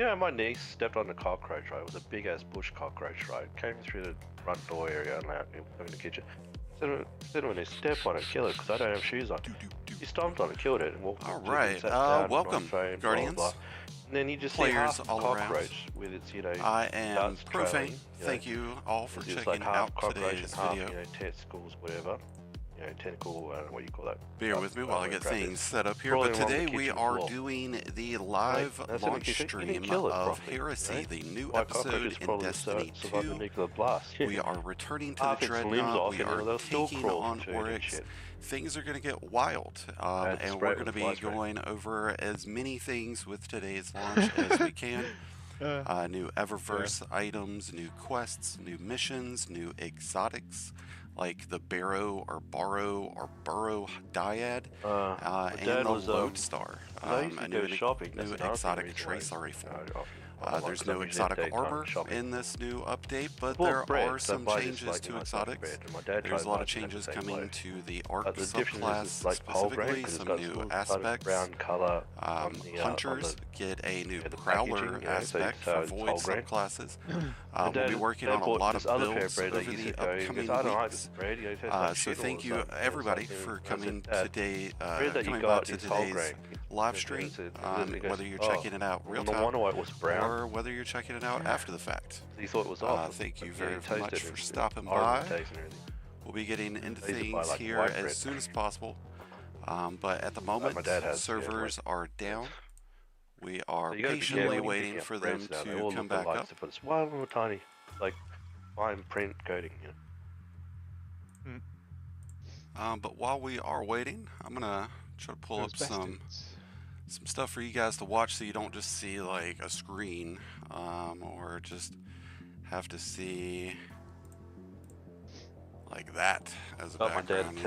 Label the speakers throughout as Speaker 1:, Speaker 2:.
Speaker 1: Yeah, my niece stepped on a cockroach, right? It was a big ass bush cockroach, right? Came through the front door area and out in the kitchen. Said when they step on it, kill it, because I don't have shoes on. He stomped on it, killed it, and walked
Speaker 2: All
Speaker 1: into
Speaker 2: right,
Speaker 1: it, sat down,
Speaker 2: welcome,
Speaker 1: phone,
Speaker 2: Guardians.
Speaker 1: blah, blah, blah. And then you just see
Speaker 2: Players
Speaker 1: half the
Speaker 2: all
Speaker 1: cockroach
Speaker 2: around.
Speaker 1: with its, you know,
Speaker 2: I am
Speaker 1: guts
Speaker 2: Profane.
Speaker 1: trailing.
Speaker 2: Thank you all for
Speaker 1: It's
Speaker 2: checking
Speaker 1: like half
Speaker 2: out
Speaker 1: cockroach
Speaker 2: today's
Speaker 1: and half,
Speaker 2: video.
Speaker 1: you know, testicles, whatever. You know, tentacle, I don't know what you call that.
Speaker 2: Bear with me while I get things set up here.
Speaker 1: Crawling
Speaker 2: But
Speaker 1: along the
Speaker 2: today we
Speaker 1: kitchen
Speaker 2: are
Speaker 1: floor.
Speaker 2: doing the live
Speaker 1: That's
Speaker 2: launch
Speaker 1: you didn't
Speaker 2: stream
Speaker 1: kill it
Speaker 2: of
Speaker 1: properly,
Speaker 2: Heresy,
Speaker 1: you know?
Speaker 2: the new
Speaker 1: My
Speaker 2: episode
Speaker 1: cockroaches
Speaker 2: in
Speaker 1: probably
Speaker 2: Destiny
Speaker 1: survived the
Speaker 2: 2.
Speaker 1: nuclear blast.
Speaker 2: We are returning to
Speaker 1: Half
Speaker 2: the
Speaker 1: its limbs
Speaker 2: Dreadnought.
Speaker 1: off,
Speaker 2: We
Speaker 1: you know,
Speaker 2: are
Speaker 1: they'll still
Speaker 2: taking
Speaker 1: crawl
Speaker 2: on
Speaker 1: through it and
Speaker 2: Oryx.
Speaker 1: shit.
Speaker 2: Things are going to get wild, and we're going to be going over as many things with today's launch as we can. New Eververse items, new quests, new missions, new exotics, like the Barrow or Borrow or Burrow Dyad, and the Lodestar.
Speaker 1: A new
Speaker 2: exotic trace rifle. There's no exotic armor in this new update, but there are some changes to exotics. There's a lot of changes coming to the Arc subclass specifically, some new aspects. Hunters get a new Prowler aspect for Void subclasses. We'll be working on a lot of builds over the upcoming weeks. So thank you everybody for coming today, coming by to today's live stream, whether you're checking it out real time or whether you're checking it out after the fact. Thank you very much for stopping by. We'll be getting into things here as soon as possible, but at the moment servers are down. We are patiently waiting for them to come back up.
Speaker 1: It's one little tiny, like, fine print coding, you know.
Speaker 2: But while we are waiting, I'm gonna try to pull up some stuff for you guys to watch, so you don't just see like a screen, or just have to see like that as a background.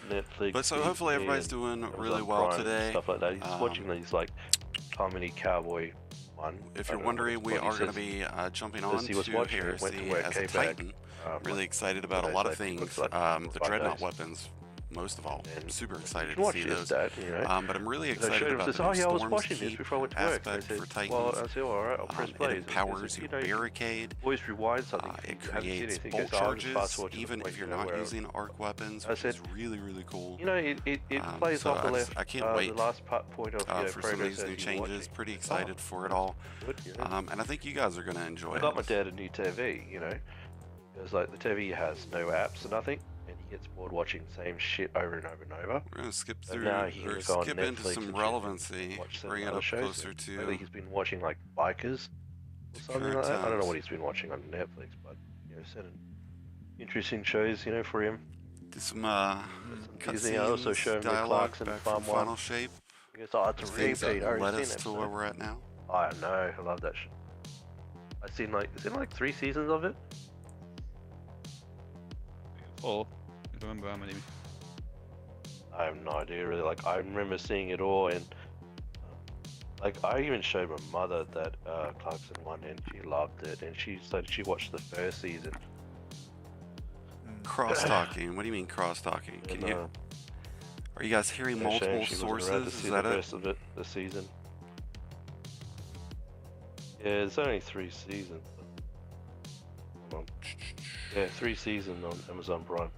Speaker 1: Netflix.
Speaker 2: But so hopefully everybody's doing really well today.
Speaker 1: Stuff like that. He's watching these like Comedy Cowboy one.
Speaker 2: If you're wondering, we are going to be jumping on to Heresy as a Titan. Really excited about a lot of things. The Dreadnaught weapons, most of all. I'm super excited to see those. But I'm really excited about the Storm's Keep aspect for Titans. It empowers your barricade. It creates bolt charges, even if you're not using arc weapons, which is really, really cool.
Speaker 1: You know, it plays off the left.
Speaker 2: I can't wait
Speaker 1: the last point of
Speaker 2: for some of these new changes. Pretty excited for it all. And I think you guys are going to enjoy it.
Speaker 1: I got my dad a new TV, you know. It's like the TV has no apps or nothing, and he gets bored watching the same shit over and over and over.
Speaker 2: We're going to skip through, or skip into some relevancy, bring it up closer to...
Speaker 1: Maybe he's been watching like Bikers or something like that. I don't know what he's been watching on Netflix, but, you know, certain interesting shows, you know, for him.
Speaker 2: Did some cutscenes,
Speaker 1: also show him
Speaker 2: dialogue back from Final Shape.
Speaker 1: It's a repeat.
Speaker 2: Led us to where we're at now.
Speaker 1: I know, I love that shit. I've seen like, is it like 3 seasons of it?
Speaker 3: 4. I don't remember how many.
Speaker 1: I have no idea really. Like, I remember seeing it all, and like I even showed my mother that Clarkson one, and she loved it, and she said she watched the first season.
Speaker 2: Cross-talking? What do you mean cross-talking? Can you? Are you guys hearing multiple sources? Is that
Speaker 1: the rest of it? The season. Yeah, it's only 3 seasons. Hold on. Yeah, 3 seasons on Amazon Prime.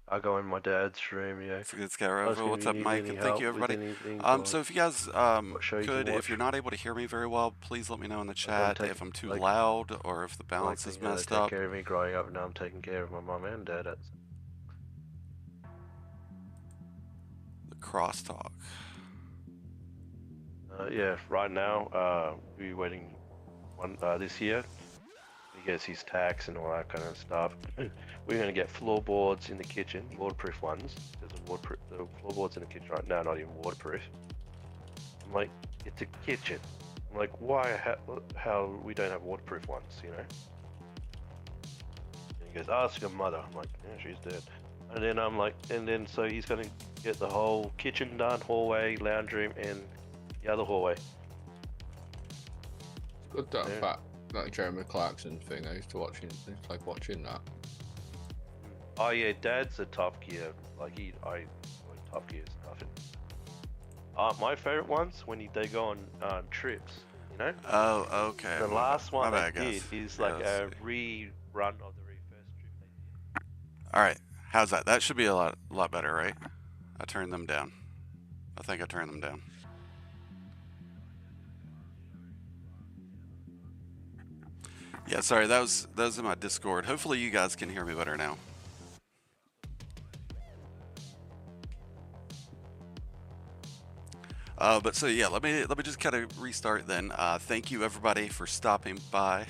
Speaker 1: I go in my dad's stream, yeah.
Speaker 2: It's a good scout over. What's up, Mike? And thank you, everybody. So if you guys could, if you're not able to hear me very well, please let me know in the chat if I'm too loud or if the balance is messed up.
Speaker 1: Take care of me growing up, and now I'm taking care of my mum and dad.
Speaker 2: The crosstalk.
Speaker 1: Yeah, right now, we're waiting this year. He gets his tax and all that kind of stuff. We're going to get floorboards in the kitchen, waterproof ones. There's the floorboards in the kitchen right now, not even waterproof. I'm like, it's a kitchen. I'm like, why, how we don't have waterproof ones, you know? And he goes, ask your mother. I'm like, yeah, she's dead. And then I'm like, so he's going to get the whole kitchen done, hallway, lounge room, and the other hallway.
Speaker 4: Good that that Jeremy Clarkson thing. I used to watching. It's like watching that.
Speaker 1: Oh yeah, Dad's a Top Gear. Like I Top Gear stuff. And, my favorite ones when they go on trips, you know.
Speaker 2: Oh, okay.
Speaker 1: The last one
Speaker 2: they
Speaker 1: did is like a rerun of the very first trip they did.
Speaker 2: All right, how's that? That should be a lot better, right? I turned them down. I think I turned them down. Yeah, sorry, that was in my Discord. Hopefully you guys can hear me better now. But so yeah, let me just kind of restart then. Thank you everybody for stopping by.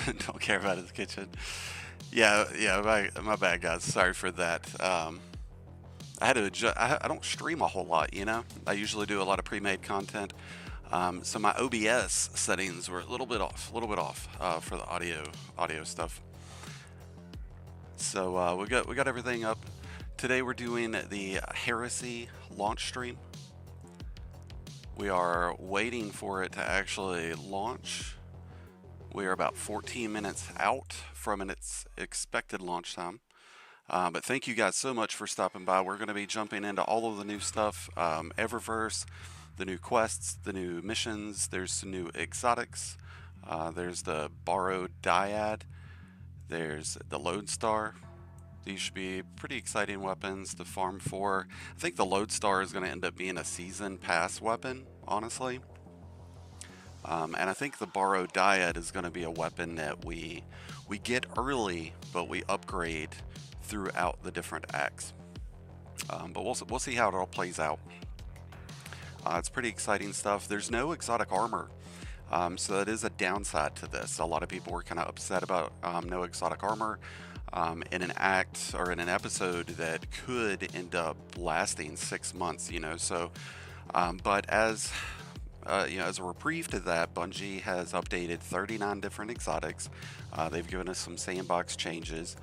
Speaker 2: Don't care about his kitchen. Yeah, my bad guys. Sorry for that. I had to adjust. I don't stream a whole lot, you know. I usually do a lot of pre-made content. So my OBS settings were a little bit off for the audio stuff. So we got everything up. Today we're doing the Heresy launch stream. We are waiting for it to actually launch. We are about 14 minutes out from its expected launch time. But thank you guys so much for stopping by. We're going to be jumping into all of the new stuff, Eververse, the new quests, the new missions. There's some new exotics. There's the borrowed dyad. There's the Lodestar. These should be pretty exciting weapons to farm for. I think the Lodestar is going to end up being a season pass weapon, honestly. And I think the borrowed dyad is going to be a weapon that we get early, but we upgrade throughout the different acts. But we'll see how it all plays out. It's pretty exciting stuff. There's no exotic armor, so that is a downside to this. A lot of people were kind of upset about no exotic armor in an act or in an episode that could end up lasting 6 months, you know. So, but as you know, as a reprieve to that, Bungie has updated 39 different exotics. They've given us some sandbox changes.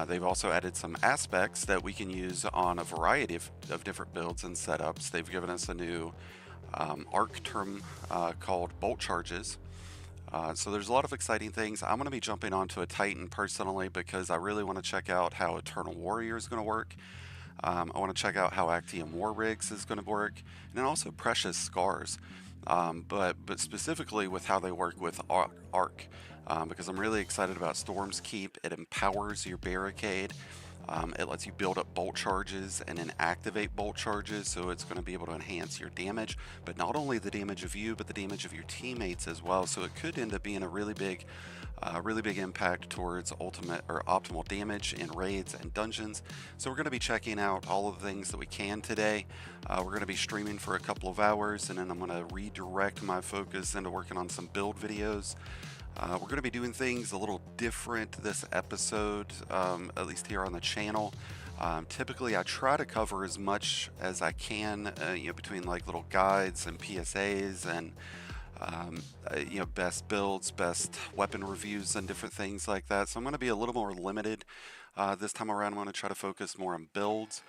Speaker 2: They've also added some aspects that we can use on a variety of different builds and setups. They've given us a new arc term called bolt charges. So there's a lot of exciting things. I'm going to be jumping onto a Titan personally because I really want to check out how Eternal Warrior is going to work. I want to check out how Actium War Rigs is going to work, and then also Precious Scars. But specifically with how they work with Arc, because I'm really excited about Storm's Keep. It empowers your barricade. It lets you build up bolt charges and then activate bolt charges, so it's going to be able to enhance your damage, but not only the damage of you, but the damage of your teammates as well. So it could end up being a really big impact towards ultimate or optimal damage in raids and dungeons. So we're going to be checking out all of the things that we can today. We're going to be streaming for a couple of hours, and then I'm going to redirect my focus into working on some build videos. We're going to be doing things a little different this episode, at least here on the channel. Typically, I try to cover as much as I can, you know, between like little guides and PSAs and you know, best builds, best weapon reviews, and different things like that. So I'm going to be a little more limited this time around. I'm going to try to focus more on builds,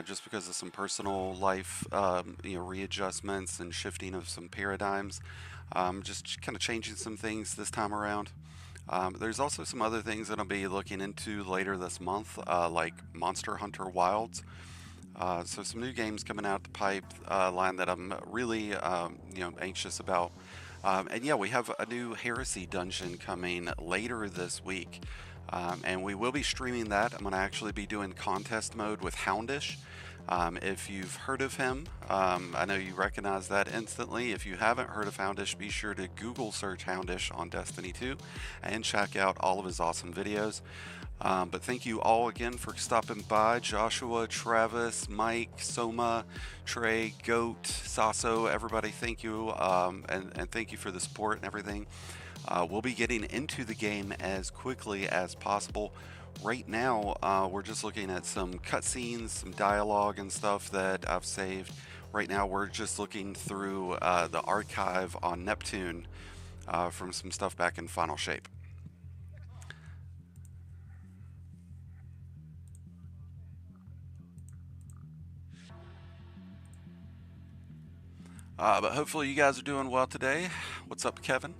Speaker 2: just because of some personal life, you know, readjustments and shifting of some paradigms. Just kind of changing some things this time around. There's also some other things that I'll be looking into later this month, like Monster Hunter Wilds. So some new games coming out the pipeline that I'm really, you know, anxious about. And yeah, we have a new Heresy dungeon coming later this week, and we will be streaming that. I'm going to actually be doing contest mode with Houndish. If you've heard of him, I know you recognize that instantly. If you haven't heard of Houndish, be sure to Google search Houndish on Destiny 2 and check out all of his awesome videos. But thank you all again for stopping by. Joshua, Travis, Mike, Soma, Trey, Goat, Sasso, everybody, thank you, and thank you for the support and everything. We'll be getting into the game as quickly as possible. Right now, we're just looking at some cutscenes, some dialogue and stuff that I've saved. Right now, we're just looking through the archive on Neptune from some stuff back in Final Shape. But hopefully you guys are doing well today. What's up, Kevin?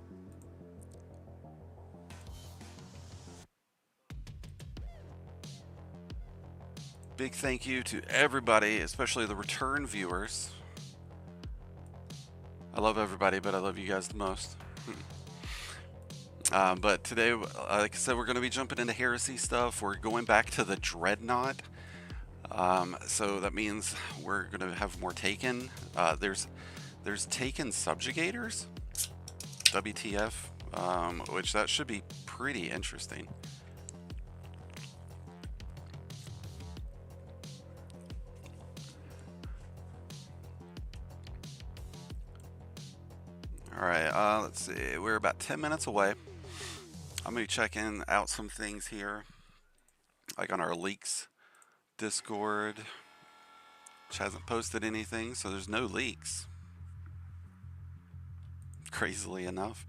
Speaker 2: big thank you to everybody, especially the return viewers. I love everybody, but I love you guys the most. But today, like I said, we're going to be jumping into Heresy stuff. We're going back to the Dreadnaught. So that means we're going to have more Taken. There's Taken Subjugators, WTF, which that should be pretty interesting. Alright, let's see. We're about 10 minutes away. I'm going to be checking out some things here, like on our leaks Discord, which hasn't posted anything, so there's no leaks. Crazily enough.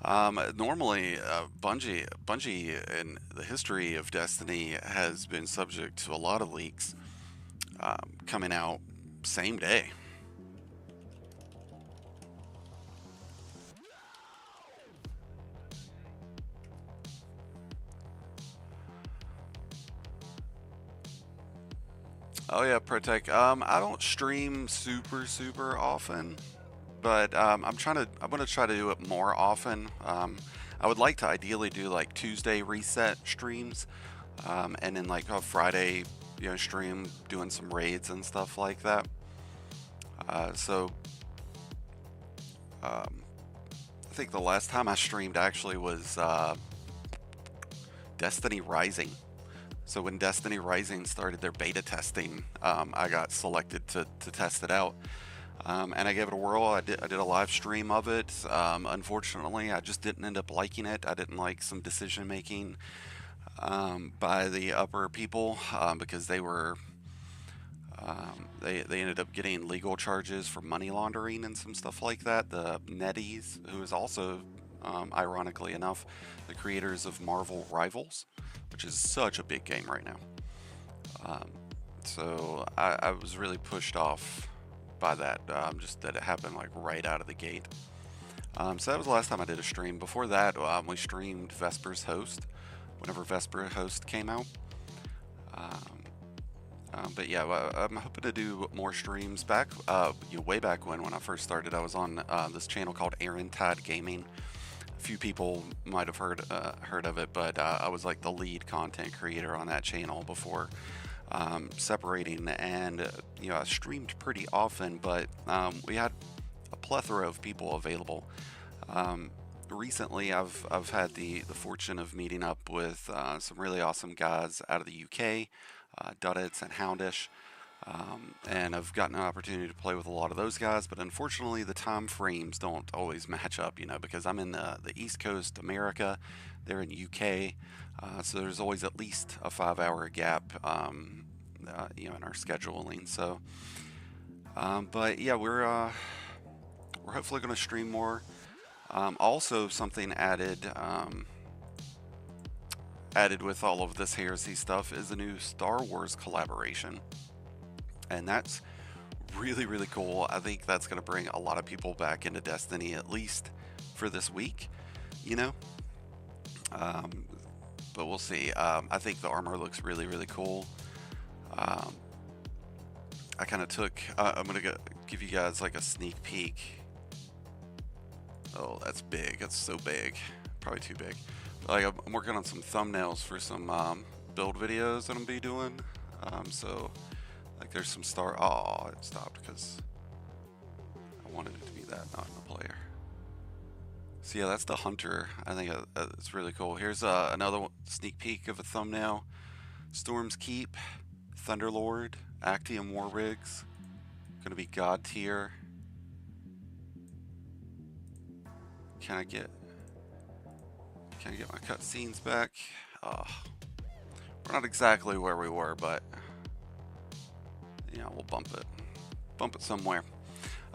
Speaker 2: Normally, Bungie in the history of Destiny has been subject to a lot of leaks coming out same day. Oh yeah, Protec. I don't stream super often, but I'm gonna try to do it more often. I would like to ideally do like Tuesday reset streams, and then like a Friday, stream doing some raids and stuff like that. I think the last time I streamed actually was Destiny Rising. So when Destiny Rising started their beta testing, I got selected to test it out, and I gave it a whirl. I did a live stream of it. Unfortunately, I just didn't end up liking it. I didn't like some decision making by the upper people because they were they ended up getting legal charges for money laundering and some stuff like that. The NetEase, who is also ironically enough the creators of Marvel Rivals, which is such a big game right now. So I was really pushed off by that, just that it happened like right out of the gate. So that was the last time I did a stream. Before that, we streamed Vesper's Host, whenever Vesper Host came out. But yeah, I'm hoping to do more streams. Way back when I first started, I was on this channel called Aaron Todd Gaming. A few people might have heard of it, but I was like the lead content creator on that channel before separating, and I streamed pretty often, but we had a plethora of people available. Recently, I've had the fortune of meeting up with some really awesome guys out of the UK, Duddits and Houndish. And I've gotten an opportunity to play with a lot of those guys, but unfortunately the time frames don't always match up, because I'm in the East Coast America, they're in UK, so there's always at least a 5-hour gap, in our scheduling. So, but yeah, we're hopefully going to stream more. Also, something added with all of this Heresy stuff is a new Star Wars collaboration. And that's really, really cool. I think that's going to bring a lot of people back into Destiny, at least for this week, But we'll see. I think the armor looks really, really cool. I kind of took... I'm going to give you guys like a sneak peek. Oh, that's big. That's so big. Probably too big. But, like, I'm working on some thumbnails for some build videos that I'm going to be doing. So... like there's some oh, it stopped because I wanted it to be that, not in the player. So yeah, that's the Hunter. I think it's really cool. Here's another sneak peek of a thumbnail. Storm's Keep, Thunderlord, Actium War Rigs. Gonna be God tier. Can I get my cutscenes back? We're not exactly where we were, but yeah, we'll bump it somewhere.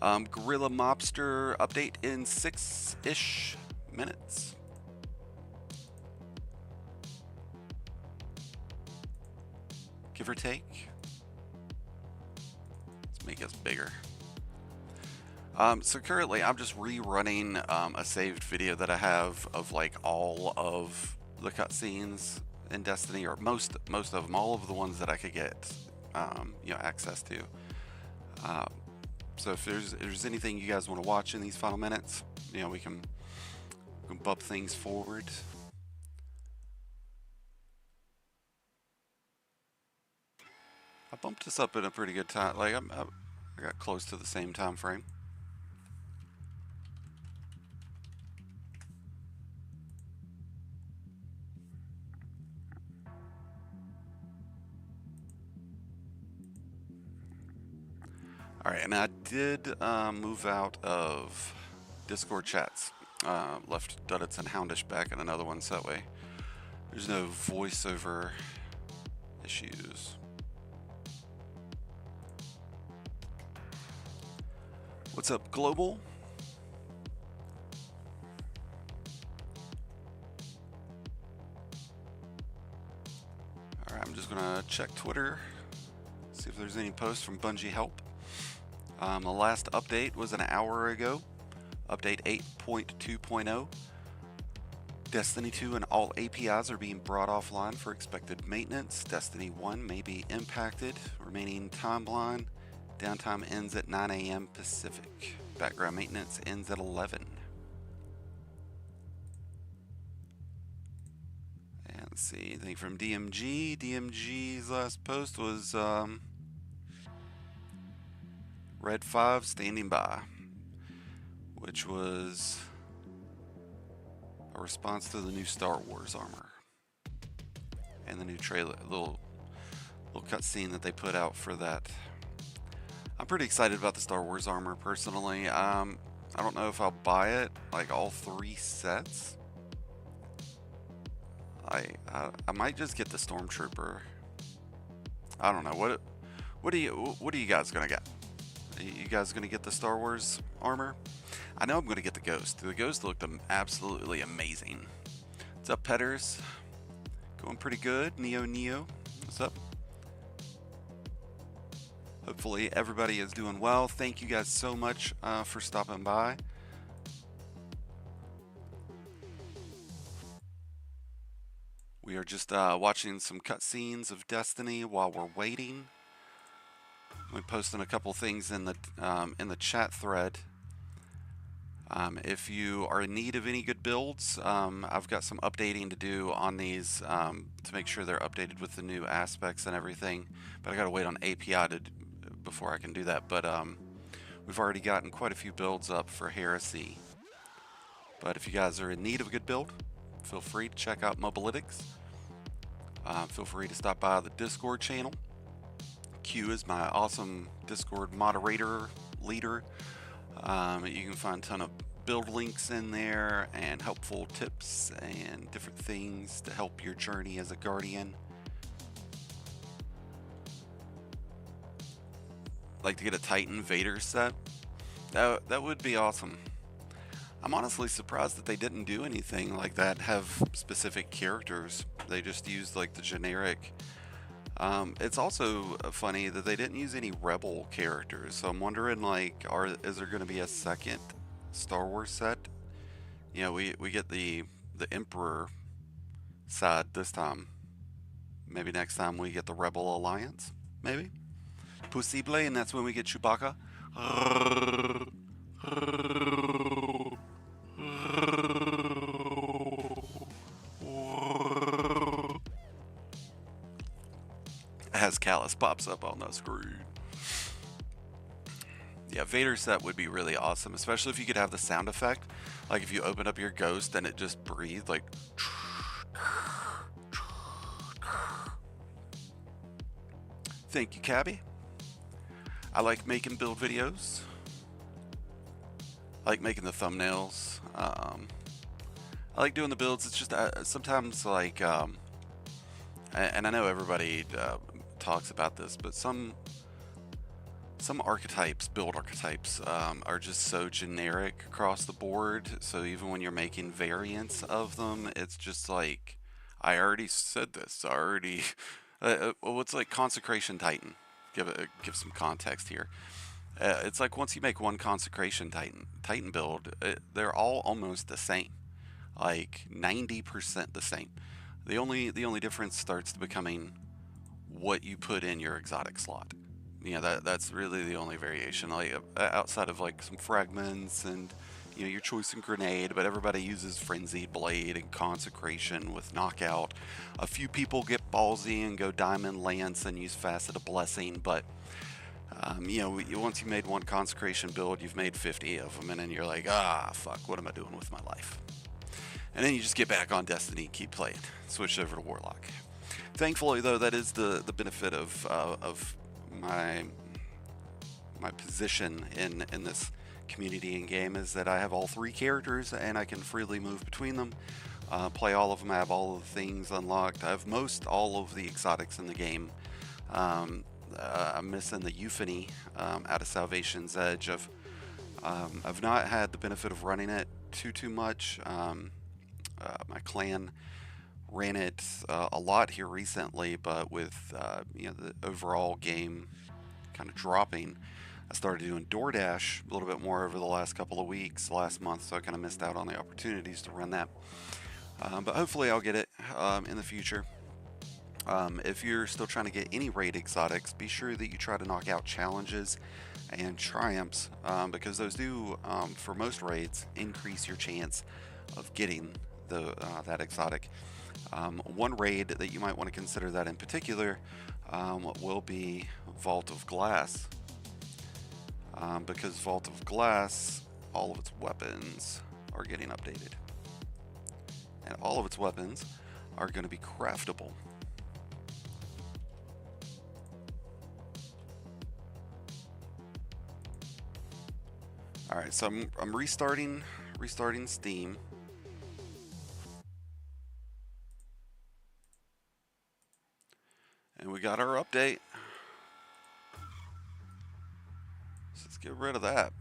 Speaker 2: Gorilla Mobster update in 6-ish minutes. Give or take. Let's make us bigger. So currently I'm just rerunning a saved video that I have of like all of the cutscenes in Destiny, or most of them, all of the ones that I could get you know, access to. So if there's anything you guys want to watch in these final minutes, you know, we can bump things forward. I bumped this up in a pretty good time. Like I got close to the same time frame. All right, and I did move out of Discord chats. Left Duddits and Houndish back in another one, so that way there's no voiceover issues. What's up, Global? All right, I'm just gonna check Twitter, see if there's any posts from Bungie Help. The last update was an hour ago, update 8.2.0. Destiny 2 and all APIs are being brought offline for expected maintenance. Destiny 1 may be impacted. Remaining timeline, downtime ends at 9 a.m. Pacific. Background maintenance ends at 11. And let's see, anything from DMG. DMG's last post was Red 5 standing by, which was a response to the new Star Wars armor and the new trailer, little cutscene that they put out for that. I'm pretty excited about the Star Wars armor personally. I don't know if I'll buy it, like all 3 sets. I might just get the Stormtrooper. I don't know. What are you guys gonna get? Are you guys gonna get the Star Wars armor? I know I'm gonna get the Ghost. The Ghost looked absolutely amazing. What's up, Petters? Going pretty good. Neo. What's up? Hopefully everybody is doing well. Thank you guys so much for stopping by. We are just watching some cutscenes of Destiny while we're waiting. We're posting a couple things in the chat thread. If you are in need of any good builds, I've got some updating to do on these to make sure they're updated with the new aspects and everything. But I gotta wait on API before I can do that. But we've already gotten quite a few builds up for Heresy. But if you guys are in need of a good build, feel free to check out Mobalytics. Feel free to stop by the Discord channel. Q is my awesome Discord moderator leader. You can find a ton of build links in there and helpful tips and different things to help your journey as a Guardian. Like to get a Titan Vader set? That would be awesome. I'm honestly surprised that they didn't do anything like that, have specific characters. They just used like the generic. It's also funny that they didn't use any Rebel characters, so I'm wondering, like, is there going to be a second Star Wars set? You know, we get the Emperor side this time. Maybe next time we get the Rebel Alliance, maybe? Possible, and that's when we get Chewbacca. As Callus pops up on the screen. Yeah, Vader set would be really awesome, especially if you could have the sound effect. Like if you open up your Ghost and it just breathed like. Thank you, Cabby. I like making build videos. I like making the thumbnails. I like doing the builds. It's just sometimes like, and I know everybody talks about this, but some archetypes, build archetypes, are just so generic across the board. So even when you're making variants of them, it's just like, I already said this. I already. What's like Consecration Titan? Give some context here. It's like once you make one Consecration Titan build, they're all almost the same, like 90% the same. The only difference starts to becoming what you put in your exotic slot. You know, that's really the only variation, like outside of like some fragments and, you know, your choice in grenade, but everybody uses Frenzied Blade and Consecration with Knockout. A few people get ballsy and go Diamond Lance and use Faceted Blessing, but you know, once you made one Consecration build, you've made 50 of them, and then you're like, ah, fuck, what am I doing with my life? And then you just get back on Destiny and keep playing. Switch over to Warlock. Thankfully, though, that is the benefit of my position in this community and game, is that I have all 3 characters and I can freely move between them, play all of them. I have all of the things unlocked. I have all of the exotics in the game. I'm missing the Euphony out of Salvation's Edge. I've not had the benefit of running it too much. My clan ran it a lot here recently, but with you know, the overall game kind of dropping, I started doing DoorDash a little bit more over the last couple of weeks, last month, so I kind of missed out on the opportunities to run that. But hopefully I'll get it in the future. If you're still trying to get any raid exotics, be sure that you try to knock out challenges and triumphs, because those do, for most raids, increase your chance of getting that exotic. One raid that you might want to consider that in particular will be Vault of Glass, because Vault of Glass, all of its weapons are getting updated, and all of its weapons are going to be craftable. Alright, so I'm restarting Steam. And we got our update. So let's get rid of that.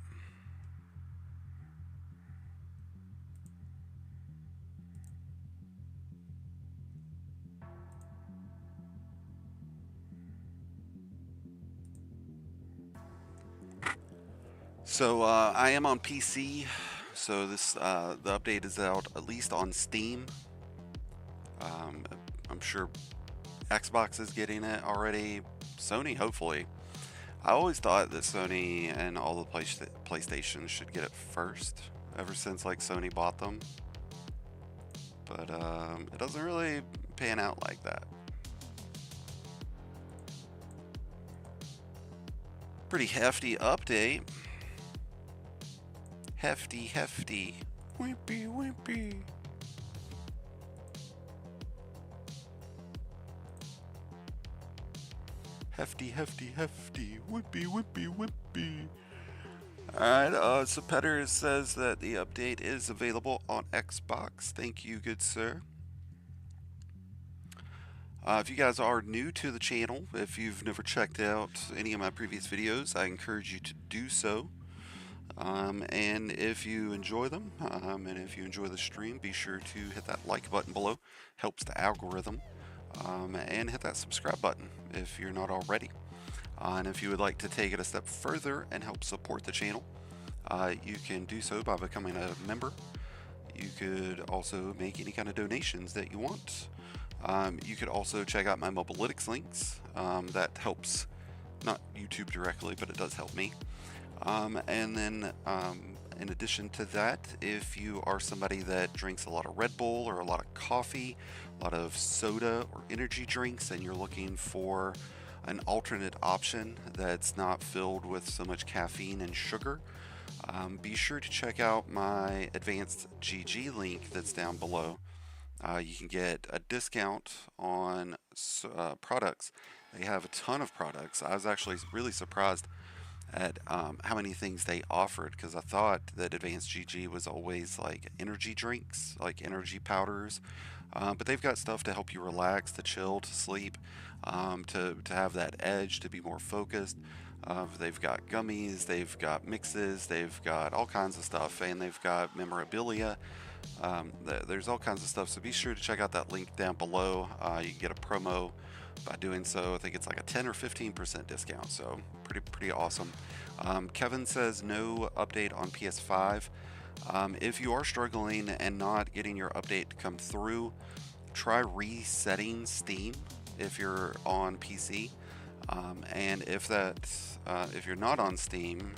Speaker 2: So I am on PC, so this the update is out at least on Steam. I'm sure Xbox is getting it already. Sony, hopefully. I always thought that Sony and all the PlayStations should get it first, ever since like Sony bought them. But it doesn't really pan out like that. Pretty hefty update. Hefty. Wimpy. Hefty. Wimpy. Alright, so Petter says that the update is available on Xbox. Thank you, good sir. If you guys are new to the channel, if you've never checked out any of my previous videos, I encourage you to do so. And if you enjoy them, and if you enjoy the stream, be sure to hit that like button below. Helps the algorithm. And hit that subscribe button if you're not already. And if you would like to take it a step further and help support the channel, you can do so by becoming a member. You could also make any kind of donations that you want. You could also check out my Mobalytics links. That helps, not YouTube directly, but it does help me. And then in addition to that, if you are somebody that drinks a lot of Red Bull or a lot of coffee, a lot of soda or energy drinks, and you're looking for an alternate option that's not filled with so much caffeine and sugar, be sure to check out my Advanced GG link that's down below. You can get a discount on products. They have a ton of products. I was actually really surprised at how many things they offered, because I thought that Advanced GG was always like energy drinks, like energy powders, but they've got stuff to help you relax, to chill, to sleep, to have that edge, to be more focused. They've got gummies, they've got mixes, they've got all kinds of stuff, and they've got memorabilia. There's all kinds of stuff, so be sure to check out that link down below. You can get a promo by doing so. I think it's like a 10 or 15% discount, so pretty awesome. Kevin says no update on PS5. If you are struggling and not getting your update to come through, try resetting Steam. if you're on PC, and if you're not on Steam,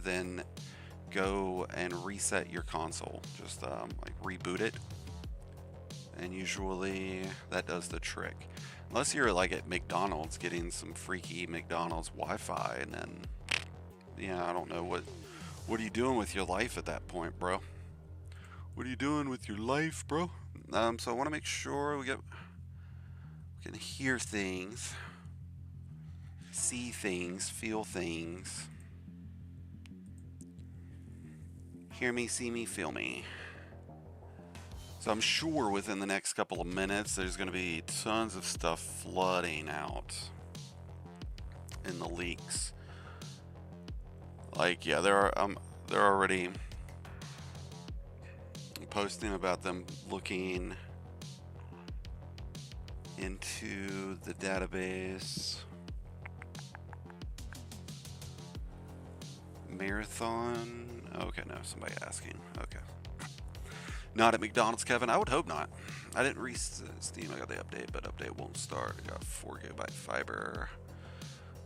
Speaker 2: then go and reset your console. Just like reboot it, and usually that does the trick. Unless you're like at McDonald's getting some freaky McDonald's Wi-Fi, and then I don't know what are you doing with your life at that point, bro? What are you doing with your life, bro? So I want to make sure we can hear things, see things, feel things. Hear me, see me, feel me. So I'm sure within the next couple of minutes there's going to be tons of stuff flooding out in the leaks. Like, yeah, they're already posting about them looking into the database. Marathon. Okay, no, somebody asking. Okay. Not at McDonald's, Kevin. I would hope not. I didn't Steam. I got the update, but update won't start. I got 4 GB fiber.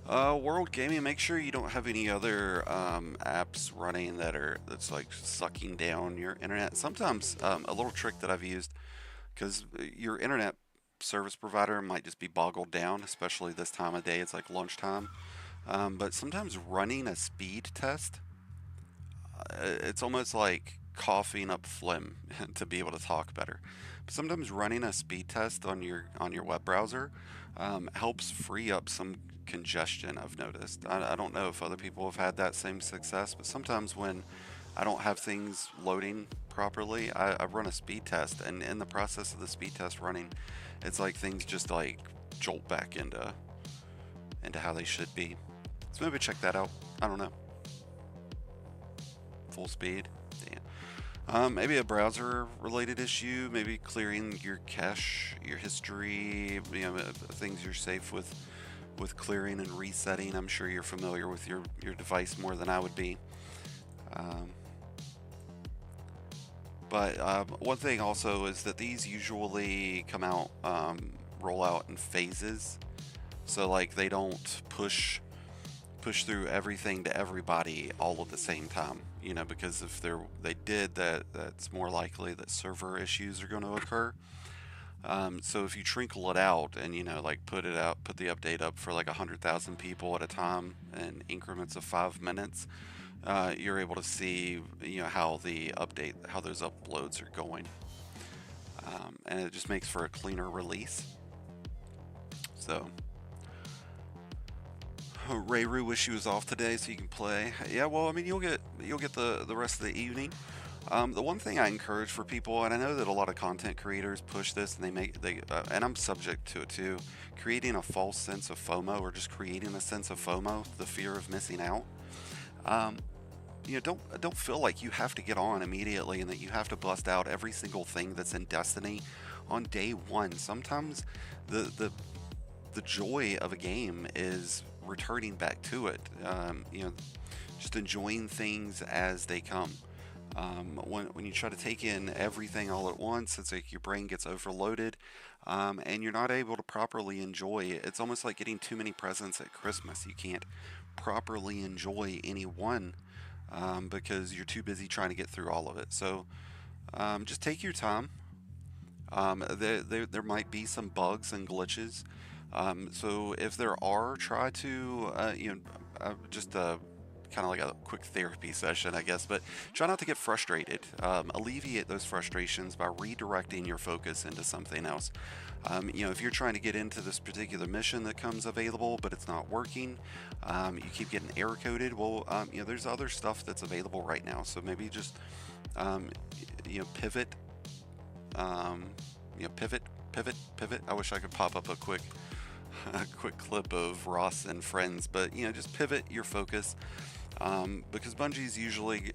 Speaker 2: World Gaming. Make sure you don't have any other apps running that's like sucking down your internet. Sometimes a little trick that I've used, because your internet service provider might just be boggled down, especially this time of day. It's like lunchtime. But sometimes running a speed test, it's almost like coughing up phlegm to be able to talk better. But sometimes running a speed test on your web browser helps free up some congestion. I've noticed. I don't know if other people have had that same success, but sometimes when I don't have things loading properly, I run a speed test, and in the process of the speed test running, it's like things just like jolt back into how they should be. So maybe check that out. I don't know. Full speed. Damn. Maybe a browser related issue, maybe clearing your cache, your history, things you're safe with clearing and resetting. I'm sure you're familiar with your device more than I would be. But one thing also is that these usually come out, roll out in phases. So like they don't push through everything to everybody all at the same time, because if they did that, that's more likely that server issues are going to occur. So if you trickle it out and like put the update up for like 100,000 people at a time in increments of 5 minutes, you're able to see how those uploads are going, and it just makes for a cleaner release. So Rayru, wish you was off today so you can play. Yeah, well, I mean, you'll get the rest of the evening. The one thing I encourage for people, and I know that a lot of content creators push this, and and I'm subject to it too, creating a false sense of FOMO, or just creating a sense of FOMO, the fear of missing out. Don't feel like you have to get on immediately and that you have to bust out every single thing that's in Destiny on day one. Sometimes the joy of a game is returning back to it. Just enjoying things as they come. When you try to take in everything all at once, it's like your brain gets overloaded, and you're not able to properly enjoy it. It's almost like getting too many presents at Christmas. You can't properly enjoy any one because you're too busy trying to get through all of it. So just take your time. There might be some bugs and glitches. So if there are, try to just kind of like a quick therapy session, I guess, but try not to get frustrated. Alleviate those frustrations by redirecting your focus into something else. If you're trying to get into this particular mission that comes available, but it's not working, you keep getting error coded, well, there's other stuff that's available right now. So maybe just, pivot, pivot. I wish I could pop up a quick clip of Ross and friends, but just pivot your focus, because Bungie's usually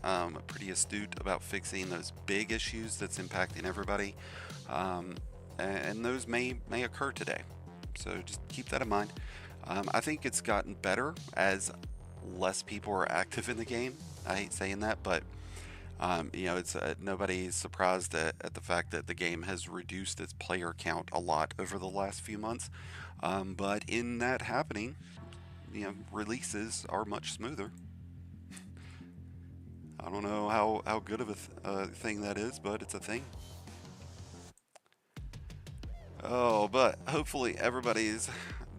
Speaker 2: pretty astute about fixing those big issues that's impacting everybody, and those may occur today, so just keep that in mind. I think it's gotten better as less people are active in the game. I hate saying that, but You know, it's nobody's surprised at the fact that the game has reduced its player count a lot over the last few months. But in that happening, you know, releases are much smoother. I don't know how good of a thing that is, but it's a thing. Oh, but hopefully everybody's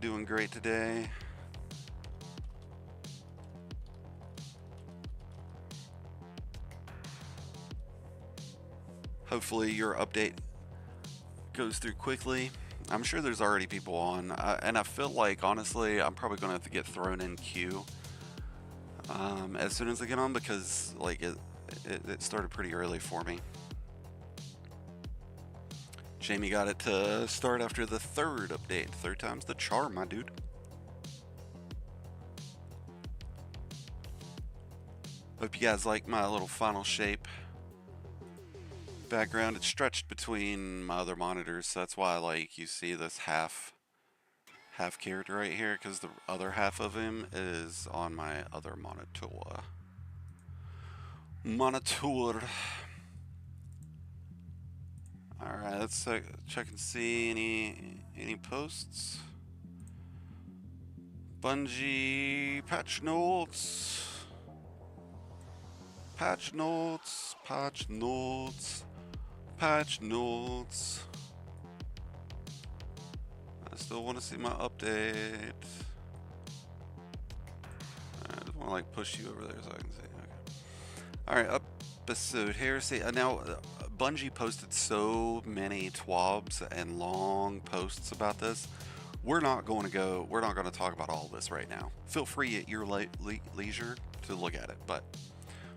Speaker 2: doing great today. Hopefully your update goes through quickly. I'm sure there's already people on, and I feel like, honestly, I'm probably going to have to get thrown in queue as soon as I get on, because like it started pretty early for me. Jamie got it to start after the third update. Third time's the charm, my dude. Hope you guys like my little final shape background. It's stretched between my other monitors, so that's why like you see this half character right here, because the other half of him is on my other monitor. Alright, let's check and see any posts. Bungie patch notes. Patch notes. Patch notes. Patch notes. I still want to see my update. I just want to like push you over there so I can see. Okay. Alright, episode Heresy. Now, Bungie posted so many twabs and long posts about this. We're not going to talk about all this right now. Feel free at your leisure to look at it, but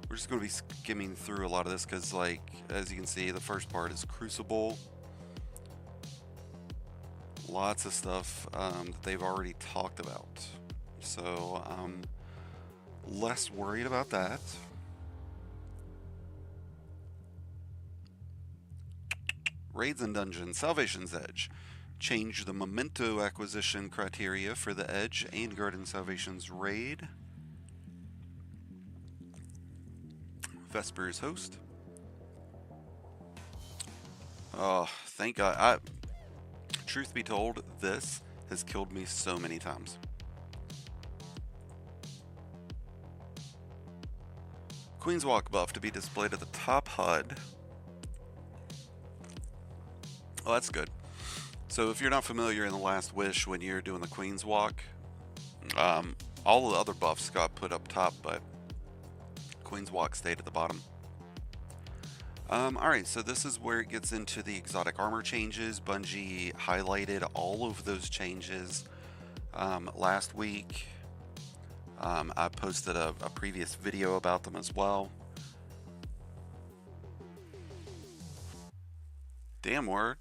Speaker 2: we're just going to be skimming through a lot of this because, like, as you can see, the first part is Crucible. Lots of stuff that they've already talked about. So, less worried about that. Raids and Dungeons, Salvation's Edge. Change the memento acquisition criteria for the Edge and Garden Salvation's raid. Vesper's Host. Oh, thank God. Truth be told, this has killed me so many times. Queen's Walk buff to be displayed at the top HUD. Oh, that's good. So if you're not familiar, in the Last Wish, when you're doing the Queen's Walk, all the other buffs got put up top, but Queen's Walk stayed at the bottom. Alright, so this is where it gets into the exotic armor changes. Bungie highlighted all of those changes last week. I posted a previous video about them as well. Damn word.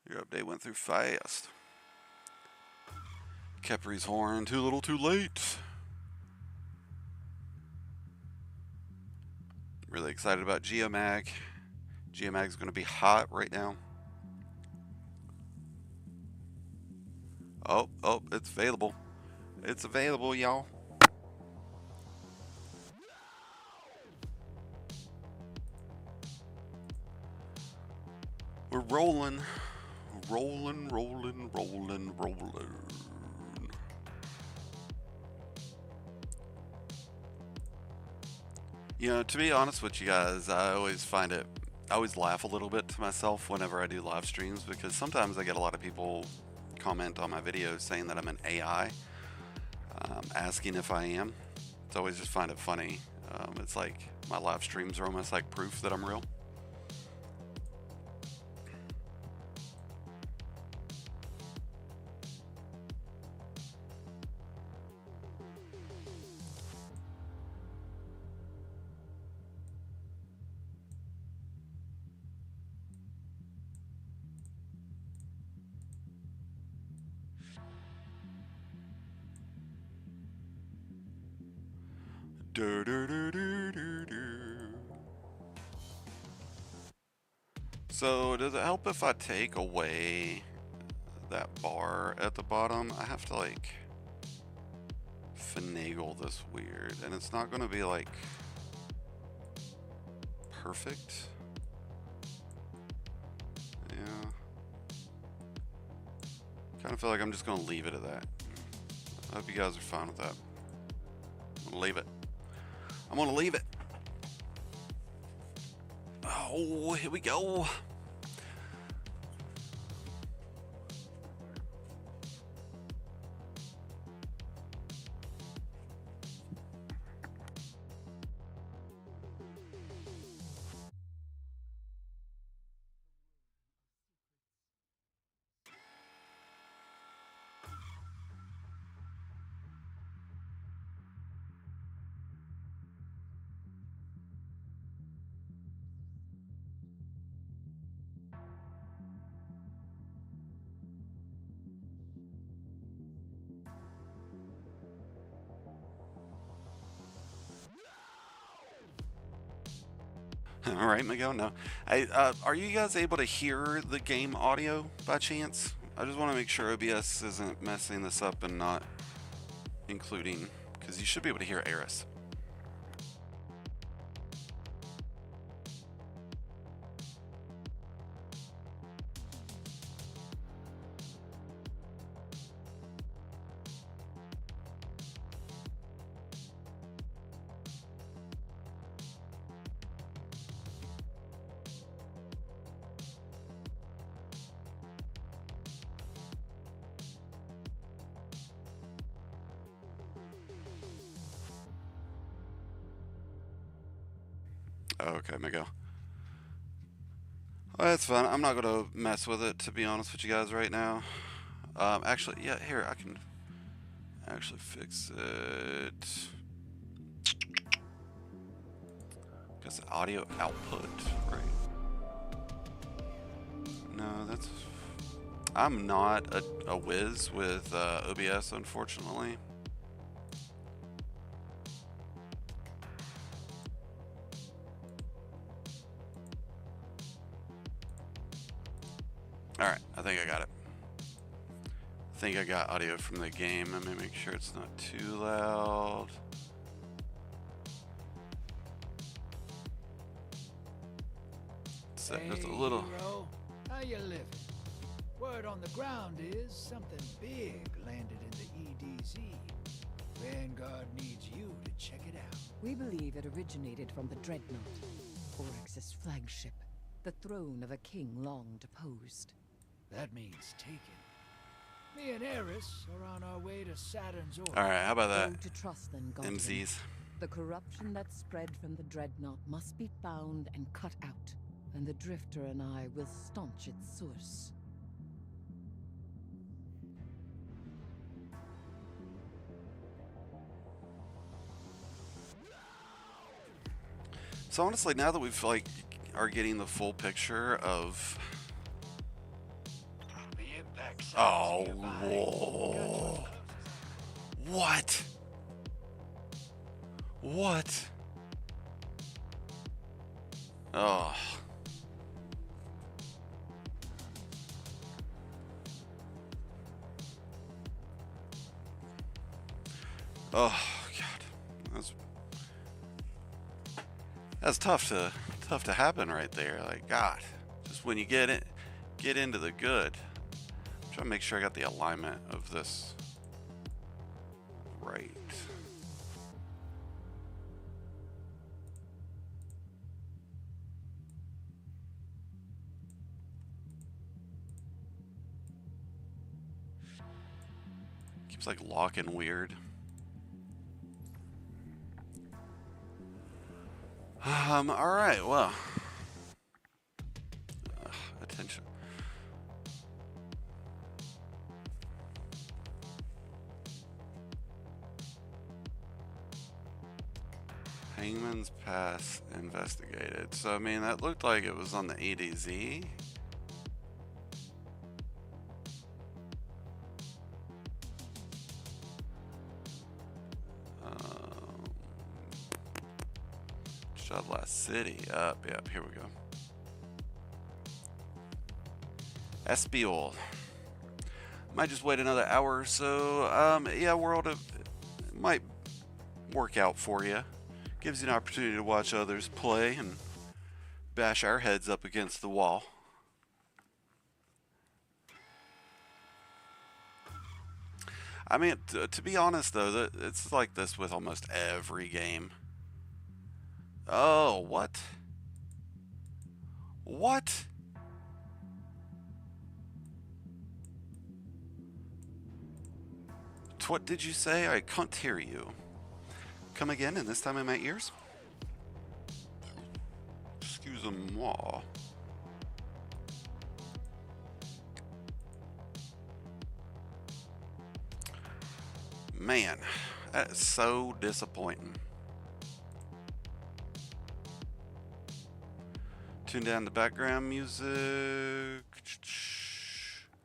Speaker 2: Your update went through fast. Kepri's Horn, too little too late. Really excited about Geomag. Geomag's going to be hot right now. Oh, it's available. It's available, y'all. We're rolling. Rolling. You know, to be honest with you guys, I always laugh a little bit to myself whenever I do live streams, because sometimes I get a lot of people comment on my videos saying that I'm an AI, asking if I am. So I always just find it funny. It's like my live streams are almost like proof that I'm real. So does it help if I take away that bar at the bottom? I have to like finagle this weird, and it's not going to be like perfect. Yeah. Kind of feel like I'm just going to leave it at that. I hope you guys are fine with that. I'm going to leave it. I'm going to leave it. Oh, here we go. All right, Miguel. No, are you guys able to hear the game audio by chance? I just want to make sure OBS isn't messing this up and not including, because you should be able to hear Eris. Okay, Miguel. Well, that's fine. I'm not going to mess with it, to be honest with you guys right now. Actually, yeah, here, I can actually fix it. Guess the audio output, right? No, that's... I'm not a whiz with OBS, unfortunately. Alright, I think I got it. I think I got audio from the game. Let me make sure it's not too loud. Set just a little.
Speaker 5: Hero, how you living? Word on the ground is something big landed in the EDZ. Vanguard needs you to check it out.
Speaker 6: We believe it originated from the Dreadnaught, Oryx's flagship, the throne of a king long deposed.
Speaker 5: That means taken. Me and Eris are on our way to Saturn's orbit.
Speaker 2: Alright, how about that?
Speaker 6: Go to trust then, Godwin.
Speaker 2: MZs.
Speaker 6: The corruption that spread from the Dreadnaught must be found and cut out, and the Drifter and I will staunch its source.
Speaker 2: So honestly, now that we've are getting the full picture of oh, whoa. What? What? Oh. Oh God. That's tough to happen right there. Like, God, just when you get into the good. I'm trying to make sure I got the alignment of this right. Keeps like locking weird. All right, well, attention. Hangman's Pass investigated. So, I mean, that looked like it was on the ADZ. Last City. Yep, here we go. Espiol. Might just wait another hour or so. Yeah, World of might work out for you. Gives you an opportunity to watch others play and bash our heads up against the wall. I mean, to be honest though, it's like this with almost every game. Oh, what? What? What did you say? I can't hear you. Come again, and this time in my ears? Excuse-moi. Man, that is so disappointing. Tune down the background music.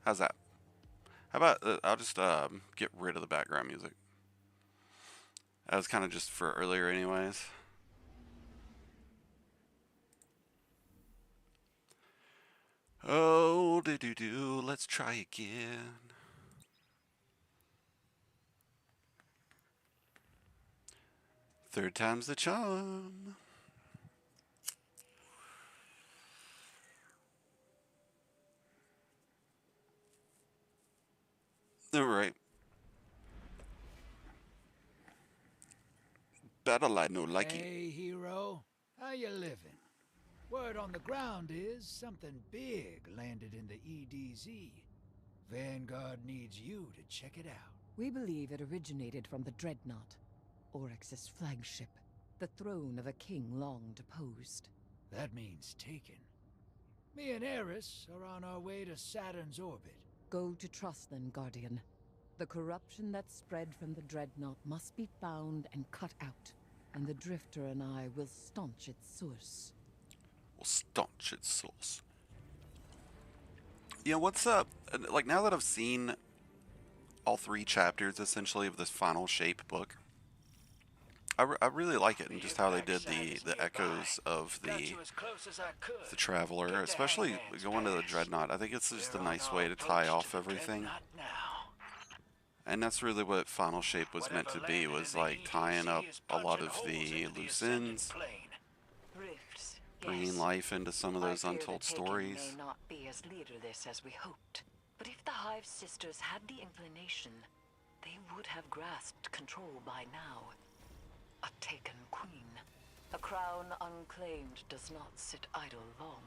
Speaker 2: How's that? How about I'll just get rid of the background music. That was kind of just for earlier anyways. Oh, do-do-do, let's try again. Third time's the charm. All right. Battle I know like it.
Speaker 5: Hey, hero. How you living? Word on the ground is something big landed in the EDZ. Vanguard needs you to check it out.
Speaker 6: We believe it originated from the Dreadnaught, Oryx's flagship, the throne of a king long deposed.
Speaker 5: That means taken. Me and Eris are on our way to Saturn's orbit.
Speaker 6: Go to trust then, Guardian. The corruption that spread from the Dreadnaught must be found and cut out, and the Drifter and I will staunch its source.
Speaker 2: We'll staunch its source. Yeah, what's up? Like, now that I've seen all 3 chapters, essentially, of this Final Shape book, I really like it, and just how they did the echoes of the Traveler, especially going to the Dreadnaught. I think it's just a nice way to tie off everything. And that's really what Final Shape was meant to be, was like tying up a lot of the loose ends, bringing life into some of those untold stories.
Speaker 6: May not be as leaderless as we hoped, but if the Hive Sisters had the inclination, they would have grasped control by now. A taken queen. A crown unclaimed does not sit idle long.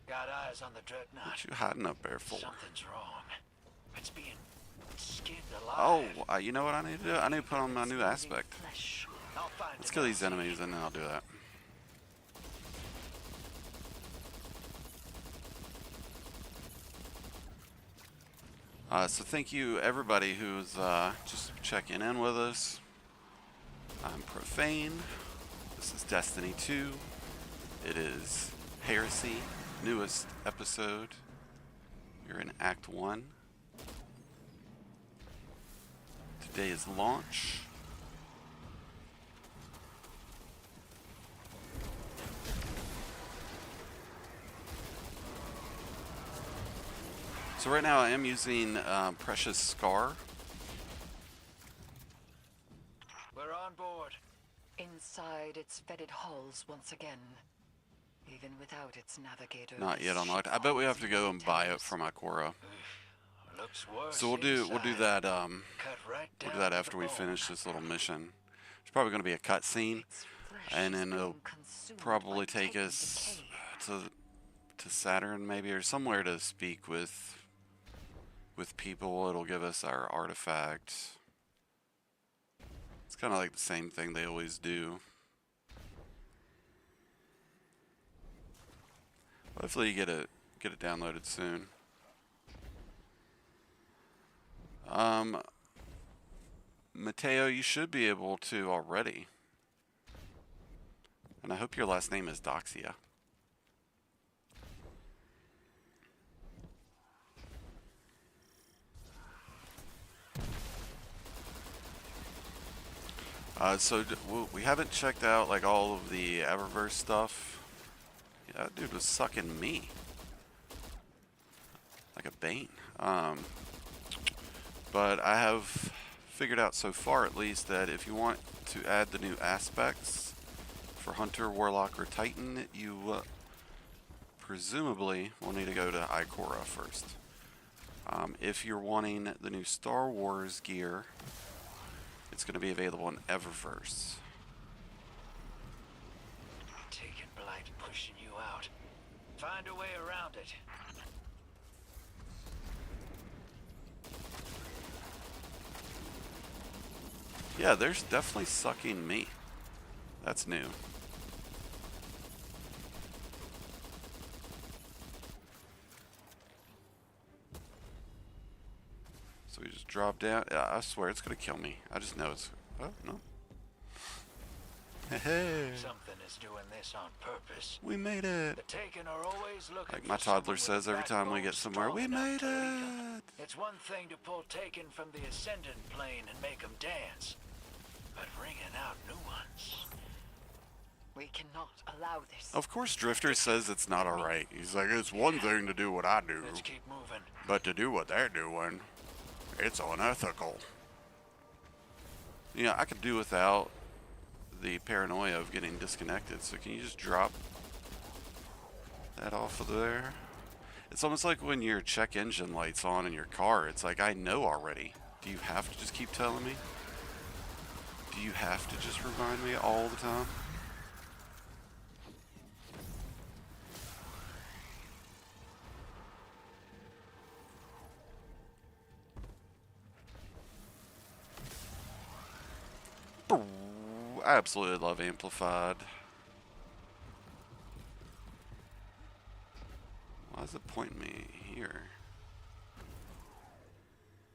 Speaker 5: Got eyes on the Dreadnaught.
Speaker 2: What you hiding up there for?
Speaker 5: Something's wrong. It's being skinned alive.
Speaker 2: Oh, you know what I need to do? I need to put on my new aspect. Let's kill these enemies and then I'll do that. So thank you everybody who's just checking in with us. I'm Profane. This is Destiny 2. It is Heresy, newest episode. You're in Act 1. Today is launch. So right now I am using Precious Scar.
Speaker 5: We're on board.
Speaker 6: Inside its fetid halls once again, even without its navigator.
Speaker 2: Not yet unlocked. I bet we have to go and buy it from Ikora. So we'll do that. We'll do that after we finish this little mission. It's probably going to be a cutscene, and then it'll probably take us to Saturn maybe, or somewhere to speak with people. It'll give us our artifact. It's kind of like the same thing they always do. Hopefully you get it downloaded soon. Mateo, you should be able to already. And I hope your last name is Doxia. So we haven't checked out like all of the Eververse stuff. Yeah, that dude was sucking me like a bane. But I have figured out so far, at least, that if you want to add the new aspects for Hunter, Warlock, or Titan, you presumably we'll need to go to Ikora first. If you're wanting the new Star Wars gear, it's going to be available in Eververse.
Speaker 5: Taking Blight pushing you out. Find a way around it.
Speaker 2: Yeah, there's definitely sucking me. That's new. So we just drop down. Yeah, I swear it's gonna kill me. I just know it's. Oh no. Hey.
Speaker 5: Something is doing this on purpose.
Speaker 2: We made it.
Speaker 5: The Taken are always looking
Speaker 2: Like my
Speaker 5: for
Speaker 2: toddler
Speaker 5: someone
Speaker 2: says every
Speaker 5: with
Speaker 2: time we
Speaker 5: backbone
Speaker 2: get somewhere,
Speaker 5: strong
Speaker 2: we
Speaker 5: enough
Speaker 2: made
Speaker 5: to lead 'em.
Speaker 2: it.
Speaker 5: It's one thing to pull Taken from the Ascendant plane and make them dance, but bringing out new ones.
Speaker 6: We cannot allow this.
Speaker 2: Of course, Drifter says it's not alright. He's like, it's one thing to do what I do,
Speaker 5: Let's keep moving.
Speaker 2: but to do what they're doing, it's unethical. You know, I could do without the paranoia of getting disconnected, so can you just drop that off of there? It's almost like when your check engine light's on in your car, it's like, I know already. Do you have to just keep telling me? Do you have to just remind me all the time? I absolutely love Amplified. Why is it pointing me here?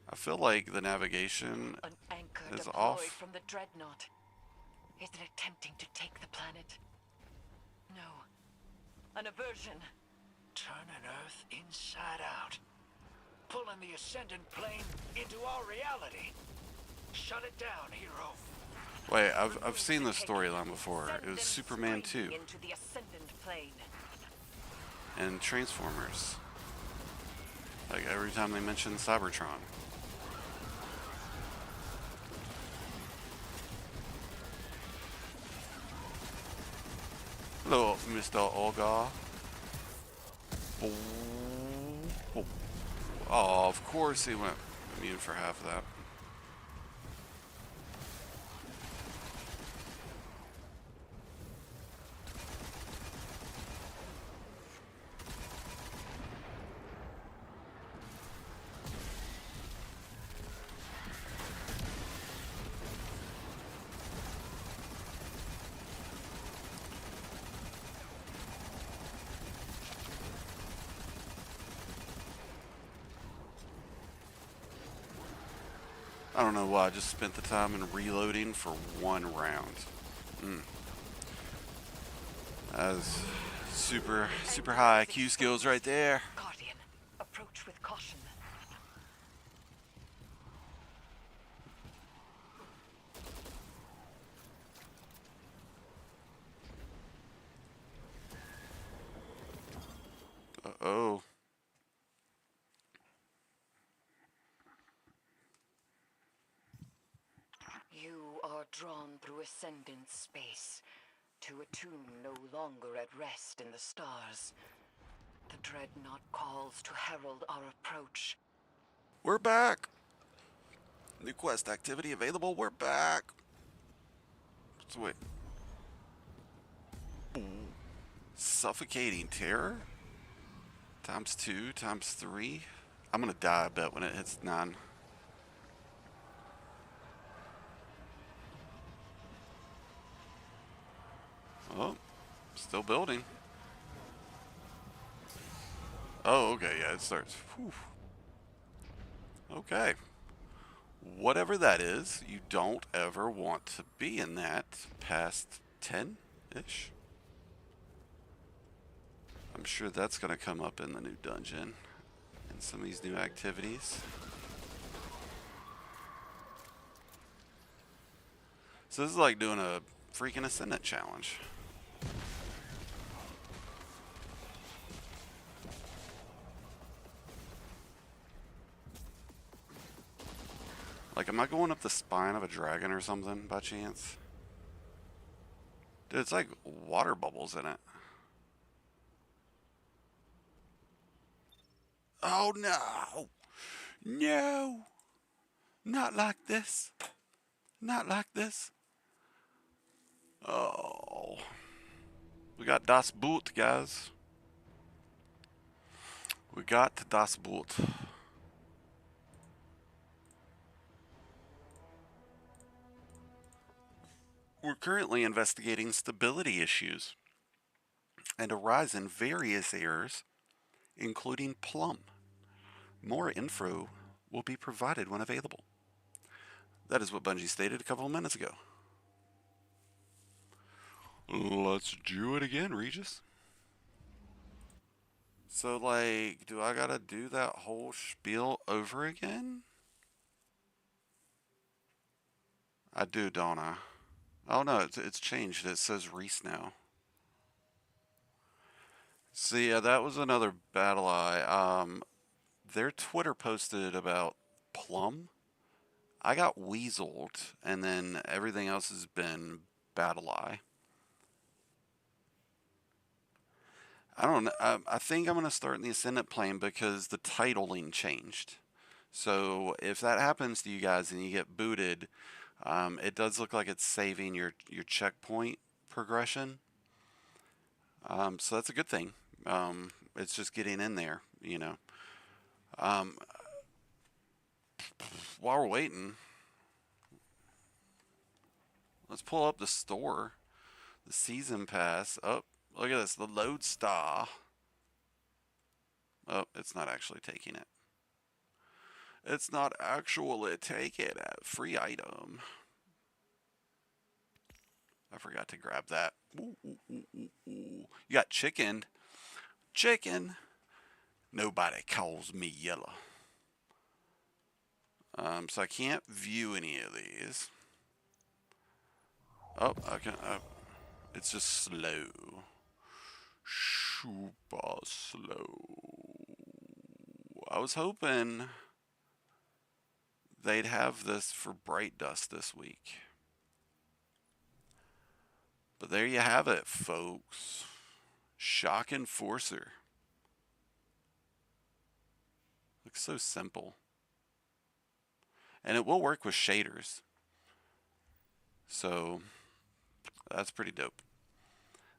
Speaker 2: I feel like the navigation
Speaker 6: An anchor
Speaker 2: is
Speaker 6: deployed
Speaker 2: off.
Speaker 6: from the Dreadnaught. Is it attempting to take the planet? No. An aversion.
Speaker 5: Turning Earth inside out. Pulling the Ascendant plane into our reality. Shut it down, hero.
Speaker 2: Wait, I've seen this storyline before. It was Superman 2
Speaker 6: into the Ascendant plane.
Speaker 2: and Transformers. Like every time they mention Cybertron. Hello, Mr. Olga. Oh, of course he went immune for half of that. I don't know why I just spent the time in reloading for one round. That was super high IQ skills right there.
Speaker 6: Guardian, approach with caution.
Speaker 2: Uh-oh.
Speaker 6: You are drawn through ascendant space to a tomb no longer at rest in the stars. The Dreadnaught calls to herald our approach.
Speaker 2: We're back. New quest activity available. We're back. So wait. Ooh. Suffocating terror? Times 2, times 3. I'm gonna die, I bet, when it hits 9. Oh, still building. Oh, okay, yeah, it starts. Whew. Okay. Whatever that is, you don't ever want to be in that past 10-ish. I'm sure that's going to come up in the new dungeon and some of these new activities. So this is like doing a freaking Ascendant challenge. Like, am I going up the spine of a dragon or something by chance? Dude, it's like water bubbles in it. Oh, no. No. Not like this. Not like this. Oh. We got Das Boot, guys. We got Das Boot. We're currently investigating stability issues and arise in various errors, including Plum. More info will be provided when available. That is what Bungie stated a couple of minutes ago. Let's do it again, Regis. So, like, do I gotta do that whole spiel over again? I do, don't I? Oh no, it's changed. It says Reese now. See, yeah, that was another battle eye. Their Twitter posted about Plum. I got weaseled, and then everything else has been battle eye. I don't know. I think I'm going to start in the Ascendant plane because the titling changed. So if that happens to you guys and you get booted, it does look like it's saving your checkpoint progression. So that's a good thing. It's just getting in there, you know. While we're waiting, let's pull up the store. The season pass. Oh, look at this. The Lodestar. Oh, it's not actually taking it. It's not actually taking it. Free item. I forgot to grab that. Ooh, ooh, ooh, ooh, ooh. You got chicken. Chicken. Nobody calls me yellow. So I can't view any of these. Oh, I can. It's just slow. Super slow. I was hoping they'd have this for Bright Dust this week. But there you have it, folks. Shock Enforcer. Looks so simple. And it will work with shaders. So, that's pretty dope.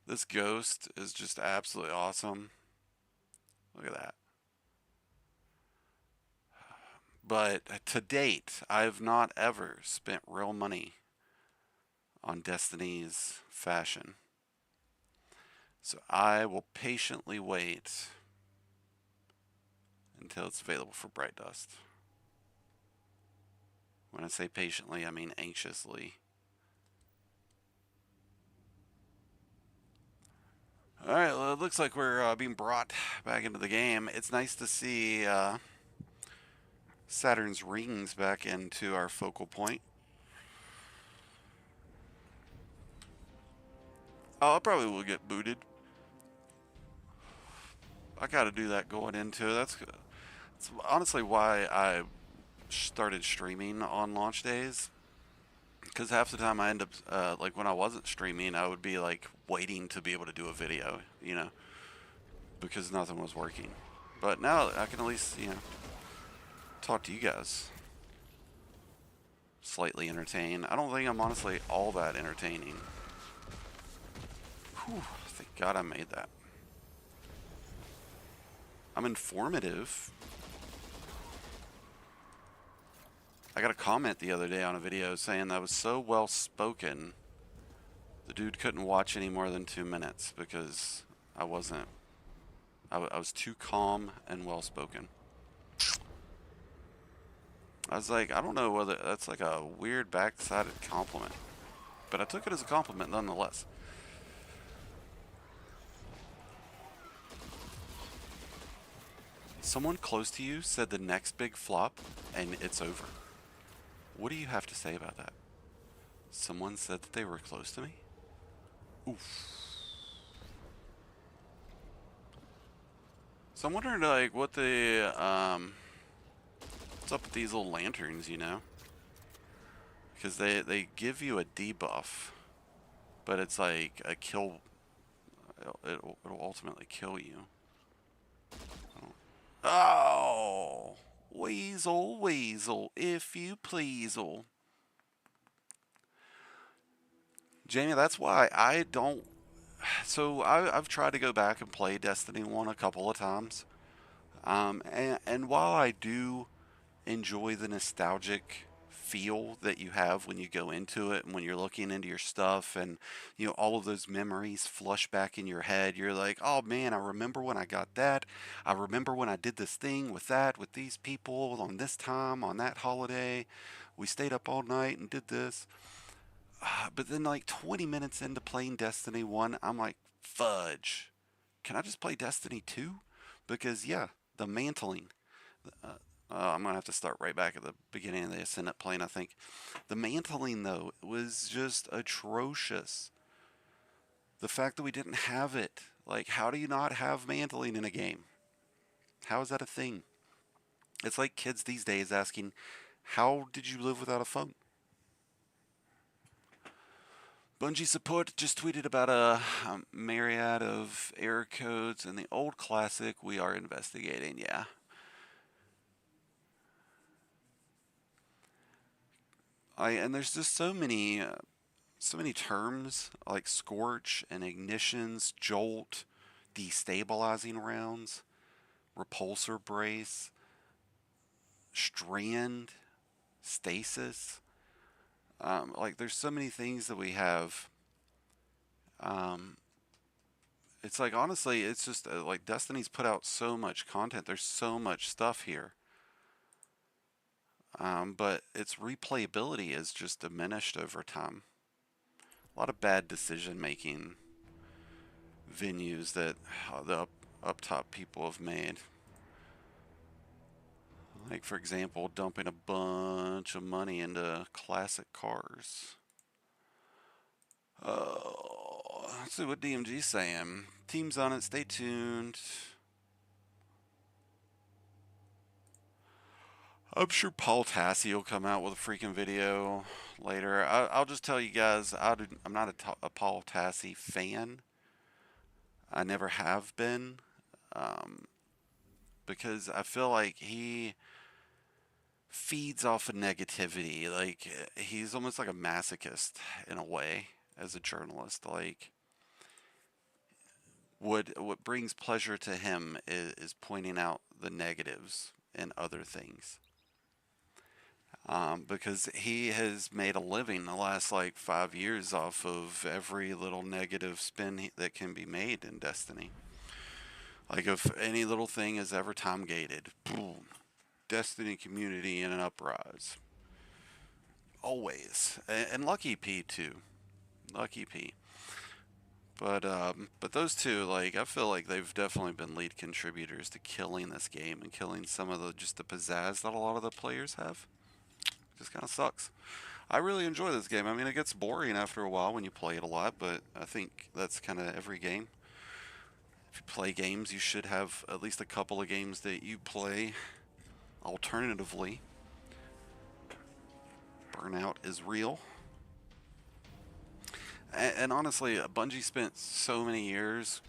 Speaker 2: This ghost is just absolutely awesome. Look at that. But to date, I've not ever spent real money on Destiny's fashion. So I will patiently wait until it's available for Bright Dust. When I say patiently, I mean anxiously. Alright, well, it looks like we're being brought back into the game. It's nice to see Saturn's rings back into our focal point. Oh, I probably will get booted. I gotta do that going into it. That's honestly why I started streaming on launch days. Because half the time I end up, like when I wasn't streaming, I would be like waiting to be able to do a video, you know, because nothing was working. But now I can at least, you know, talk to you guys. Slightly entertain. I don't think I'm honestly all that entertaining. Whew, thank God I made that. I'm informative. I got a comment the other day on a video saying that was so well spoken, the dude couldn't watch any more than 2 minutes because I wasn't. I was too calm and well spoken. I was like, I don't know whether that's like a weird back-sided compliment, but I took it as a compliment nonetheless. Someone close to you said the next big flop and it's over. What do you have to say about that? Someone said that they were close to me? Oof. So I'm wondering, like, what the, what's up with these little lanterns, you know? Because they give you a debuff, but it's like a kill, it'll ultimately kill you. Oh Weasel, weasel, if you please'll. Jamie, that's why I don't... So I've tried to go back and play Destiny 1 a couple of times. And while I do enjoy the nostalgic feel that you have when you go into it and when you're looking into your stuff and, you know, all of those memories flush back in your head, you're like, oh man, I remember when I got that. I remember when I did this thing with that, with these people on this time, on that holiday. We stayed up all night and did this. But then like 20 minutes into playing Destiny 1, I'm like, fudge. Can I just play Destiny 2? Because yeah, the mantling. I'm going to have to start right back at the beginning of the Ascendant plane, I think. The mantling, though, was just atrocious. The fact that we didn't have it. Like, how do you not have mantling in a game? How is that a thing? It's like kids these days asking, how did you live without a phone? Bungie support just tweeted about a myriad of error codes in the old classic we are investigating. Yeah. And there's just so many terms like scorch and ignitions, jolt, destabilizing rounds, repulsor brace, strand, stasis. Like there's so many things that we have. It's like, honestly, it's just like Destiny's put out so much content. There's so much stuff here. But its replayability is just diminished over time. A lot of bad decision making venues that the up top people have made. Like, for example, dumping a bunch of money into classic cars. Let's see what DMG's saying. Team's on it, stay tuned. I'm sure Paul Tassi will come out with a freaking video later. I'll just tell you guys, I'm not a Paul Tassi fan. I never have been. Because I feel like he feeds off of negativity. Like, he's almost like a masochist in a way as a journalist. Like, what brings pleasure to him is pointing out the negatives in other things. Because he has made a living the last like 5 years off of every little negative spin that can be made in Destiny. Like, if any little thing is ever time gated, boom, Destiny community in an uprise. Always. And Lucky P too. Lucky P. But those two, like, I feel like they've definitely been lead contributors to killing this game and killing some of the pizzazz that a lot of the players have. Just kind of sucks. I really enjoy this game. I mean, it gets boring after a while when you play it a lot, but I think that's kind of every game. If you play games, you should have at least a couple of games that you play alternatively. Burnout is real. And honestly, Bungie spent so many years,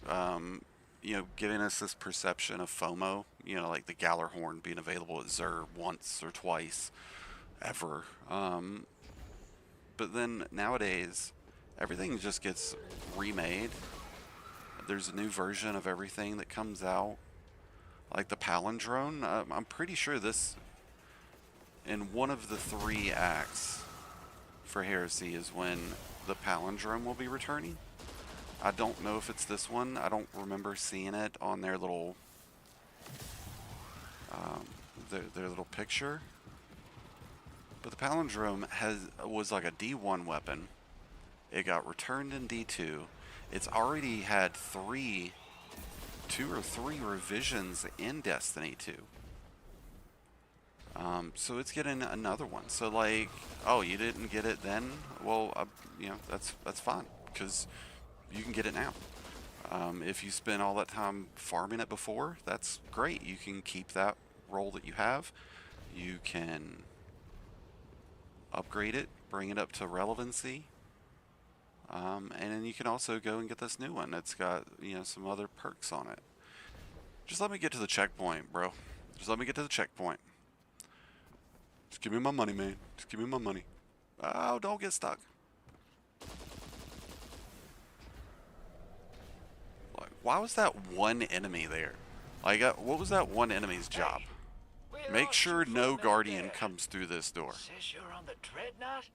Speaker 2: you know, giving us this perception of FOMO, you know, like the Gallarhorn being available at Xur once or twice ever. But then nowadays, everything just gets remade. There's a new version of everything that comes out. Like the Palindrome, I'm pretty sure this, in one of the 3 acts for Heresy, is when the Palindrome will be returning. I don't know if it's this one. I don't remember seeing it on their little their little picture. But the Palindrome was like a D1 weapon. It got returned in D2. It's already had 2 or 3 revisions in Destiny 2. So it's getting another one. So like, oh, you didn't get it then? Well, you know, that's fine, because you can get it now. If you spent all that time farming it before, that's great. You can keep that role that you have. You can upgrade it, bring it up to relevancy. And then you can also go and get this new one. It's got, you know, some other perks on it. Just let me get to the checkpoint, bro. Just let me get to the checkpoint. Just give me my money, man. Just give me my money. Oh, don't get stuck. Like, why was that one enemy there? Like, what was that one enemy's job? Make sure no Guardian comes through this door.
Speaker 6: Says you're on the Dreadnaught?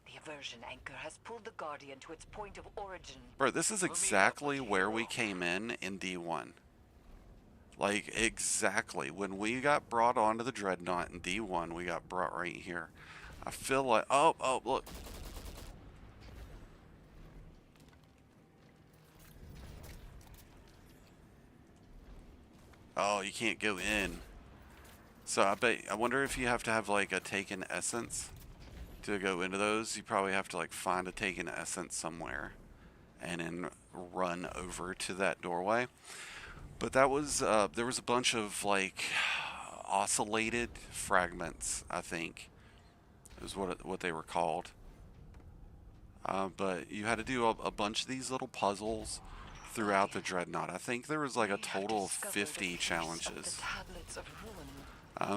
Speaker 6: The aversion anchor has pulled the Guardian to its point of origin.
Speaker 2: Bro, this is exactly where we came in D1. Like, exactly. When we got brought onto the Dreadnaught in D1, we got brought right here. I feel like... Oh, look. Oh, you can't go in. So I wonder if you have to have like a taken essence to go into those. You probably have to like find a taken essence somewhere and then run over to that doorway. But that was there was a bunch of like oscillated fragments, I think is what they were called. But you had to do a bunch of these little puzzles throughout the Dreadnaught. I think there was like a total of 50 challenges.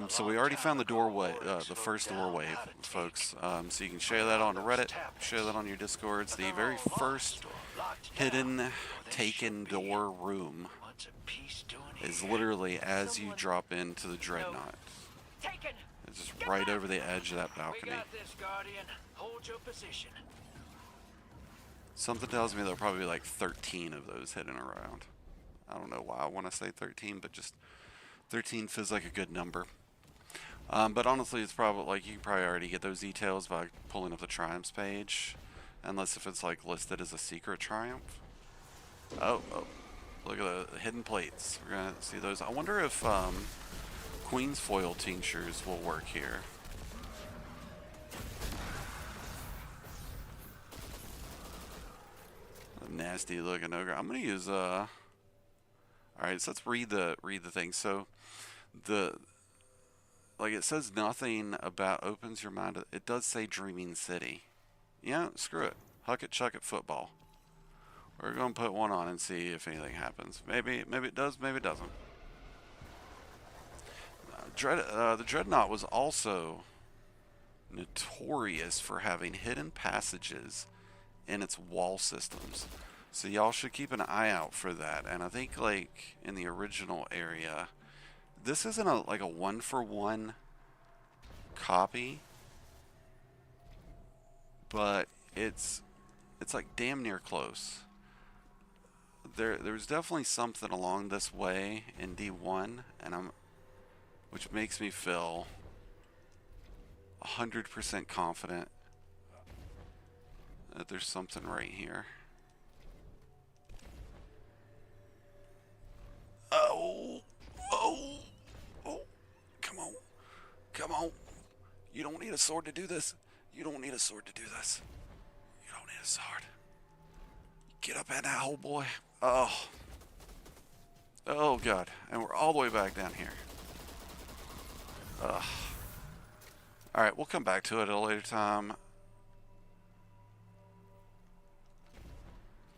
Speaker 2: So we already found the doorway, the first doorway, folks. So you can share that on Reddit, share that on your Discords. The very first hidden taken door room is literally as you drop into the Dreadnaught. It's just right over the edge of that balcony. Something tells me there'll probably be like 13 of those hidden around. I don't know why I want to say 13, but just 13 feels like a good number. But honestly, it's probably like you can probably already get those details by pulling up the Triumphs page, unless if it's like listed as a secret Triumph. Oh, look at the hidden plates. We're gonna see those. I wonder if Queen's foil tinctures will work here. A nasty looking ogre. I'm gonna use all right, so let's read the thing. So like it says nothing about opens your mind. It does say Dreaming City. Yeah, screw it. Huck it, chuck it, football. We're gonna put one on and see if anything happens. Maybe it does, maybe it doesn't. The Dreadnaught was also notorious for having hidden passages in its wall systems. So y'all should keep an eye out for that. And I think like in the original area, this isn't like a 1-for-1 copy, but it's like damn near close. There's definitely something along this way in D1, and which makes me feel 100% confident that there's something right here. Oh, come on. You don't need a sword to do this. You don't need a sword to do this. You don't need a sword. Get up in that hole, boy. Oh God. And we're all the way back down here. Alright, we'll come back to it at a later time.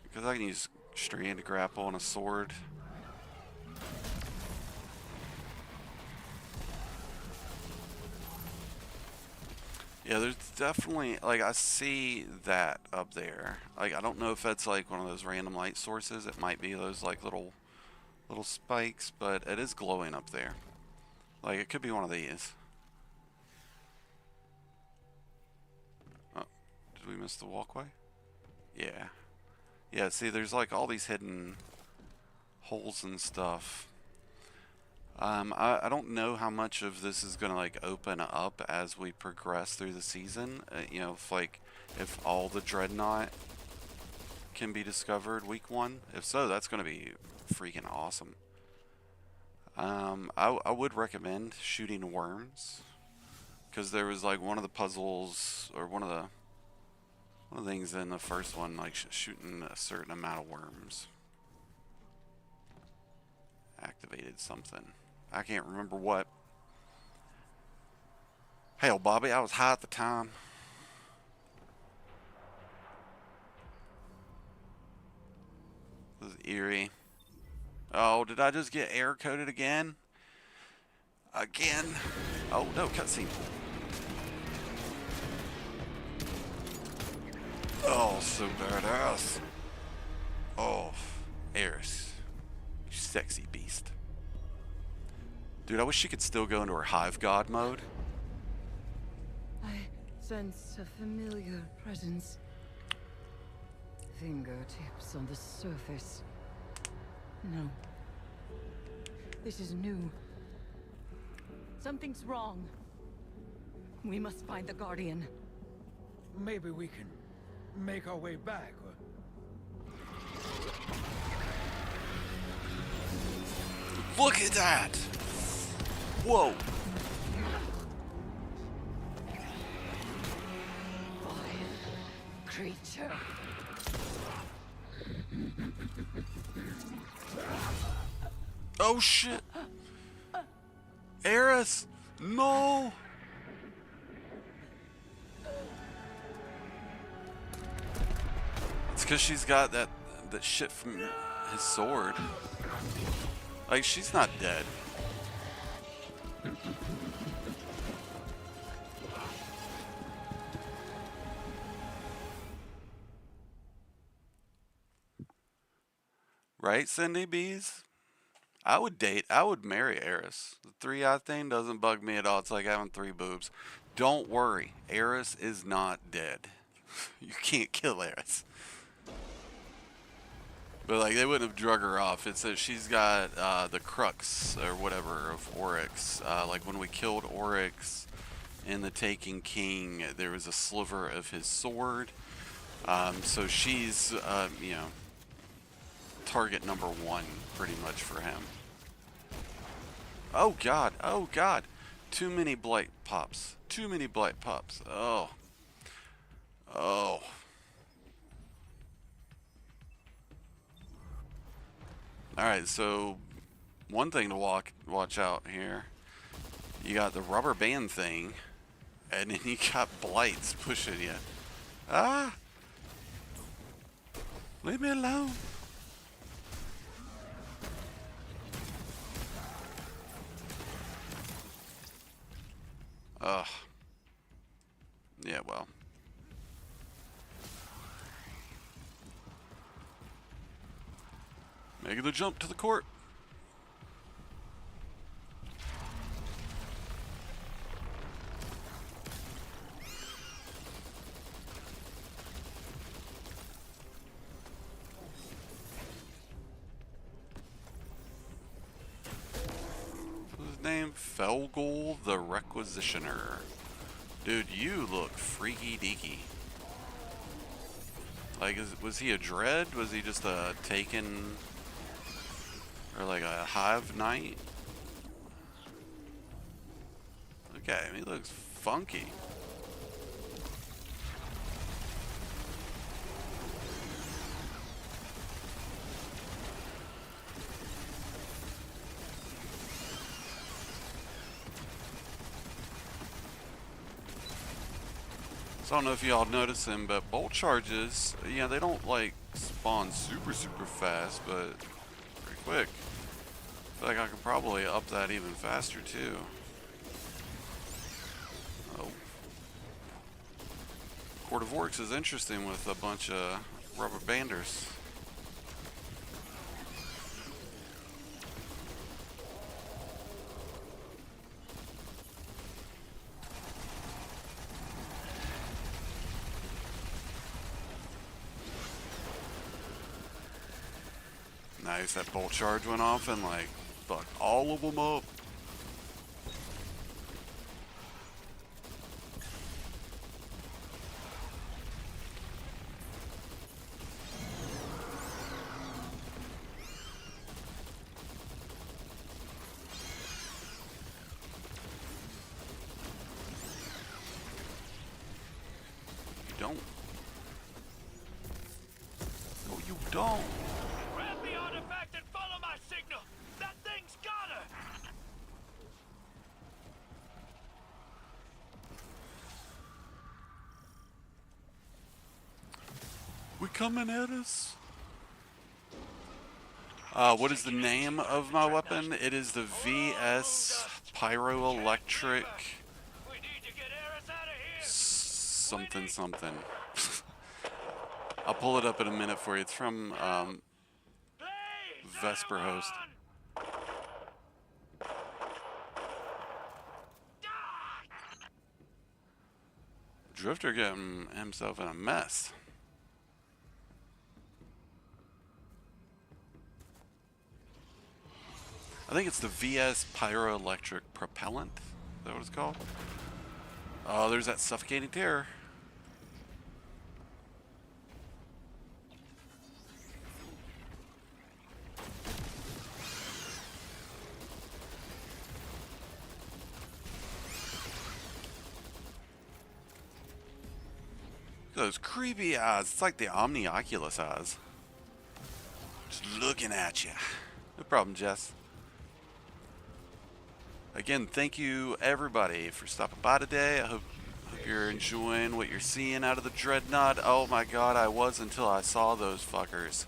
Speaker 2: Because I can use strand to grapple and a sword. Yeah, there's definitely, like, I see that up there. Like, I don't know if that's, like, one of those random light sources. It might be those, like, little spikes, but it is glowing up there. Like, it could be one of these. Oh, did we miss the walkway? Yeah. Yeah, see, there's, like, all these hidden holes and stuff. I don't know how much of this is going to like open up as we progress through the season. You know, if all the Dreadnaught can be discovered week 1. If so, that's going to be freaking awesome. I would recommend shooting worms, because there was like one of the puzzles or one of the things in the first one, like shooting a certain amount of worms activated something. I can't remember what. Hell, Bobby, I was high at the time. This is eerie. Oh, did I just get air coated again? Again? Oh, no, cutscene. Oh, so badass. Oh, Eris. You sexy beast. Dude, I wish she could still go into her Hive God mode.
Speaker 6: I sense a familiar presence. Fingertips on the surface. No. This is new. Something's wrong. We must find the Guardian.
Speaker 5: Maybe we can make our way back, or...
Speaker 2: Look at that! Whoa!
Speaker 6: Vile creature.
Speaker 2: Oh shit! Eris! No! It's because she's got that shit from his sword. Like, she's not dead. Right, Cindy Bees? I would marry Eris. The 3-eye thing doesn't bug me at all. It's like having 3 boobs. Don't worry, Eris is not dead. You can't kill Eris. But like, they wouldn't have drug her off. It's that she's got the crux or whatever of Oryx. Like when we killed Oryx in the Taken King, there was a sliver of his sword. So she's, you know, target number 1 pretty much for him. Oh god, oh god. Too many blight pops. Too many blight pops. Oh. Oh. Alright, so one thing to watch out here. You got the rubber band thing, and then you got blights pushing you. Ah! Leave me alone. Ugh. Yeah, well. Making the jump to the court. What's his name? Felgul the Requisitioner. Dude, you look freaky deaky. Like, was he a Dread? Was he just a Taken, or like a Hive Knight? Look at him, he looks funky. So I don't know if y'all notice him, but bolt charges, yeah, they don't like spawn super fast, but pretty quick. I feel like I could probably up that even faster too. Oh. Court of Oryx is interesting with a bunch of rubber banders. Nice, that bolt charge went off and like fucked all of them up. You don't. No, you don't. We coming at us? What is the name of my weapon? It is the VS Pyroelectric something. I'll pull it up in a minute for you. It's from Vesper Host. Drifter getting himself in a mess. I think it's the VS Pyroelectric Propellant. Is that what it's called? Oh, there's that suffocating terror. Those creepy eyes. It's like the Omni Oculus eyes. Just looking at you. No problem, Jess. Again, thank you everybody for stopping by today. I hope you're enjoying what you're seeing out of the Dreadnaught. Oh my god, I was until I saw those fuckers.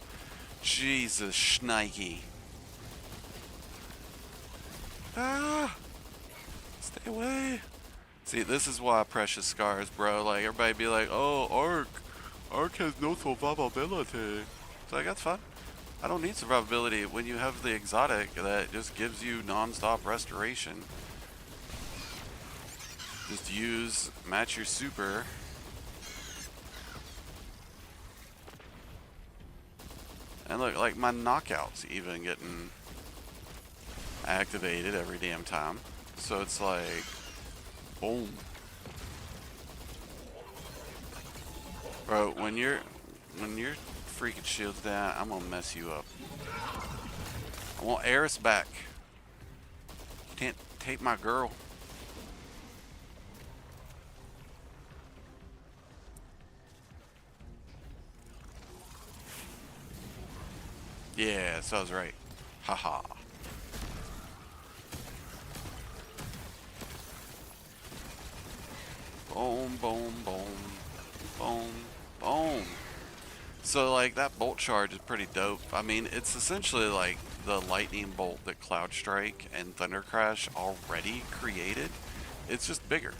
Speaker 2: Jesus shnikey. Ah! Stay away. See, this is why Precious Scars, bro. Like, everybody be like, oh, Ark has no survivability. It's like, that's fine. I don't need survivability when you have the exotic that just gives you non-stop restoration. Just match your super. And look, like my knockouts even getting activated every damn time. So it's like, boom. Bro, when you're freaking shields down, I'm gonna mess you up. I want Eris back. You can't take my girl. Yeah, so I was right. Haha. Boom, boom, boom, boom, boom. So like that bolt charge is pretty dope. I mean, it's essentially like the lightning bolt that Cloud Strike and Thunder Crash already created. It's just bigger.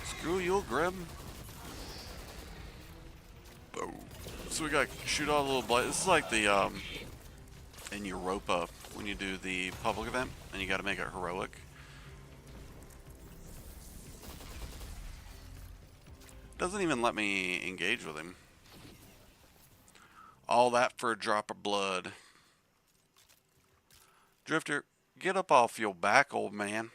Speaker 2: Screw you, Grim. Boom. So we got shoot all the little blight. This is like the in Europa when you do the public event and you got to make it heroic. Doesn't even let me engage with him. All that for a drop of blood. Drifter, get up off your back, old man.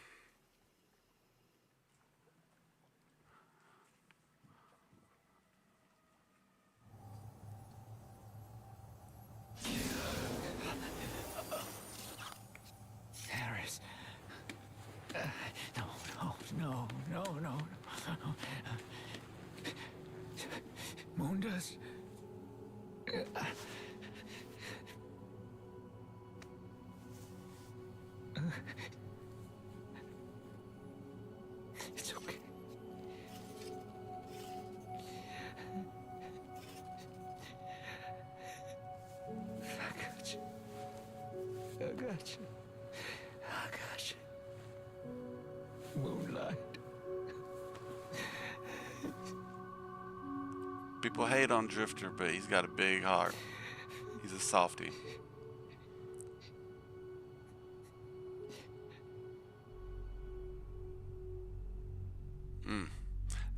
Speaker 5: No. Mundus? It's okay. I got you. Moonlight.
Speaker 2: People hate on Drifter, but he's got a big heart. He's a softie.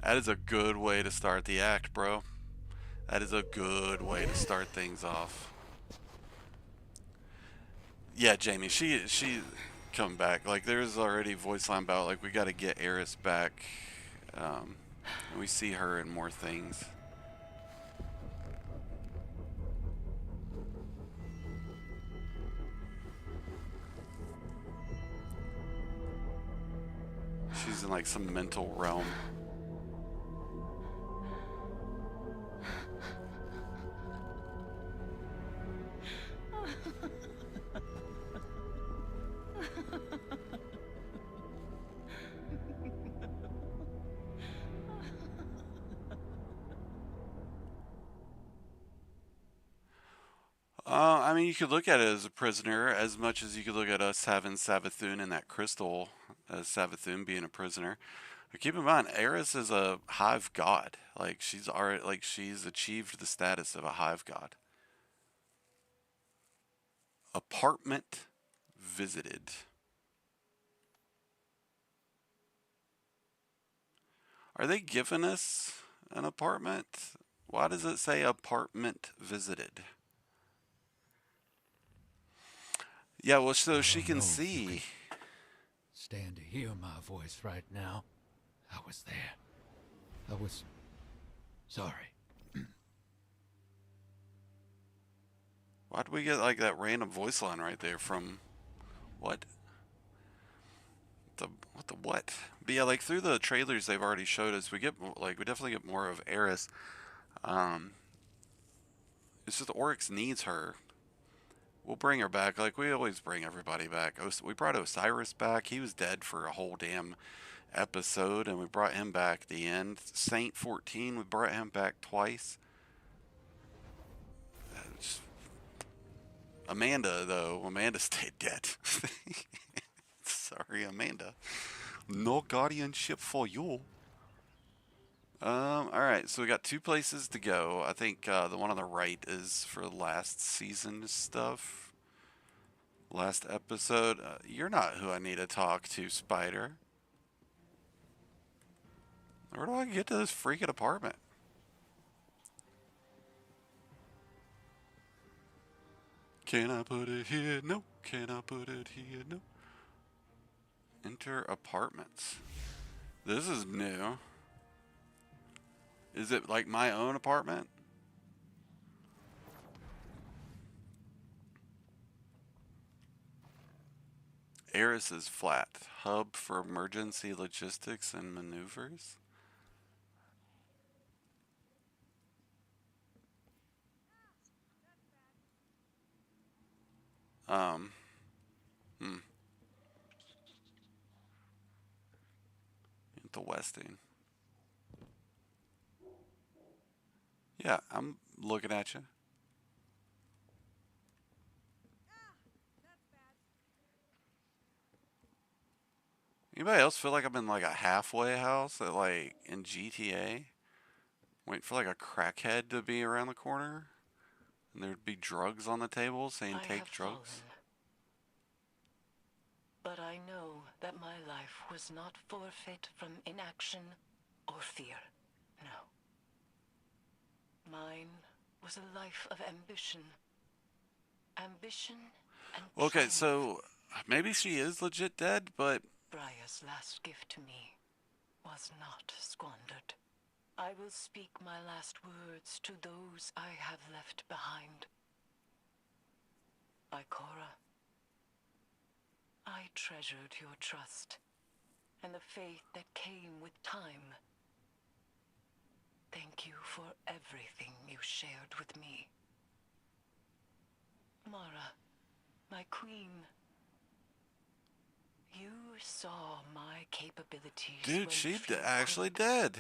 Speaker 2: That is a good way to start the act, bro. That is a good way to start things off. Yeah, Jamie, she come back. Like, there's already voice line about, like, we got to get Eris back. And we see her in more things. She's in, like, some mental realm. I mean, you could look at it as a prisoner as much as you could look at us having Savathun and that crystal as Savathun being a prisoner. But keep in mind, Eris is a hive god. Like she's achieved the status of a hive god. Apartment visited. Are they giving us an apartment? Why does it say apartment visited? Yeah, well, so she can see.
Speaker 5: Stand to hear my voice right now. I was there. I was sorry.
Speaker 2: Why'd we get like that random voice line right there from what? What? But yeah, like through the trailers they've already showed us, we definitely get more of Eris. It's just Oryx needs her. We'll bring her back, like we always bring everybody back. We brought Osiris back. He was dead for a whole damn episode, and we brought him back at the end. Saint 14, we brought him back twice. Amanda, though, Amanda stayed dead. Sorry, Amanda. No guardianship for you. Alright, so we got 2 places to go. I think the one on the right is for last season stuff. Last episode. You're not who I need to talk to, Spider. Where do I get to this freaking apartment? Can I put it here? No. Can I put it here? No. Enter apartments. This is new. Is it like my own apartment? Eris is flat. Hub for emergency logistics and maneuvers. Into Westing. Yeah, I'm looking at you. Anybody else feel like I'm in like a halfway house at like in GTA? Waiting for like a crackhead to be around the corner? And there'd be drugs on the table saying take drugs?
Speaker 6: But I know that my life was not forfeit from inaction or fear. No. Mine was a life of ambition. Ambition and
Speaker 2: Okay,
Speaker 6: triumph.
Speaker 2: so maybe she is legit dead, but
Speaker 6: Briar's last gift to me was not squandered. I will speak my last words to those I have left behind. Ikora, I treasured your trust and the faith that came with time. Thank you for everything you shared with me. Mara, my queen, you saw my capabilities.
Speaker 2: dude, she's actually dead.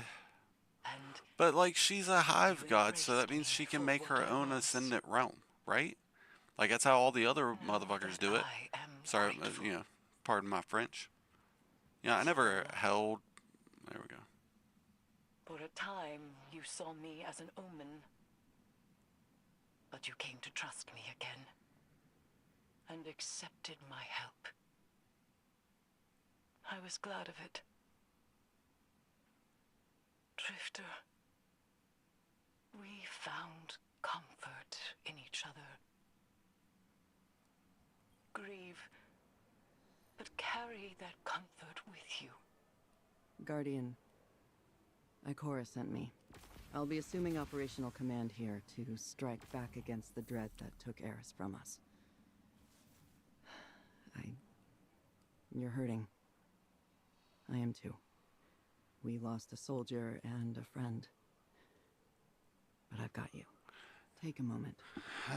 Speaker 2: But like she's a hive god, so that means she can make her own ascendant realm, right? Like that's how all the other motherfuckers do it. Sorry, you know, pardon my French. Yeah, I never held. There we go.
Speaker 6: For a time, you saw me as an omen. But you came to trust me again. And accepted my help. I was glad of it. Drifter, we found comfort in each other. Grieve, but carry that comfort with you.
Speaker 7: Guardian, Ikora sent me. I'll be assuming operational command here to strike back against the dread that took Eris from us. You're hurting. I am too. We lost a soldier and a friend. But I've got you. Take a moment.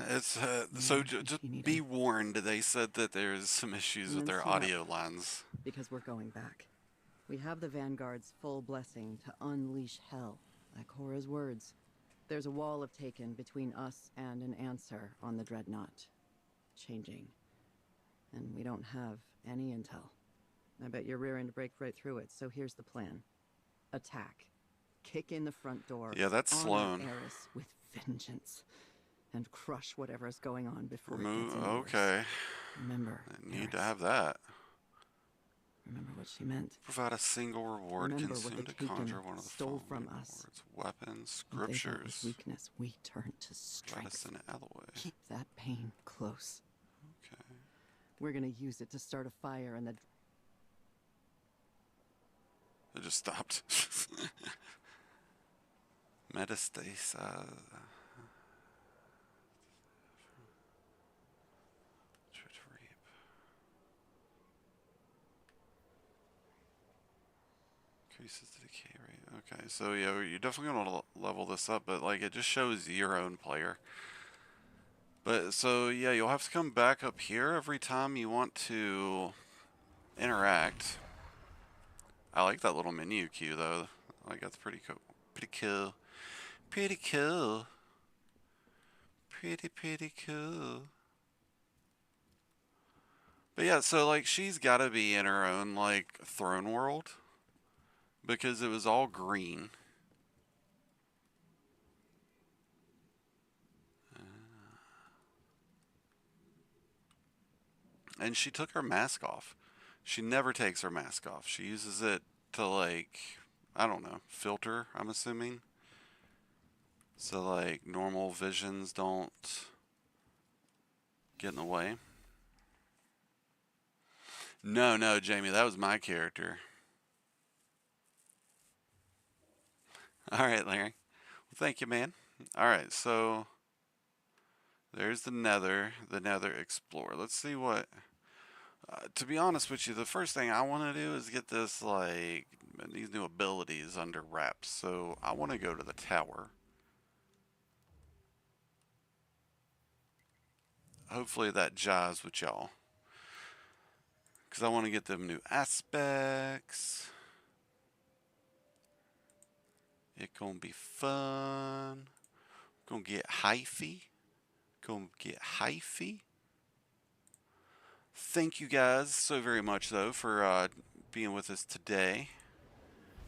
Speaker 2: It's so just be warned. They said that there's some issues with their audio lines.
Speaker 7: Because we're going back. We have the Vanguard's full blessing to unleash hell. Ikora's words. There's a wall of Taken between us and an answer on the Dreadnaught. Changing. And we don't have any intel. I bet you're rearing to break right through it, so here's the plan. Attack. Kick in the front door.
Speaker 2: Yeah, that's Sloan.
Speaker 7: Heresy with vengeance. And crush whatever's going on before it
Speaker 2: Remove.
Speaker 7: gets any
Speaker 2: Okay.
Speaker 7: worse. Remember,
Speaker 2: I need to have that.
Speaker 7: Remember what she meant.
Speaker 2: Provide a single reward.
Speaker 7: Remember
Speaker 2: Consume
Speaker 7: what the
Speaker 2: to conjure one of the
Speaker 7: stole
Speaker 2: following
Speaker 7: from us.
Speaker 2: rewards. Weapons,
Speaker 7: What they thought
Speaker 2: scriptures.
Speaker 7: was weakness, we turned to strength.
Speaker 2: Medicine, alloy.
Speaker 7: Keep that pain close.
Speaker 2: Okay.
Speaker 7: We're gonna use it to start a fire and the...
Speaker 2: It just stopped. Metastasis. Increases the decay rate. Okay, so yeah, you're definitely gonna level this up, but like it just shows your own player. But so yeah, you'll have to come back up here every time you want to interact. I like that little menu queue though. Like that's pretty cool. Pretty cool. Pretty cool. Pretty cool. But yeah, so like she's gotta be in her own like throne world. Because it was all green. And she took her mask off. She never takes her mask off. She uses it to like, I don't know, filter, I'm assuming. So like normal visions don't get in the way. No, Jamie, that was my character. Alright, Larry. Well, thank you, man. Alright, so there's the Nether Explorer. Let's see what... to be honest with you, the first thing I want to do is get this, like, these new abilities under wraps. So I want to go to the tower. Hopefully that jives with y'all. Because I want to get them new aspects. It's gonna be fun. Gonna get hyphy. Thank you guys so very much though for being with us today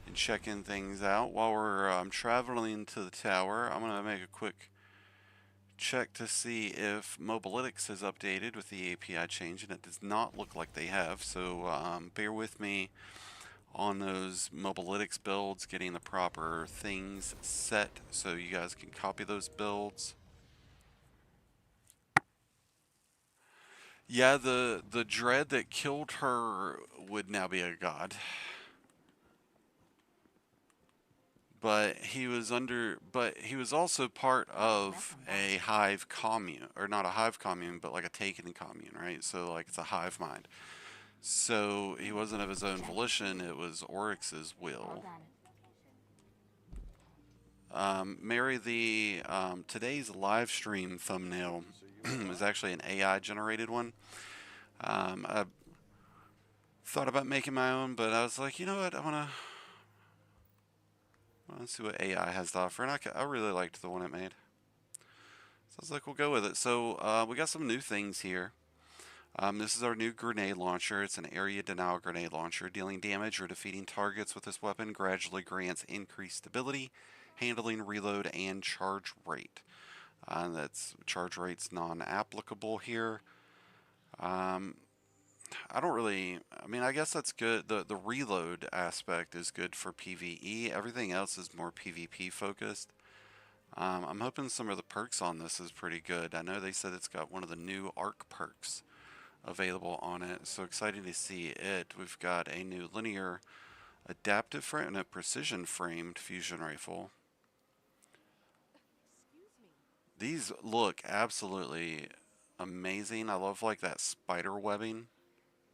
Speaker 2: and checking things out. While we're traveling to the tower, I'm gonna make a quick check to see if Mobilytics has updated with the API change, and it does not look like they have. So bear with me on those Mobilytics builds, getting the proper things set so you guys can copy those builds. Yeah, the dread that killed her would now be a god. But he was also part of a hive commune, or not a hive commune, but like a taken commune, right? So like it's a hive mind. So he wasn't of his own volition, it was Oryx's will. Mary, the today's live stream thumbnail is actually an AI generated one. I thought about making my own, but I was like, you know what, I want to see what AI has to offer, and I really liked the one it made. So I was like, we'll go with it. So we got some new things here. This is our new grenade launcher. It's an area denial grenade launcher. Dealing damage or defeating targets with this weapon gradually grants increased stability, handling, reload, and charge rate. That's charge rate's non-applicable here. I guess that's good. The reload aspect is good for PvE. Everything else is more PvP focused. I'm hoping some of the perks on this is pretty good. I know they said it's got one of the new arc perks available on it, so exciting to see it. We've got a new linear adaptive frame and a precision framed fusion rifle. These look absolutely amazing. I love like that spider webbing,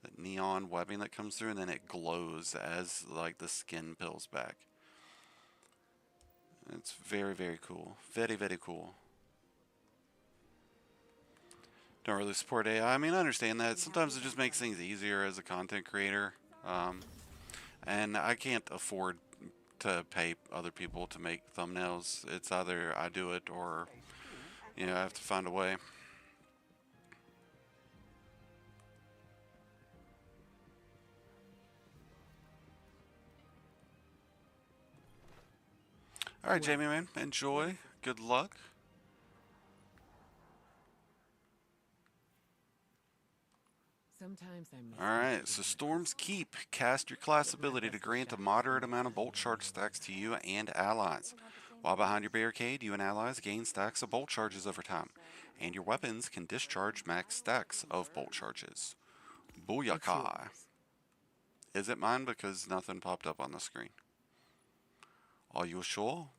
Speaker 2: that neon webbing that comes through, and then it glows as like the skin peels back. It's very, very cool. Very, very cool. Don't really support AI. I mean, I understand that. Sometimes it just makes things easier as a content creator. And I can't afford to pay other people to make thumbnails. It's either I do it or, you know, I have to find a way. All right, Jamie, man, enjoy. Good luck. Alright, so Storm's Keep. Cast your class ability to grant a moderate amount of bolt charge stacks to you and allies. While behind your barricade, you and allies gain stacks of bolt charges over time, and your weapons can discharge max stacks of bolt charges. Booyakah. Is it mine? Because nothing popped up on the screen. Are you sure?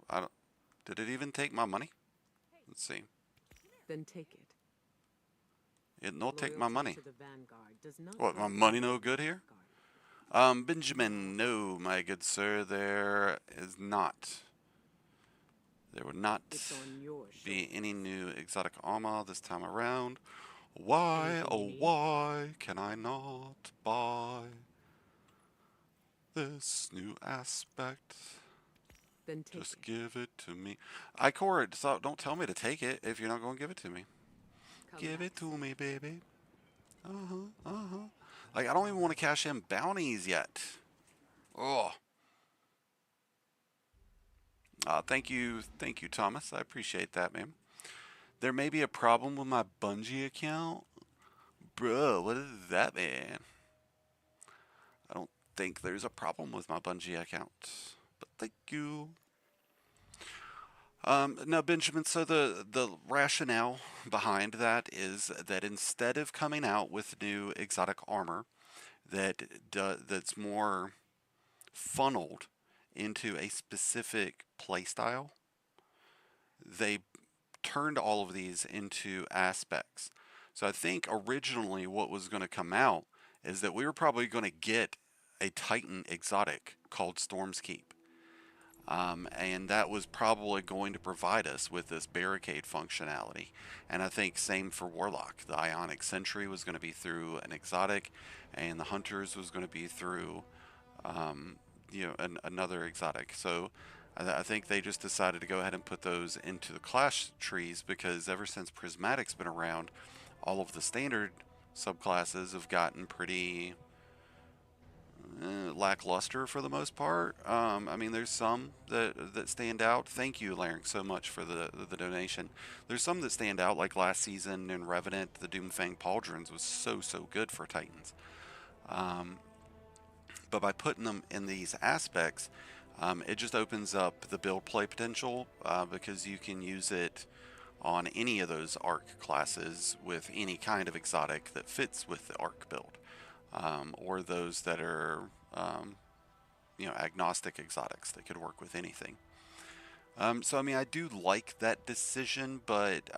Speaker 2: Did it even take my money? Let's see.
Speaker 8: Then take it.
Speaker 2: It not take my money. What, my money no good here? Benjamin, no, my good sir, there is not. There would not be any new exotic armor this time around. Why, oh why, can I not buy this new aspect? Just give it to me. Icor, so don't tell me to take it if you're not going to give it to me. Give it to me, baby. Like, I don't even want to cash in bounties yet. Oh. Thank you, Thomas. I appreciate that, man. There may be a problem with my Bungie account. Bro, what is that, man? I don't think there's a problem with my Bungie account. But thank you. No, Benjamin, so the rationale behind that is that instead of coming out with new exotic armor that's more funneled into a specific playstyle, they turned all of these into aspects. So I think originally what was going to come out is that we were probably going to get a Titan exotic called Storm's Keep. And that was probably going to provide us with this barricade functionality. And I think same for Warlock. The Ionic Sentry was going to be through an exotic, and the Hunters was going to be through, another exotic. So I think they just decided to go ahead and put those into the class trees, because ever since Prismatic's been around, all of the standard subclasses have gotten pretty lackluster for the most part. I mean, there's some that stand out. Thank you, Larynx, so much for the donation. There's some that stand out, like last season in Revenant, the Doomfang Pauldrons was so good for Titans. But by putting them in these aspects, it just opens up the build play potential, because you can use it on any of those arc classes with any kind of exotic that fits with the arc build. Or those that are, agnostic exotics that could work with anything. So I mean, I do like that decision, but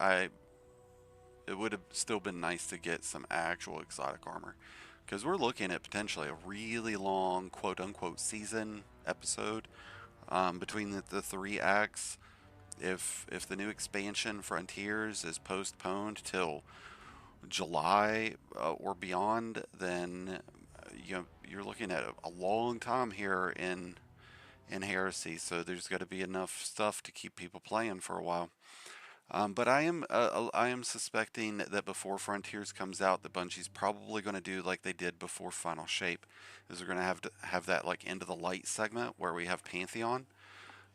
Speaker 2: it would have still been nice to get some actual exotic armor, because we're looking at potentially a really long quote-unquote season episode between the 3 acts. If the new expansion Frontiers is postponed till July or beyond, then you're looking at a long time here in Heresy. So there's got to be enough stuff to keep people playing for a while. But I am suspecting that before Frontiers comes out, that Bungie's probably going to do like they did before Final Shape, is they're going to have that like End of the Light segment where we have Pantheon.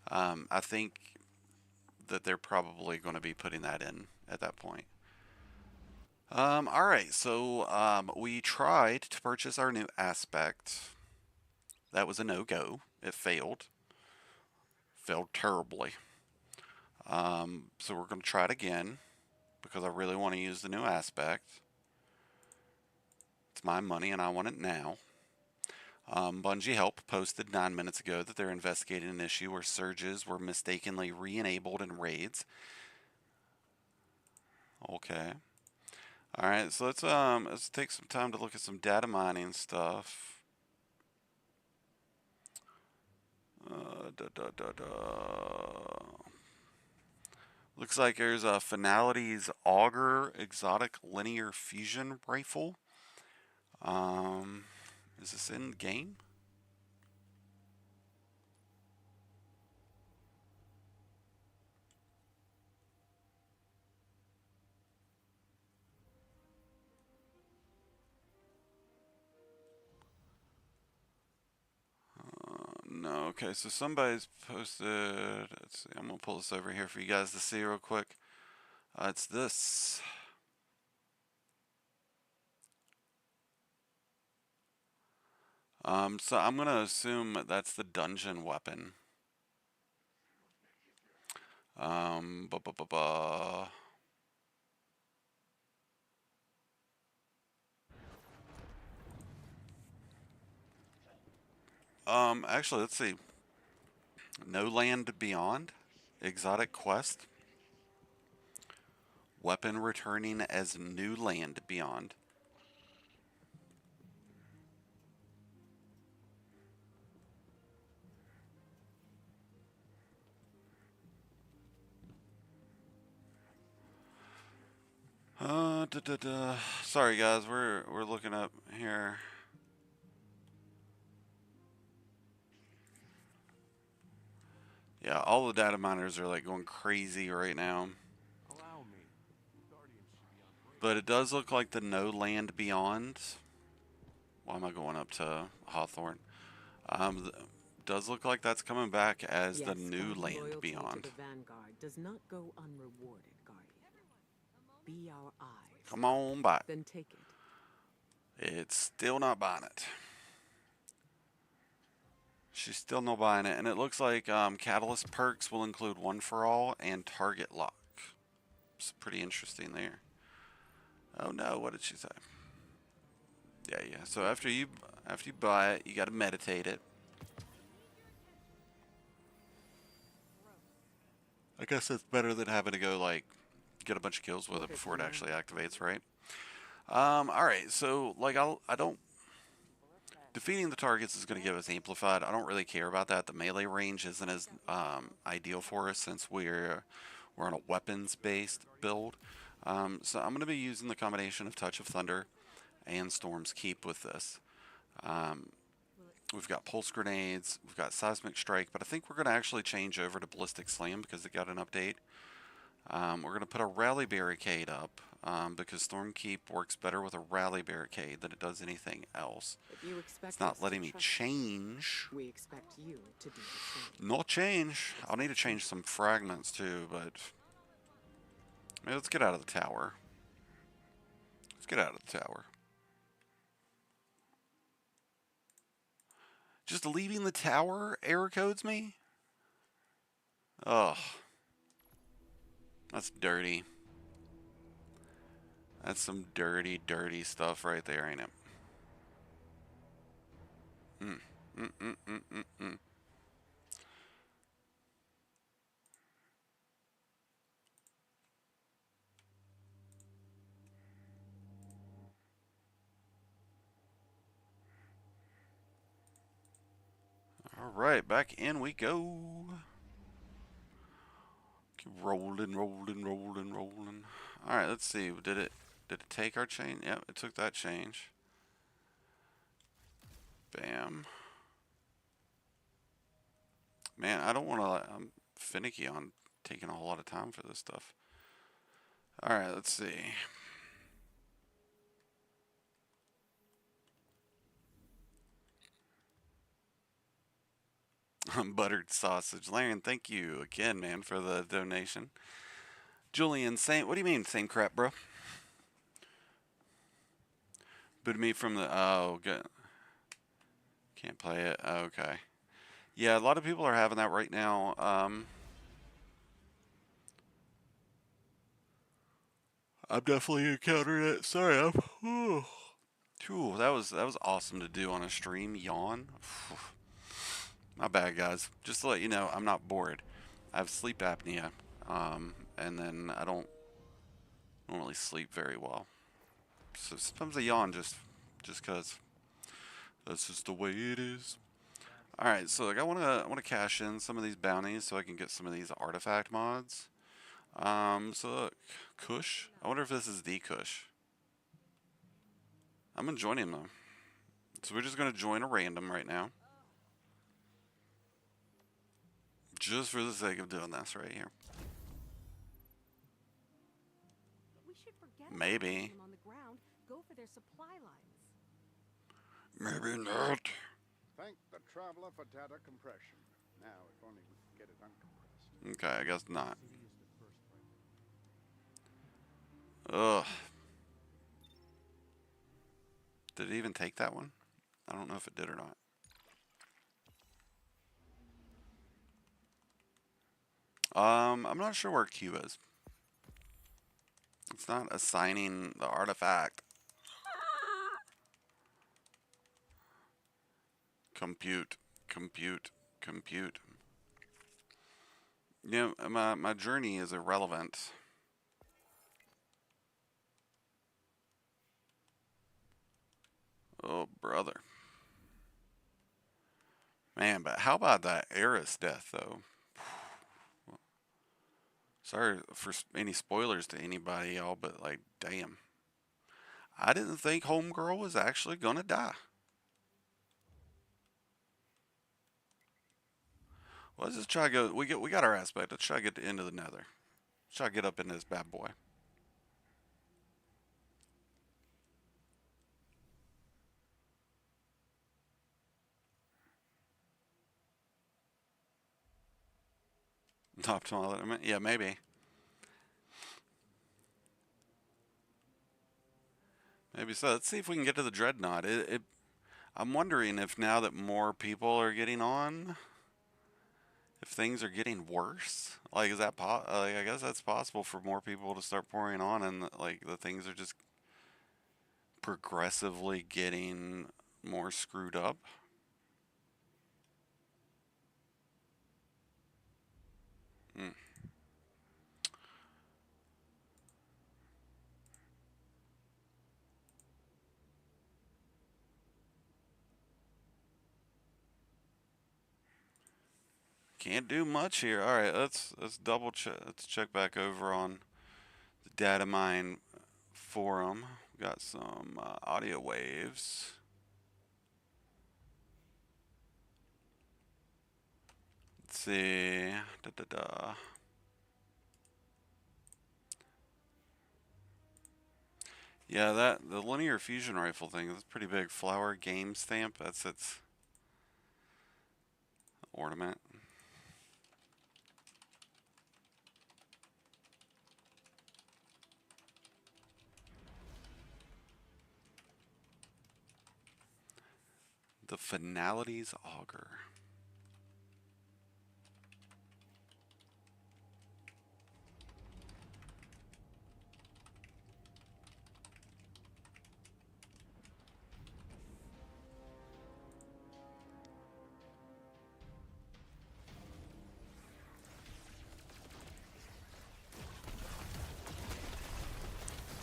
Speaker 2: I think that they're probably going to be putting that in at that point. Alright, so we tried to purchase our new aspect. That was a no-go. It failed. Failed terribly. So we're going to try it again, because I really want to use the new aspect. It's my money and I want it now. Bungie Help posted 9 minutes ago that they're investigating an issue where surges were mistakenly re-enabled in raids. Okay. Alright, so let's take some time to look at some data mining stuff. Looks like there's a Finality's Augur Exotic Linear Fusion Rifle. Is this in game? Okay, so somebody's posted. Let's see. I'm gonna pull this over here for you guys to see real quick. It's this. So I'm gonna assume that's the dungeon weapon. Ba ba ba ba. Actually, let's see. No Land Beyond, exotic quest. Weapon returning as New Land Beyond. Sorry guys, we're looking up here. Yeah, all the data miners are like going crazy right now. But it does look like the No Land Beyond. Why am I going up to Hawthorne? Does look like that's coming back as the New Land Beyond.
Speaker 8: To the Vanguard does not go unrewarded, Guardian. Be our eyes.
Speaker 2: Come on back.
Speaker 8: Then take it.
Speaker 2: It's still not buying it. She's still not buying it, and it looks like Catalyst perks will include One for All and Target Lock. It's pretty interesting there. Oh no, what did she say? Yeah. So after you buy it, you got to meditate it. I guess it's better than having to go like get a bunch of kills with it before it actually activates, right? All right. So like I don't. Defeating the targets is going to give us amplified. I don't really care about that. The melee range isn't as ideal for us since we're on a weapons-based build. So I'm going to be using the combination of Touch of Thunder and Storm's Keep with this. We've got Pulse Grenades, we've got Seismic Strike, but I think we're going to actually change over to Ballistic Slam because it got an update. We're going to put a Rally Barricade up because Storm Keep works better with a Rally Barricade than it does anything else. It's not letting me change.
Speaker 8: We expect you to do the same.
Speaker 2: Not change. I'll need to change some fragments too, but maybe let's get out of the tower. Let's get out of the tower. Just leaving the tower error codes me? Ugh. That's dirty. That's some dirty, dirty stuff right there, ain't it? Alright, back in we go. Keep rolling. Alright, let's see. Did it take our chain? Yep, it took that change. Bam. Man, I don't want to... I'm finicky on taking a whole lot of time for this stuff. Alright, let's see. Buttered sausage. Laren, thank you again, man, for the donation. Julian, same. What do you mean, same crap, bro? But me from the. Oh, good. Can't play it. Okay. Yeah, a lot of people are having that right now. I've definitely encountered it. Sorry, Whew, that was awesome to do on a stream. Yawn. My bad, guys. Just to let you know, I'm not bored. I have sleep apnea, and then I don't normally sleep very well. So sometimes I yawn just cause that's just the way it is. All right, so like I wanna cash in some of these bounties so I can get some of these artifact mods. So look, Kush. I wonder if this is the Kush. I'm gonna join him though. So we're just gonna join a random right now. Just for the sake of doing this right here. Maybe.
Speaker 8: On the ground, go for their supply lines.
Speaker 2: Maybe not.
Speaker 9: Thank the traveler for data compression. Now, if only we can get it uncompressed.
Speaker 2: Okay, I guess not. Ugh. Did it even take that one? I don't know if it did or not. I'm not sure where Q is. It's not assigning the artifact. Compute, compute, compute. You know, my journey is irrelevant. Oh, brother. Man, but how about that Eris death, though? Sorry for any spoilers to anybody, y'all, but, like, damn. I didn't think Homegirl was actually gonna die. Well, let's just try to go. We got our aspect. Let's try to get to the end of the Nether. Let's try to get up into this bad boy. Optimal, yeah, maybe. Maybe so. Let's see if we can get to the Dreadnaught. I'm wondering if now that more people are getting on, if things are getting worse. Like, is that like, I guess that's possible for more people to start pouring on, and like the things are just progressively getting more screwed up. Can't do much here. All right, let's double check. Let's check back over on the data mine forum. We got some audio waves. Let's see. Yeah, the linear fusion rifle thing is pretty big. Flower game stamp. That's its ornament. The Finalities Augur.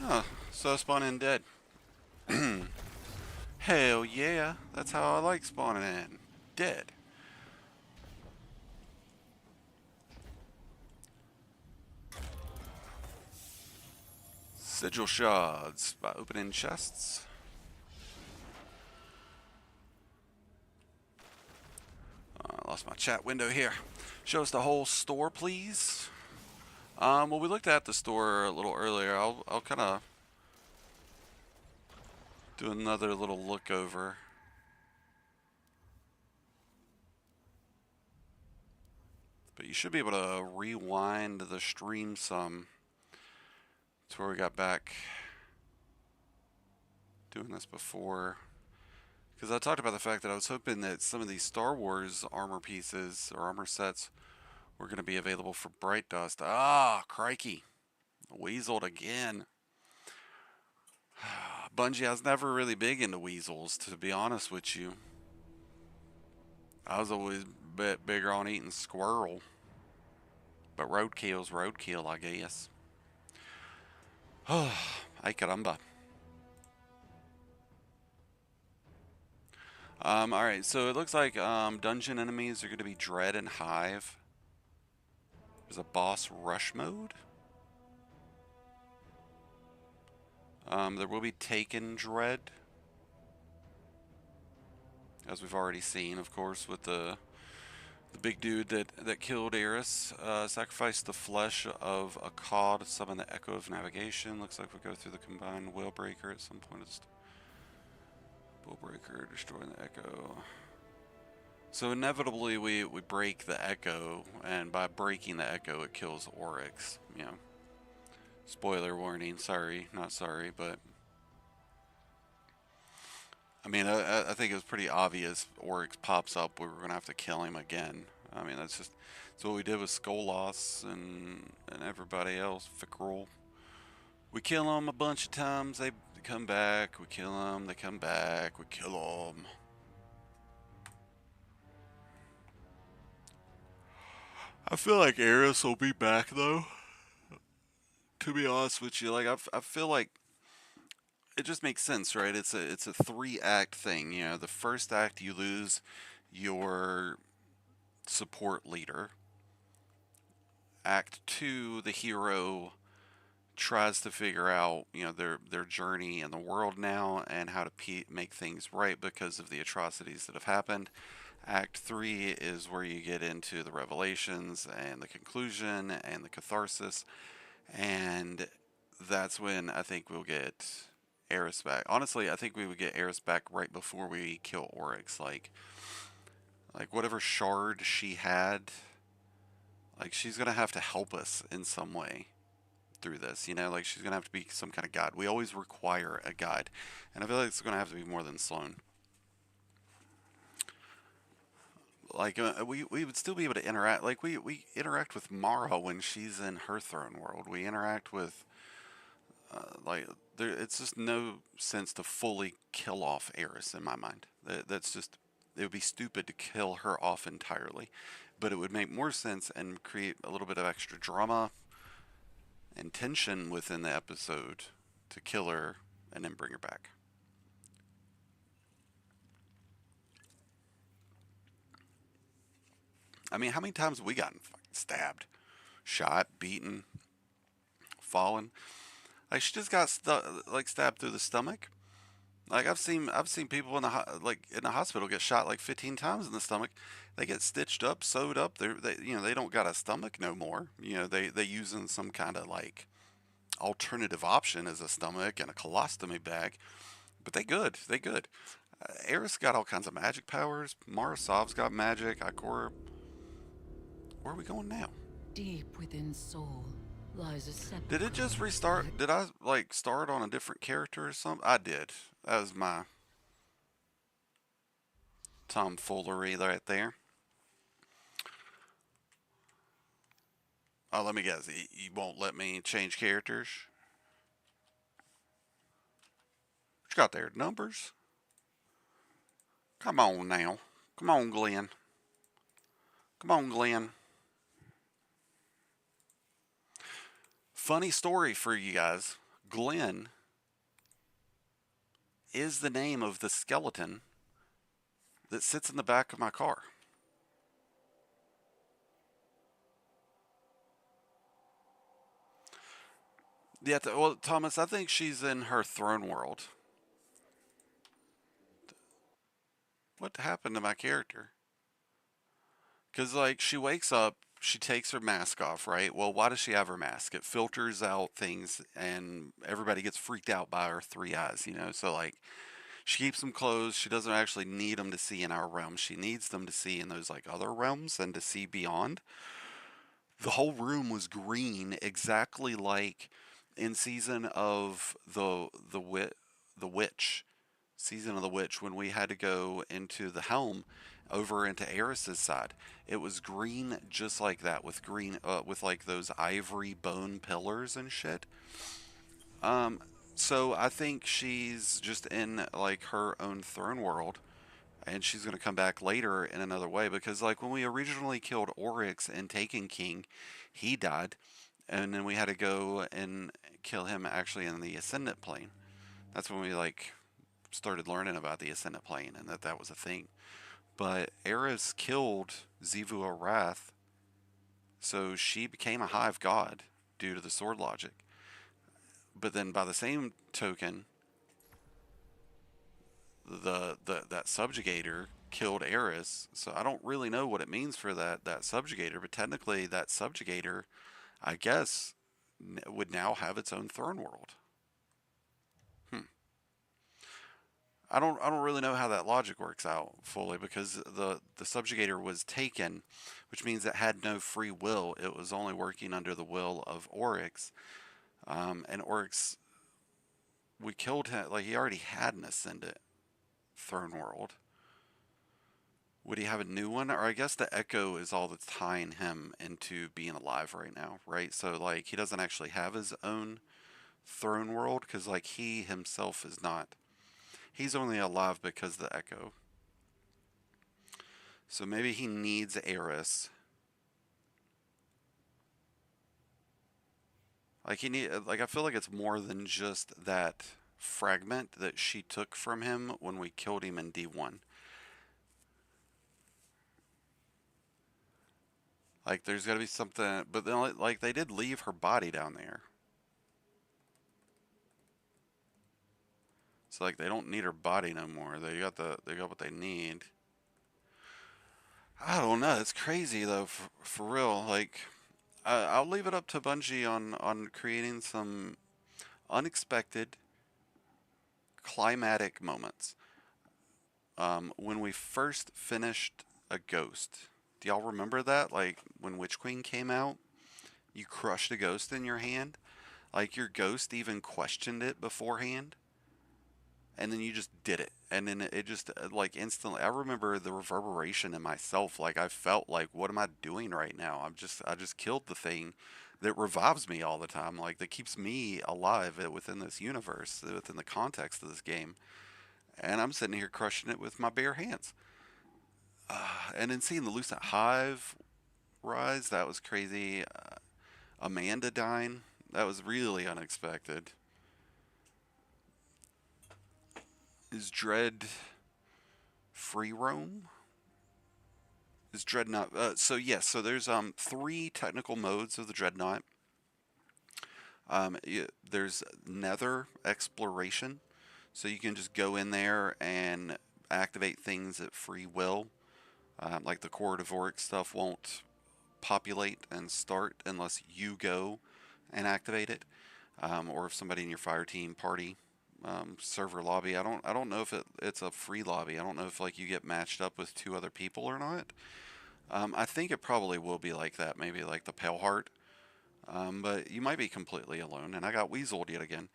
Speaker 2: Huh, so spawning dead. Hell yeah, that's how I like spawning in. Dead. Sigil shards by opening chests. I lost my chat window here. Show us the whole store, please. Well, we looked at the store a little earlier. I'll kind of do another little look over. But you should be able to rewind the stream some to where we got back doing this before. Because I talked about the fact that I was hoping that some of these Star Wars armor pieces or armor sets were going to be available for Bright Dust. Ah, crikey. Weaseled again. Bungie, I was never really big into weasels, to be honest with you. I was always a bit bigger on eating squirrel. But roadkill's roadkill, I guess. Oh, ay caramba. Alright, so it looks like dungeon enemies are going to be Dread and Hive. There's a boss rush mode. There will be Taken Dread. As we've already seen, of course, with the big dude that killed Eris. Sacrificed the flesh of a cod to summon the Echo of Navigation. Looks like we go through the combined Whale Breaker at some point. It's Whale Breaker destroying the Echo. So inevitably we break the Echo, and by breaking the Echo it kills Oryx, you know. Spoiler warning, sorry, not sorry, but I mean, I think it was pretty obvious Oryx pops up, we were going to have to kill him again. I mean, that's what we did with Skolas and everybody else, Fickrel. We kill them a bunch of times, they come back, we kill them, they come back, we kill them. I feel like Eris will be back though. To be honest with you, like I feel like it just makes sense, right? It's a 3-act thing. You know, the first act you lose your support leader. Act 2, the hero tries to figure out, you know, their journey in the world now and how to make things right because of the atrocities that have happened. Act 3 is where you get into the revelations and the conclusion and the catharsis, and that's when I think we'll get Eris back. Honestly, I think we would get Eris back right before we kill Oryx. Like whatever shard she had, like she's gonna have to help us in some way through this, you know, like she's gonna have to be some kind of god. We always require a god, and I feel like it's gonna have to be more than Sloane. Like we would still be able to interact. Like we interact with Mara when she's in her throne world. We interact with it's just no sense to fully kill off Eris in my mind. That's just, it would be stupid to kill her off entirely, but it would make more sense and create a little bit of extra drama and tension within the episode to kill her and then bring her back. I mean, how many times have we gotten fucking stabbed, shot, beaten, fallen? Like she just got stabbed through the stomach. Like I've seen people in the hospital get shot like 15 times in the stomach. They get stitched up, sewed up. They don't got a stomach no more. You know, they using some kind of like alternative option as a stomach and a colostomy bag. But they good. Eris got all kinds of magic powers. Marasov's got magic. Ikora. Where are we going now?
Speaker 6: Deep within Soul lies a sepulchre.
Speaker 2: Did it just restart? Did I like start on a different character or something? I did. That was my tomfoolery right there. Oh, let me guess. You won't let me change characters? What you got there? Numbers? Come on now. Come on, Glenn. Come on, Glenn. Funny story for you guys. Glenn is the name of the skeleton that sits in the back of my car. Yeah, well, Thomas, I think she's in her throne world. What happened to my character? Because, like, she wakes up, she takes her mask off, right? Well, why does she have her mask? It filters out things, and everybody gets freaked out by her 3 eyes, you know? So, like, she keeps them closed. She doesn't actually need them to see in our realm. She needs them to see in those, like, other realms and to see beyond. The whole room was green, exactly like in season of the Witch. Season of the Witch, when we had to go into the helm over into Eris's side, it was green just like that, with green with like those ivory bone pillars and shit. So I think she's just in like her own throne world, and she's going to come back later in another way, because like when we originally killed Oryx in Taken King, he died, and then we had to go and kill him actually in the Ascendant Plane. That's when we like started learning about the Ascendant Plane and that was a thing. But Eris killed Xivu Arath, so she became a hive god due to the sword logic. But then by the same token, that subjugator killed Eris, so I don't really know what it means for that subjugator, but technically that subjugator, I guess, would now have its own throne world. I don't really know how that logic works out fully, because the subjugator was taken, which means it had no free will. It was only working under the will of Oryx, and Oryx, we killed him. Like, he already had an Ascendant Throne World. Would he have a new one? Or I guess the Echo is all that's tying him into being alive right now, right? So like, he doesn't actually have his own Throne World, because like, he himself is not. He's only alive because of the Echo. So maybe he needs Eris. Like, I feel like it's more than just that fragment that she took from him when we killed him in D1. Like, there's got to be something, but then, like, they did leave her body down there. So like, they don't need her body no more. They got what they need. I don't know. It's crazy though, for real. Like, I'll leave it up to Bungie on creating some unexpected climatic moments. When we first finished a Ghost, do y'all remember that? Like, when Witch Queen came out, you crushed a Ghost in your hand. Like, your Ghost even questioned it beforehand, and then you just did it, and then it just, like, instantly, I remember the reverberation in myself. Like, I felt like, what am I doing right now? I just killed the thing that revives me all the time, like, that keeps me alive within this universe, within the context of this game, and I'm sitting here crushing it with my bare hands. And then seeing the Lucent Hive rise, that was crazy. Amanda dying, that was really unexpected. Is Dread free roam? Is Dreadnaught? So yes, so there's 3 technical modes of the Dreadnaught. There's Nether exploration, so you can just go in there and activate things at free will. Like the Core Devoric stuff won't populate and start unless you go and activate it, or if somebody in your fire team party server lobby. I don't know if it's a free lobby. I don't know if like you get matched up with 2 other people or not. I think it probably will be like that, maybe like the Pale Heart. But you might be completely alone, and I got weaseled yet again.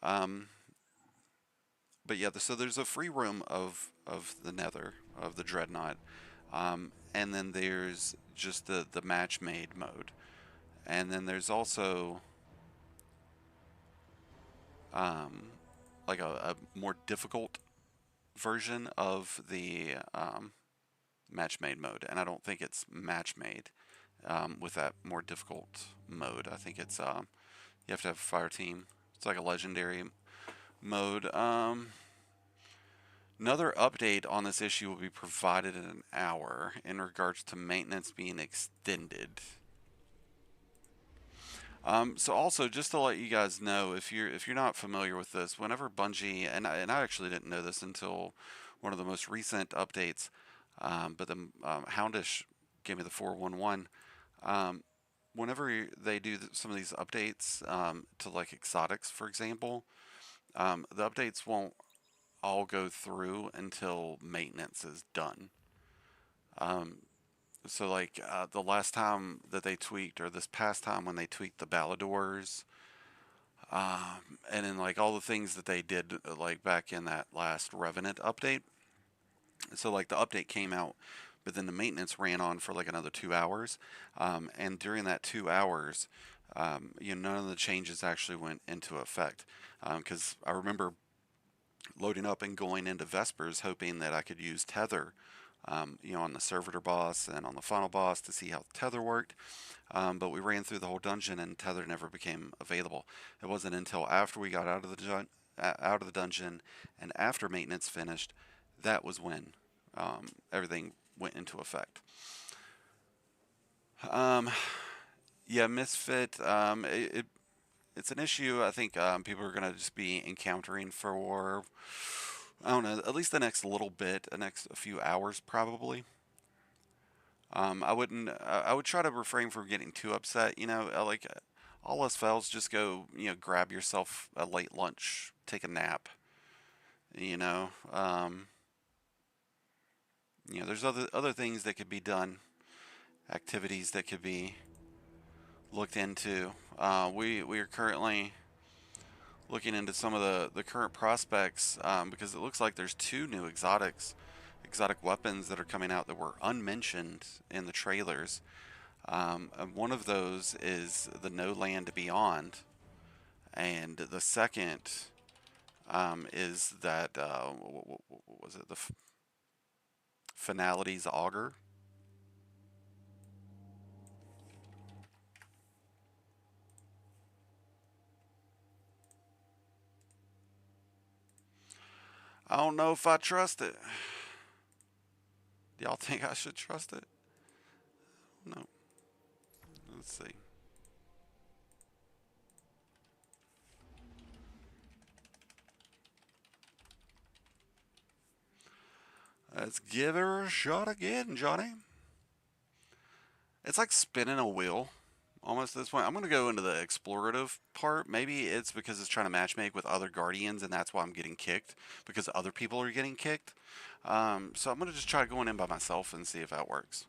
Speaker 2: But yeah, so there's a free room of the Nether, of the Dreadnaught. And then there's just the match made mode. And then there's also like a more difficult version of the match made mode. And I don't think it's match made with that more difficult mode. I think it's you have to have a fire team. It's like a legendary mode. Another update on this issue will be provided in an hour in regards to maintenance being extended. So also, just to let you guys know, if you're not familiar with this, whenever Bungie, and I actually didn't know this until one of the most recent updates, but the Houndish gave me the 411. Whenever they do some of these updates to like exotics, for example, the updates won't all go through until maintenance is done. So like the last time that they tweaked, or this past time when they tweaked the Balladors, and then like all the things that they did like back in that last Revenant update. So like the update came out, but then the maintenance ran on for like another 2 hours, and during that 2 hours, none of the changes actually went into effect, because I remember loading up and going into Vespers hoping that I could use Tether, on the Servitor boss and on the final boss to see how Tether worked, but we ran through the whole dungeon and Tether never became available. It wasn't until after we got out of the dungeon and after maintenance finished, that was when everything went into effect. Yeah, Misfit, it's an issue I think people are going to just be encountering for, I don't know, at least the next little bit, the next few hours probably. I would try to refrain from getting too upset, like all else fails, just go, grab yourself a late lunch, take a nap, You know, there's other things that could be done, activities that could be looked into. We are currently looking into some of the current prospects because it looks like there's 2 new exotic weapons that are coming out that were unmentioned in the trailers. And one of those is the No Land Beyond, and the second is that what was it, the Finality's Augur. I don't know if I trust it. Y'all think I should trust it? No. Let's see. Let's give her a shot again, Johnny. It's like spinning a wheel almost at this point. I'm going to go into the explorative part. Maybe it's because it's trying to matchmake with other Guardians, and that's why I'm getting kicked, because other people are getting kicked. So I'm going to just try going in by myself and see if that works.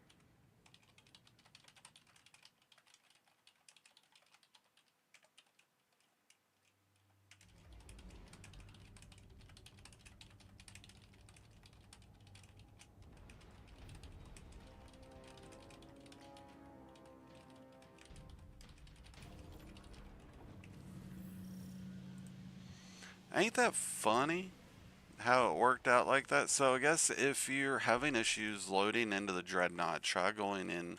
Speaker 2: Ain't that funny how it worked out like that? So I guess if you're having issues loading into the Dreadnaught, try going in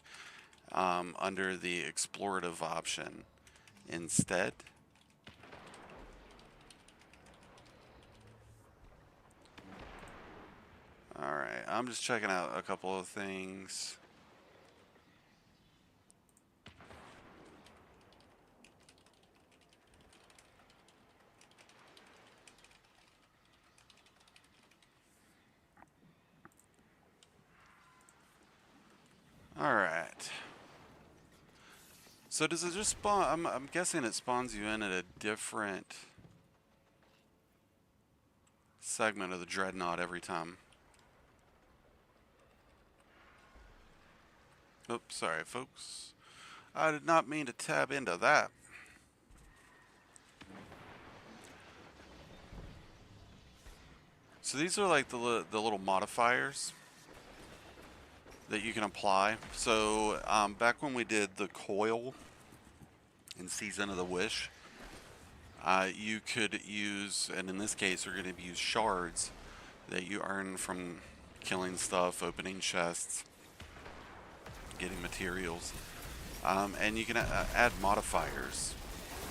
Speaker 2: under the explorative option instead. Alright, I'm just checking out a couple of things. Alright. So does it just spawn? I'm guessing it spawns you in at a different segment of the Dreadnaught every time. Oops, sorry folks. I did not mean to tab into that. So these are like the little modifiers that you can apply. So back when we did the coil in Season of the Wish, you could use, and in this case we're going to use shards that you earn from killing stuff, opening chests, getting materials, and you can add modifiers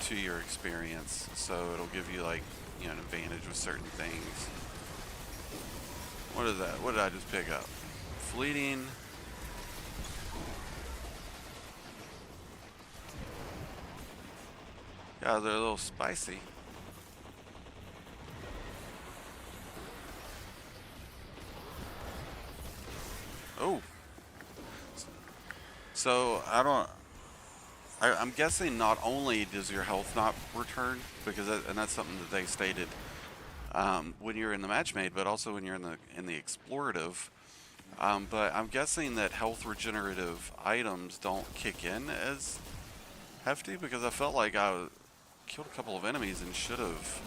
Speaker 2: to your experience, so it'll give you like an advantage with certain things. What is that? What did I just pick up? Fleeting. Yeah, they're a little spicy. Oh. So I'm guessing not only does your health not return, because and that's something that they stated when you're in the match made, but also when you're in the explorative. But I'm guessing that health regenerative items don't kick in as hefty, because I felt like I killed a couple of enemies and should have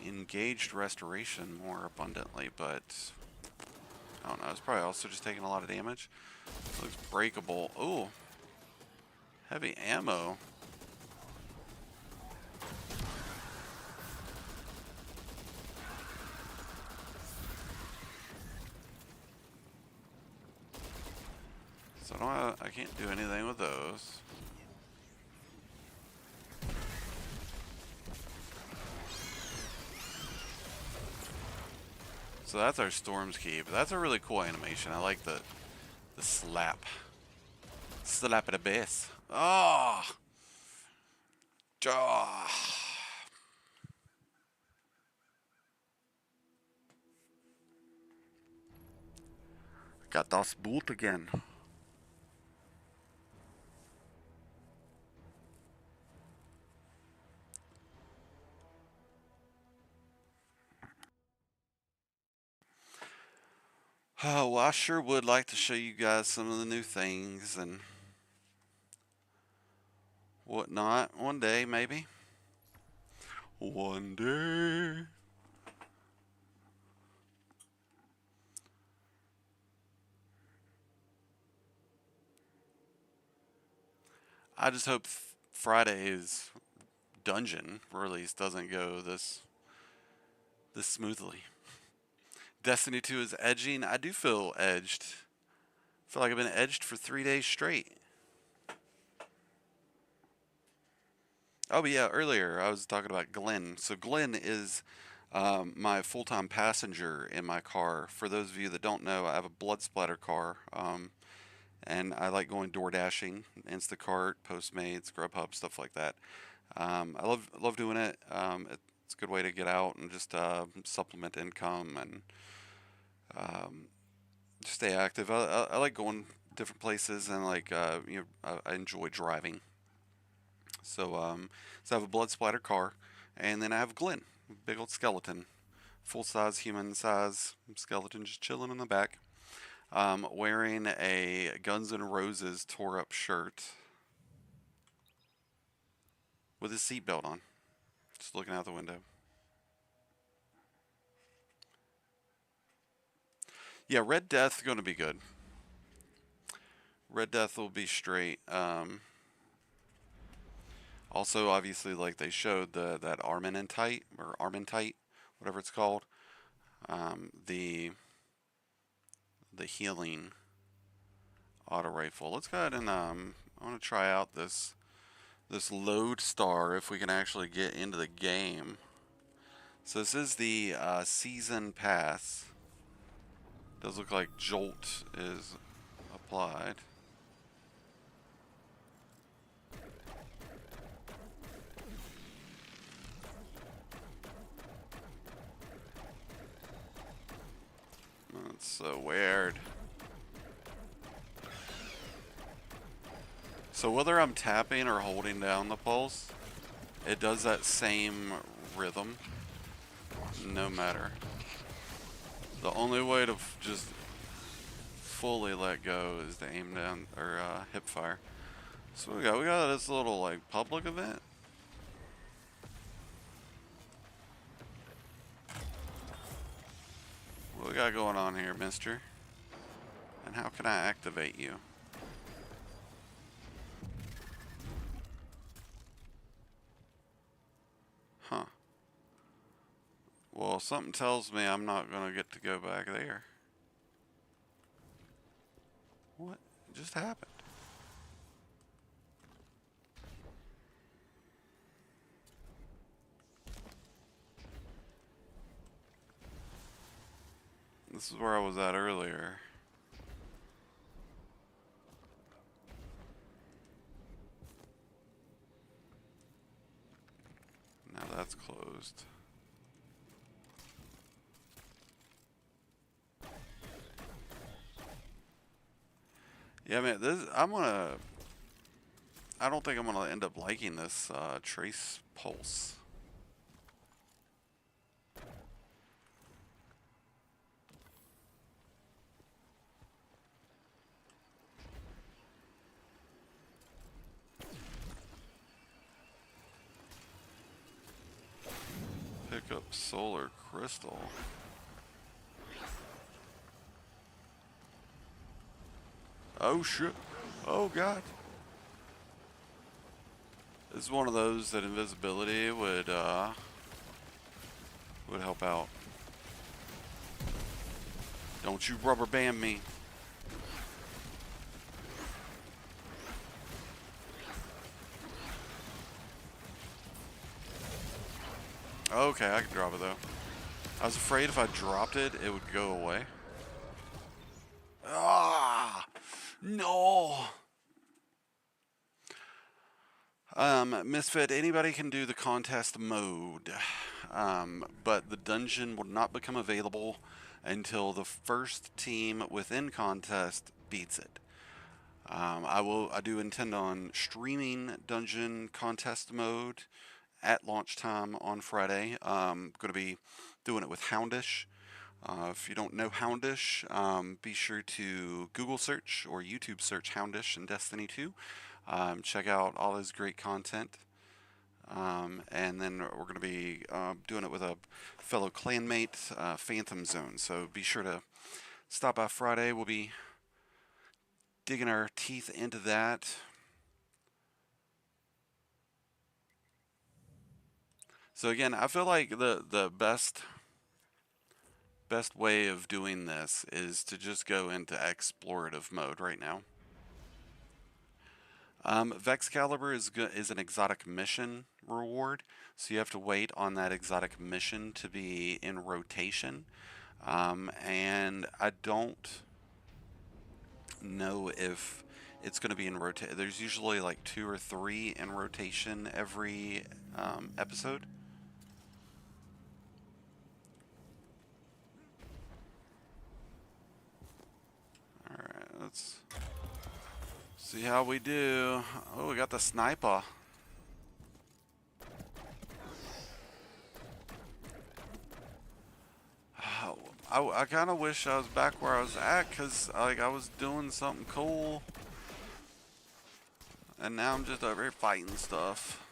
Speaker 2: engaged restoration more abundantly, but I don't know. It's probably also just taking a lot of damage. It looks breakable. Ooh, heavy ammo. So I can't do anything with those. So that's our Storm's Key, but that's a really cool animation. I like the slap. Slap at the base. Oh! Oh! Got das Boot again. Oh, well, I sure would like to show you guys some of the new things and whatnot. One day, maybe. One day. I just hope Friday's dungeon release doesn't go this smoothly. Destiny 2 is edging. I do feel edged. I feel like I've been edged for 3 days straight. Oh, but yeah, earlier I was talking about Glenn. So Glenn is my full-time passenger in my car. For those of you that don't know, I have a blood splatter car, and I like going door dashing, Instacart, Postmates, Grubhub, stuff like that. I love doing it. It's a good way to get out and just supplement income and stay active. I like going different places, and like I enjoy driving. So I have a blood splatter car, and then I have Glenn, big old skeleton, full size human size skeleton, just chilling in the back, wearing a Guns N' Roses tore up shirt with his seatbelt on, just looking out the window. Yeah, Red Death going to be good. Red Death will be straight. Also, obviously, like they showed that Armantite, or Armantite, whatever it's called, the healing auto rifle. Let's go ahead and I want to try out this Lodestar if we can actually get into the game. So this is the season pass. Does look like Jolt is applied. That's so weird. So whether I'm tapping or holding down the pulse, it does that same rhythm, no matter. The only way to just fully let go is to aim down, or hip fire. So we got this little like public event. What we got going on here, mister? And how can I activate you? Huh. Well, something tells me I'm not gonna get to go back there. What just happened? This is where I was at earlier. Now that's closed. Yeah, man, I don't think I'm gonna end up liking this trace pulse. Pick up solar crystal. Oh shit. Oh god. This is one of those that invisibility would help out. Don't you rubber band me. Okay, I can drop it though. I was afraid if I dropped it, it would go away. Ah! No! Misfit, anybody can do the contest mode, but the dungeon will not become available until the first team within contest beats it. I do intend on streaming dungeon contest mode at launch time on Friday. I'm going to be doing it with Houndish. If you don't know Houndish, be sure to Google search or YouTube search Houndish in Destiny 2. Check out all his great content. And then we're going to be doing it with a fellow clanmate, Phantom Zone. So be sure to stop by Friday. We'll be digging our teeth into that. So again, I feel like the best way of doing this is to just go into explorative mode right now. Vexcalibur is an exotic mission reward, so you have to wait on that exotic mission to be in rotation. And I don't know if it's going to be in rotation. There's usually like 2 or 3 in rotation every episode. Alright, let's see how we do. Oh, we got the sniper. I kind of wish I was back where I was at, because like I was doing something cool. And now I'm just over here fighting stuff.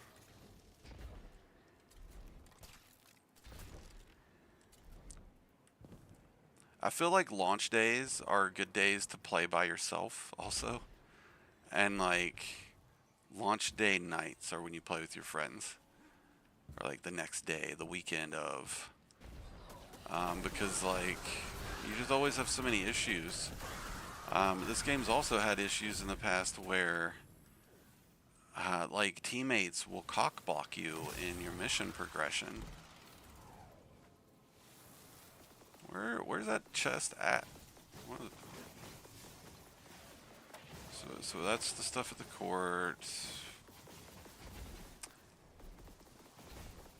Speaker 2: I feel like launch days are good days to play by yourself also. And like launch day nights are when you play with your friends. Or like the next day, the weekend of. Because like you just always have so many issues. This game's also had issues in the past where like teammates will cock block you in your mission progression. Where's that chest at? So that's the stuff at the court.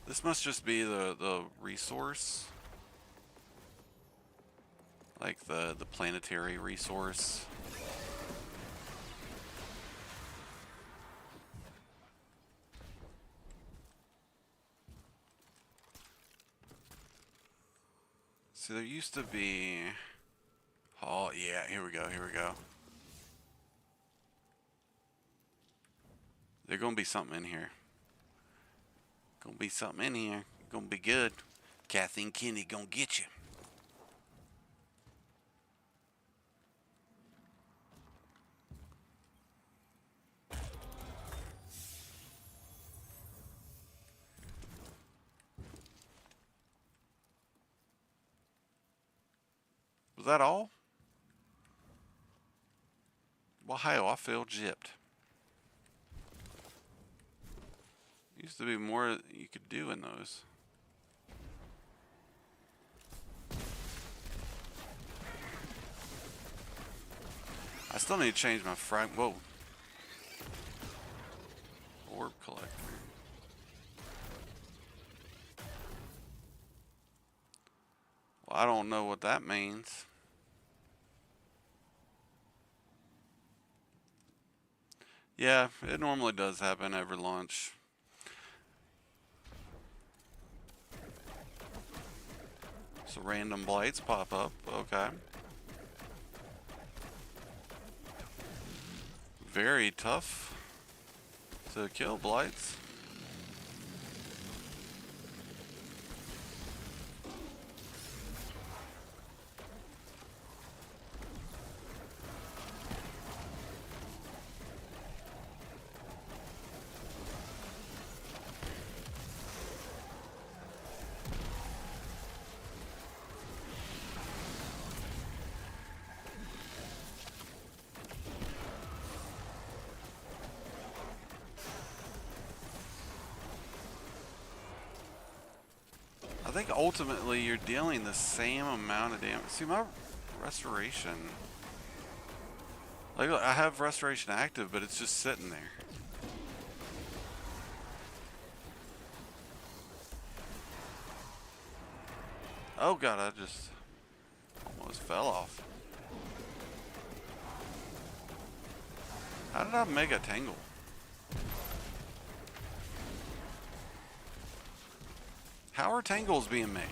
Speaker 2: This must just be the resource. Like the planetary resource. So there used to be... Oh yeah, here we go. There's gonna be something in here. Gonna be good. Kathy and Kenny gonna get you. Was that all? Well, hell, I feel gypped. Used to be more you could do in those. I still need to change my frag. Whoa. Orb collector. Well, I don't know what that means. Yeah, it normally does happen every launch. So random blights pop up, okay. Very tough to kill blights. I think ultimately you're dealing the same amount of damage. See, my restoration, like I have restoration active, but it's just sitting there. Oh god, I just almost fell off. How did I make a tangle? How are tangles being made?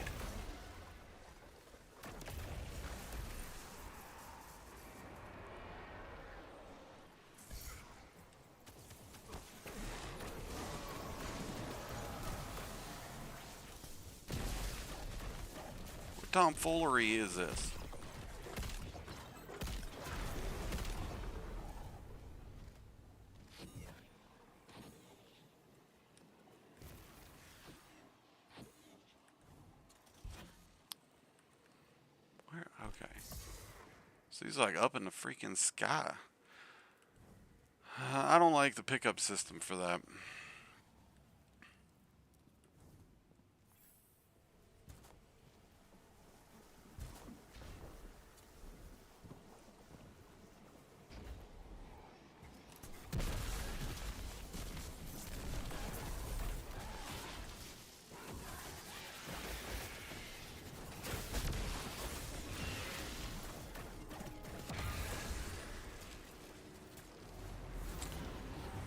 Speaker 2: tomfoolery is this? Where? Okay. So he's like up in the freaking sky. I don't like the pickup system for that.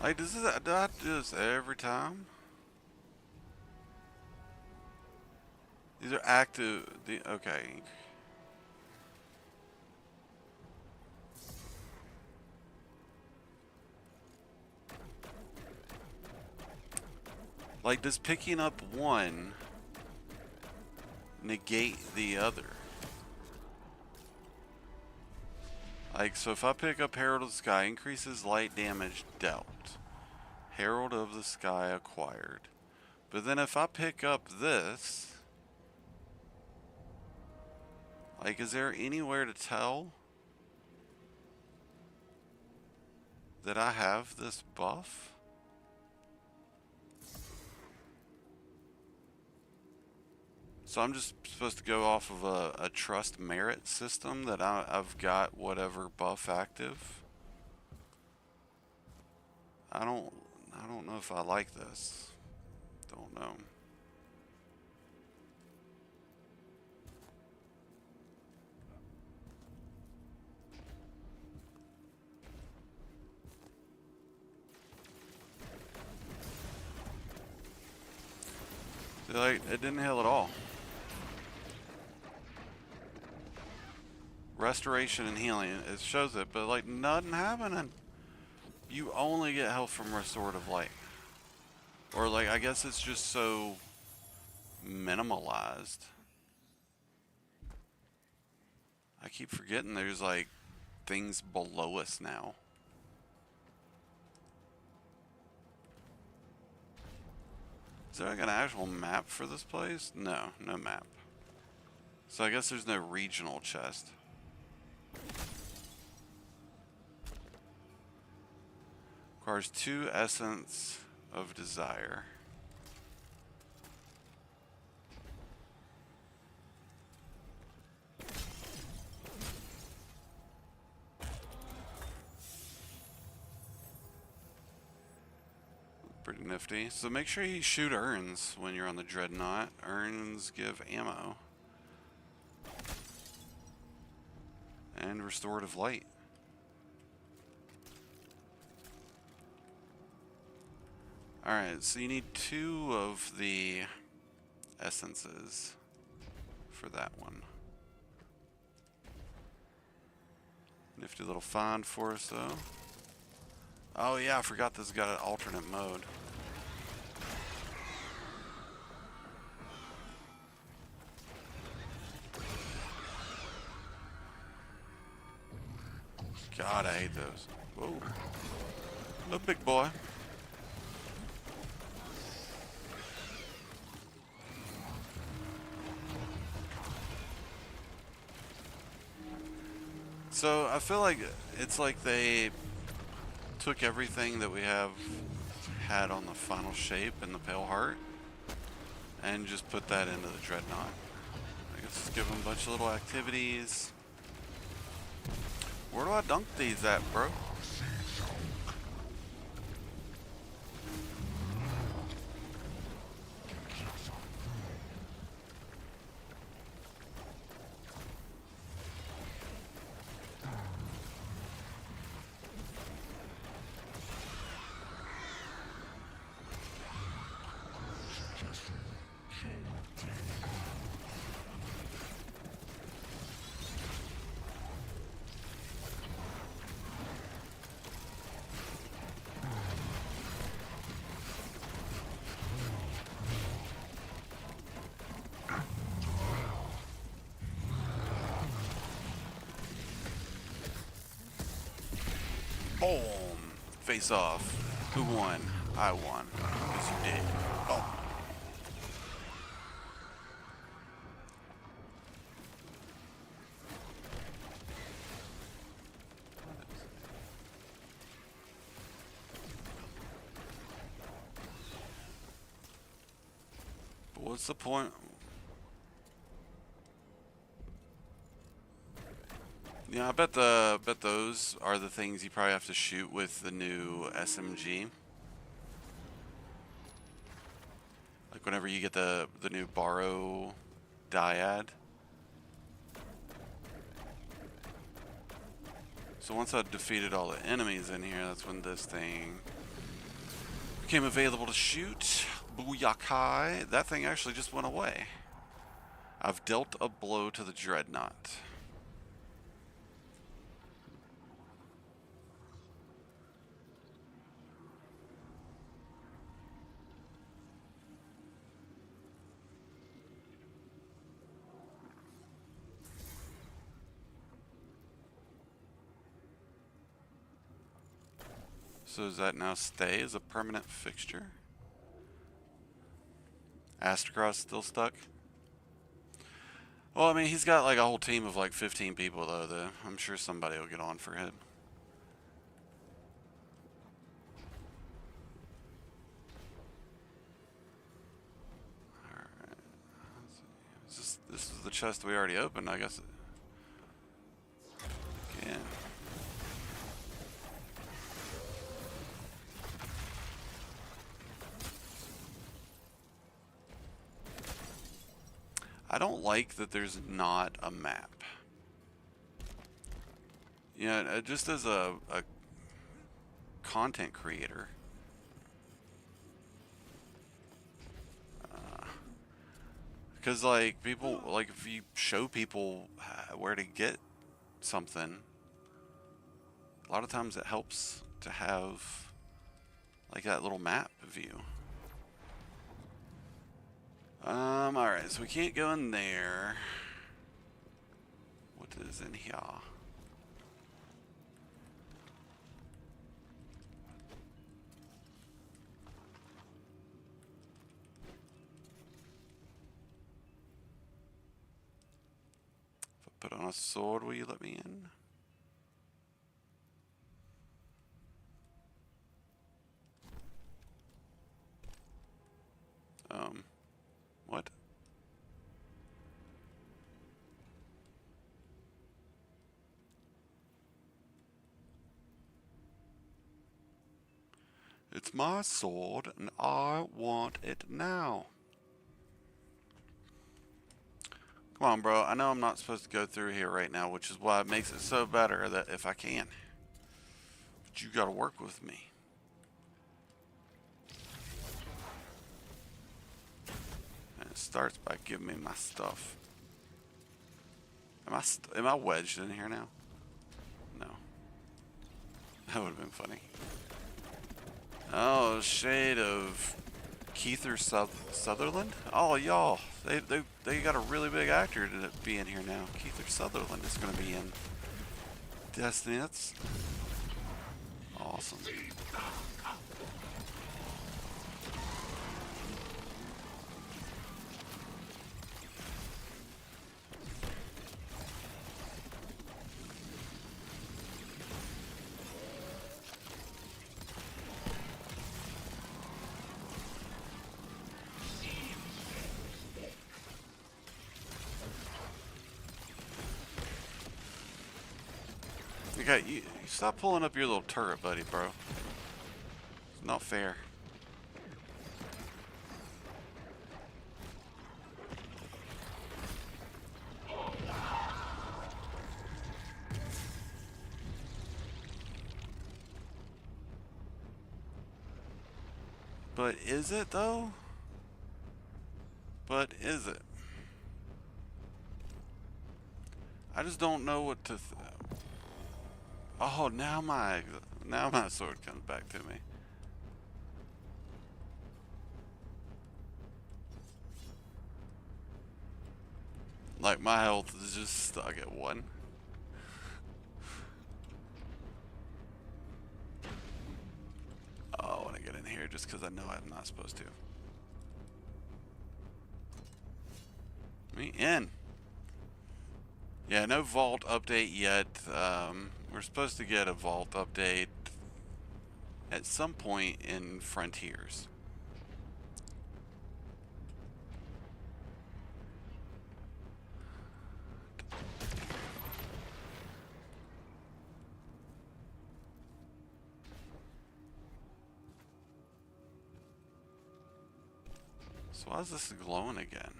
Speaker 2: Like, do I do this every time? These are active. Okay. Like, does picking up one negate the other? Like, so if I pick up Herald of the Sky, increases light damage dealt. Herald of the Sky acquired. But then if I pick up this, like, is there anywhere to tell that I have this buff? So I'm just supposed to go off of a trust merit system that I've got whatever buff active. I don't know if I like this. Don't know. See, like, it didn't heal at all. Restoration and healing, it shows it, but like nothing happening. You only get health from restorative light. Or like, I guess it's just so minimalized. I keep forgetting there's like things below us now. Is there like an actual map for this place? No, no map. So I guess there's no regional chest. Requires 2 essence of desire. Pretty nifty. So make sure you shoot urns when you're on the Dreadnaught. Urns give ammo. And restorative light. Alright, so you need 2 of the essences for that one. Nifty little find for us though. Oh yeah, I forgot this got an alternate mode. God, I hate those. Whoa. Little big boy. So I feel like it's like they took everything that we have had on the final shape in the Pale Heart and just put that into the Dreadnaught. I guess just give them a bunch of little activities. Where do I dunk these at, bro? Face off. Who won? I won. Because you did. Oh. But what's the point? Yeah, I bet those are the things you probably have to shoot with the new SMG. Like whenever you get the new Borrow Dyad. So once I defeated all the enemies in here, that's when this thing became available to shoot. Booyakai. That thing actually just went away. I've dealt a blow to the Dreadnaught. So does that now stay as a permanent fixture? Astrocross still stuck? Well, I mean, he's got like a whole team of like 15 people though. I'm sure somebody will get on for him. Alright. This is the chest we already opened, I guess. Again. I don't like that there's not a map. Yeah, just as a content creator. Because like people, like if you show people where to get something, a lot of times it helps to have like that little map view. Alright, so we can't go in there. What is in here? If I put on a sword, will you let me in? What? It's my sword, and I want it now. Come on, bro. I know I'm not supposed to go through here right now, which is why it makes it so better that if I can. But you gotta work with me. It starts by giving me my stuff. Am I wedged in here now? No. That would have been funny. Oh, shade of Keither Sutherland? Oh, y'all. They got a really big actor to be in here now. Keither Sutherland is going to be in Destiny. That's awesome. Okay, you stop pulling up your little turret, buddy, bro. It's not fair. But is it, though? But is it? I just don't know what to... Oh, now my sword comes back to me. Like, my health is just stuck at 1. just because I know I'm not supposed to. Me in. Yeah, no vault update yet. We're supposed to get a vault update at some point in Frontiers. So why is this glowing again?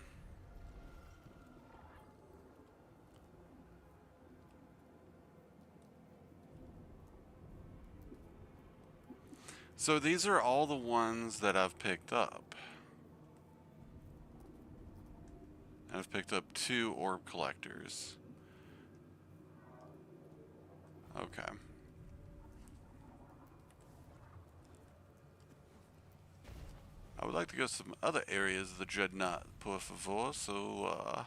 Speaker 2: So these are all the ones that I've picked up. I've picked up 2 orb collectors. Okay. I would like to go to some other areas of the Dreadnaught, por favor, so,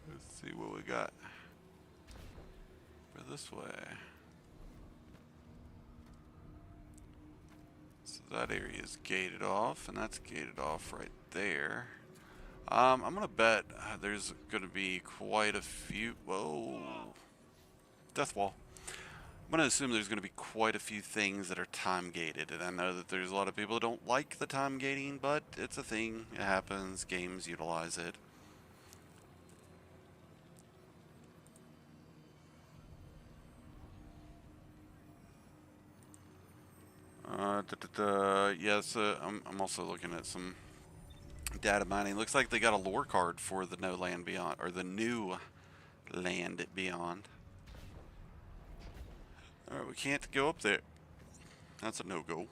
Speaker 2: let's see what we got. Go this way. So that area is gated off, and that's gated off right there. I'm gonna bet there's gonna be quite a few. Whoa, death wall. I'm gonna assume there's gonna be quite a few things that are time gated, and I know that there's a lot of people that don't like the time gating, but it's a thing. It happens. Games utilize it. Yes, I'm also looking at some data mining. Looks like they got a lore card for the No Land Beyond, or the new Land Beyond. Alright, we can't go up there. That's a no-go.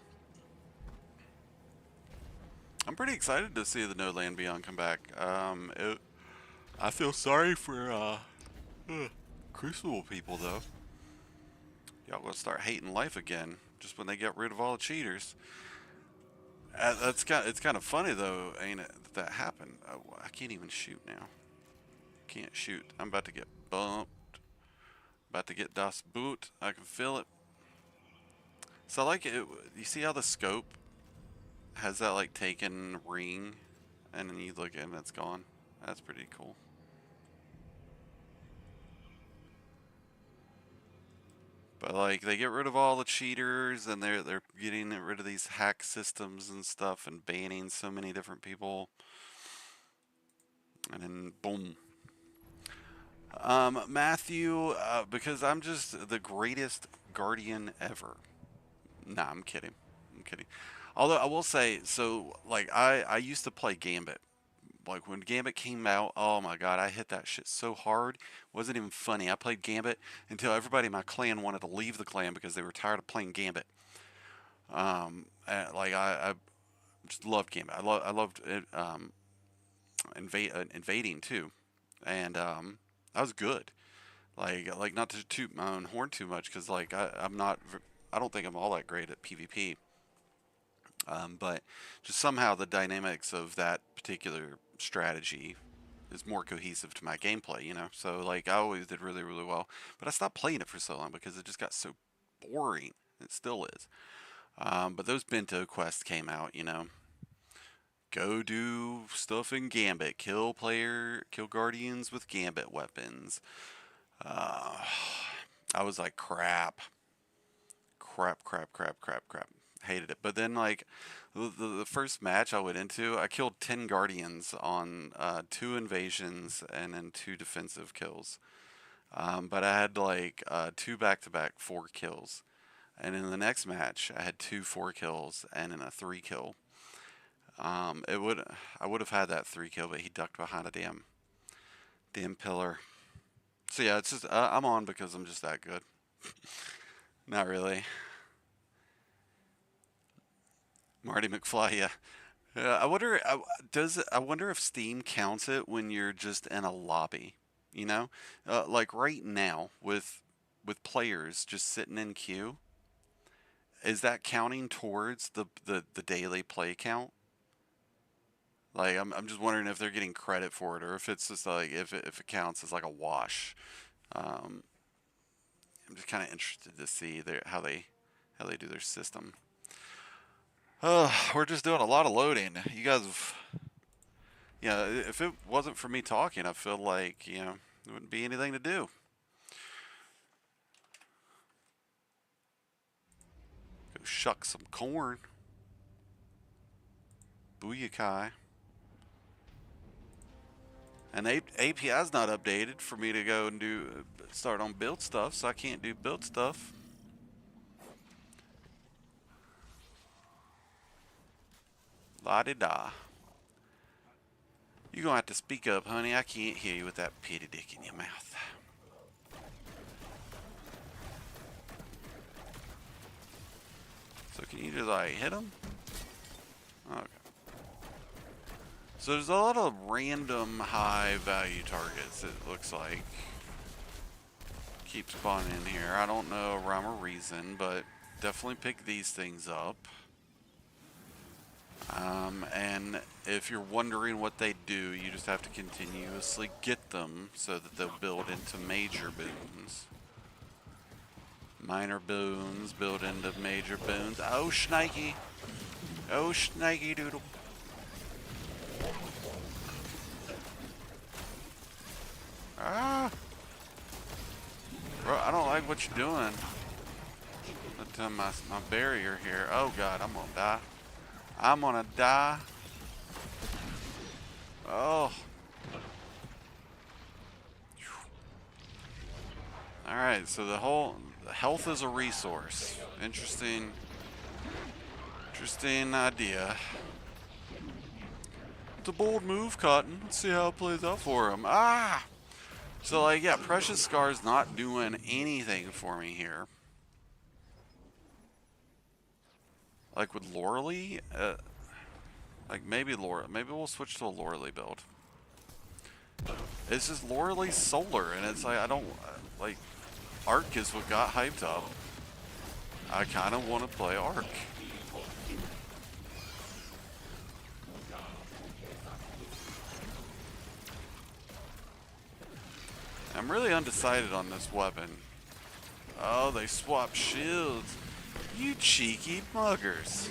Speaker 2: I'm pretty excited to see the No Land Beyond come back. I feel sorry for Crucible people, though. Y'all gonna start hating life again just when they get rid of all the cheaters. It's kind of funny though, ain't it, that happened? Oh, I can't even shoot now. Can't shoot. I'm about to get bumped. About to get das Boot. I can feel it. So I like it. You see how the scope has that like taken ring, and then you look and it's gone. That's pretty cool. But like they get rid of all the cheaters, and they're getting rid of these hack systems and stuff, and banning so many different people. And then boom. Matthew, because I'm just the greatest guardian ever. Nah, I'm kidding. I'm kidding. Although I will say, so like I used to play Gambit. Like when Gambit came out, oh my god, I hit that shit so hard. It wasn't even funny. I played Gambit until everybody in my clan wanted to leave the clan because they were tired of playing Gambit. Like I just loved Gambit. I loved it, invading too, and I was good. Like not to toot my own horn too much, because like I don't think I'm all that great at PvP. But just somehow the dynamics of that particular strategy is more cohesive to my gameplay, you know? So, like, I always did really, really well. But I stopped playing it for so long because it just got so boring. It still is. But those bento quests came out, you know? Go do stuff in Gambit. Kill guardians with Gambit weapons. I was like, crap. Hated it. But then, like, the first match I went into, I killed 10 guardians on 2 invasions and then 2 defensive kills. But I had like 2 back-to-back 4 kills. And in the next match, I had 2 4 kills and then a 3 kill. I would have had that 3 kill, but he ducked behind a damn pillar. So yeah, it's just I'm on because I'm just that good. Not really. Marty McFly, yeah. I wonder if Steam counts it when you're just in a lobby, you know? Like right now with players just sitting in queue, is that counting towards the daily play count? Like I'm just wondering if they're getting credit for it, or if it's just like if it counts as like a wash. I'm just kind of interested to see how they do their system. We're just doing a lot of loading. You guys have, yeah, if it wasn't for me talking, I feel like, you know, there wouldn't be anything to do. Go shuck some corn. Booyah. And API's not updated for me to go and start on build stuff, so I can't do build stuff. La-di-da. You're gonna have to speak up, honey. I can't hear you with that pity dick in your mouth. So can you just like hit him? Okay. So there's a lot of random high value targets, it looks like. Keep spawning in here. I don't know rhyme or reason, but definitely pick these things up. And if you're wondering what they do, you just have to continuously get them so that they'll build into major boons. Minor boons build into major boons. Oh, Snakey! Oh, Snakey Doodle! Ah! Bro, I don't like what you're doing. Look at my barrier here. Oh god, I'm gonna die. I'm gonna die. Oh. Alright, so the health is a resource. Interesting idea. It's a bold move, Cotton. Let's see how it plays out for him. Ah! So, like, yeah, Precious Scar's not doing anything for me here. Like, with Lorelei, like, maybe we'll switch to a Lorelei build. It's just Lorelei's solar, and it's like, I don't, like, Arc is what got hyped up. I kind of want to play Arc. I'm really undecided on this weapon. Oh, they swap shields. You cheeky muggers.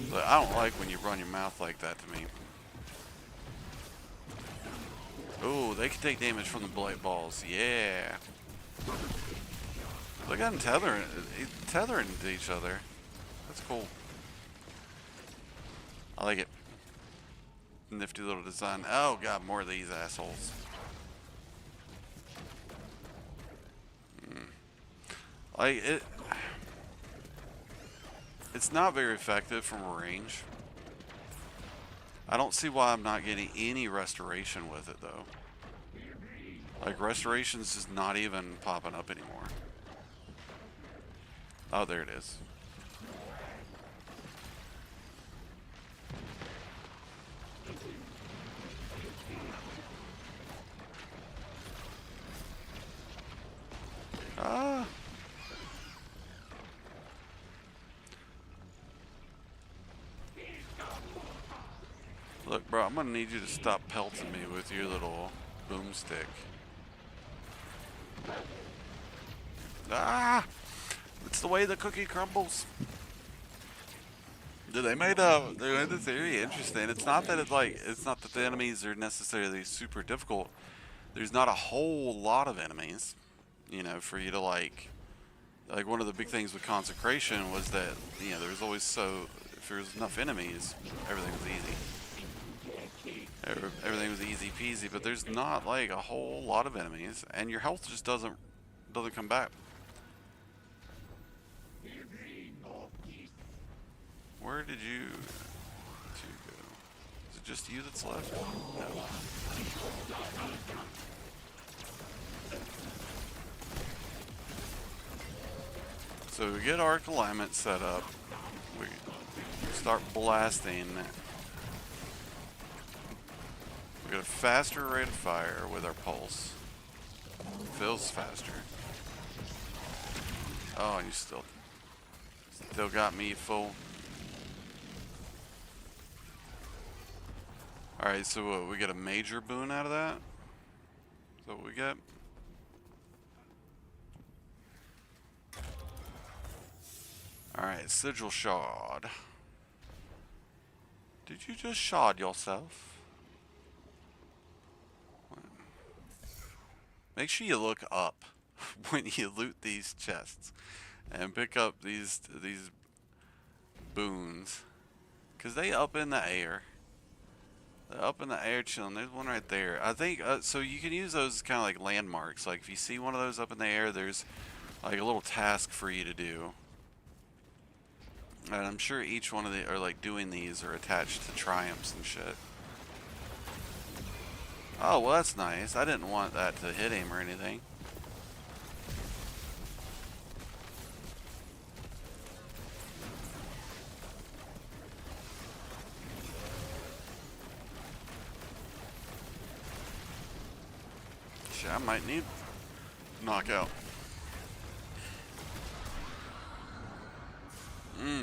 Speaker 2: But I don't like when you run your mouth like that to me. Oh, they can take damage from the blight balls. Yeah. Look at them tethering to each other. That's cool. I like it. Nifty little design. Oh god, more of these assholes. Like it's not very effective from range. I don't see why I'm not getting any restoration with it though. Like restoration's just not even popping up anymore. Oh, there it is. Ah. Look, bro, I'm gonna need you to stop pelting me with your little boomstick. Ah! It's the way the cookie crumbles. They made the theory interesting. It's not that it's not that the enemies are necessarily super difficult. There's not a whole lot of enemies, you know, for you to like one of the big things with Consecration was that, you know, there's always if there's enough enemies, everything was easy. Everything was easy peasy, but there's not like a whole lot of enemies, and your health just doesn't come back. Where did you two go? Is it just you that's left? No. So we get arc alignment set up. We start blasting. We get a faster rate of fire with our pulse. Feels faster. Oh, and you still got me full. Alright, so what, we get a major boon out of that? Is that what we get? Alright, sigil shard. Did you just shard yourself? Make sure you look up when you loot these chests and pick up these boons, cause they up in the air. They're up in the air chilling. There's one right there. I think so. You can use those as kind of like landmarks. Like if you see one of those up in the air, there's like a little task for you to do. And I'm sure each one of the or like doing these are attached to triumphs and shit. Oh, well, that's nice. I didn't want that to hit him or anything. Shit, I might need knockout.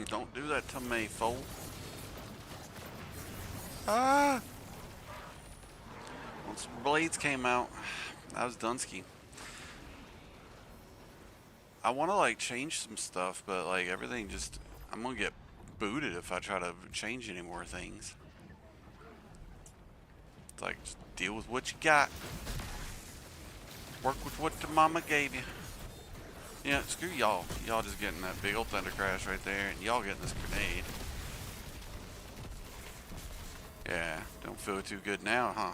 Speaker 2: Don't do that to me, fool. Ah! Once blades came out, that was Dunsky. I want to like change some stuff, but like everything just, I'm gonna get booted if I try to change any more things. It's like, just deal with what you got. Work with what the mama gave you. Yeah, screw y'all. Y'all just getting that big old thunder crash right there, and y'all getting this grenade. Yeah, don't feel too good now, huh?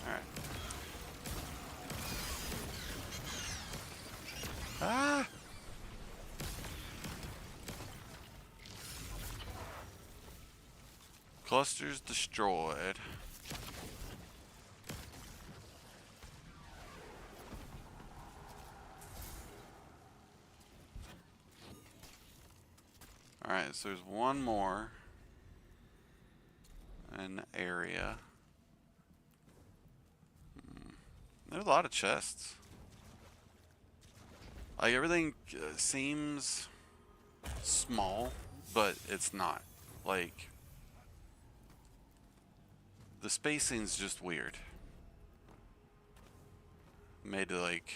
Speaker 2: Alright. Ah! Clusters destroyed. Alright, so there's one more in the area. There's a lot of chests. Like everything seems small, but it's not. Like the spacing's just weird. Made to like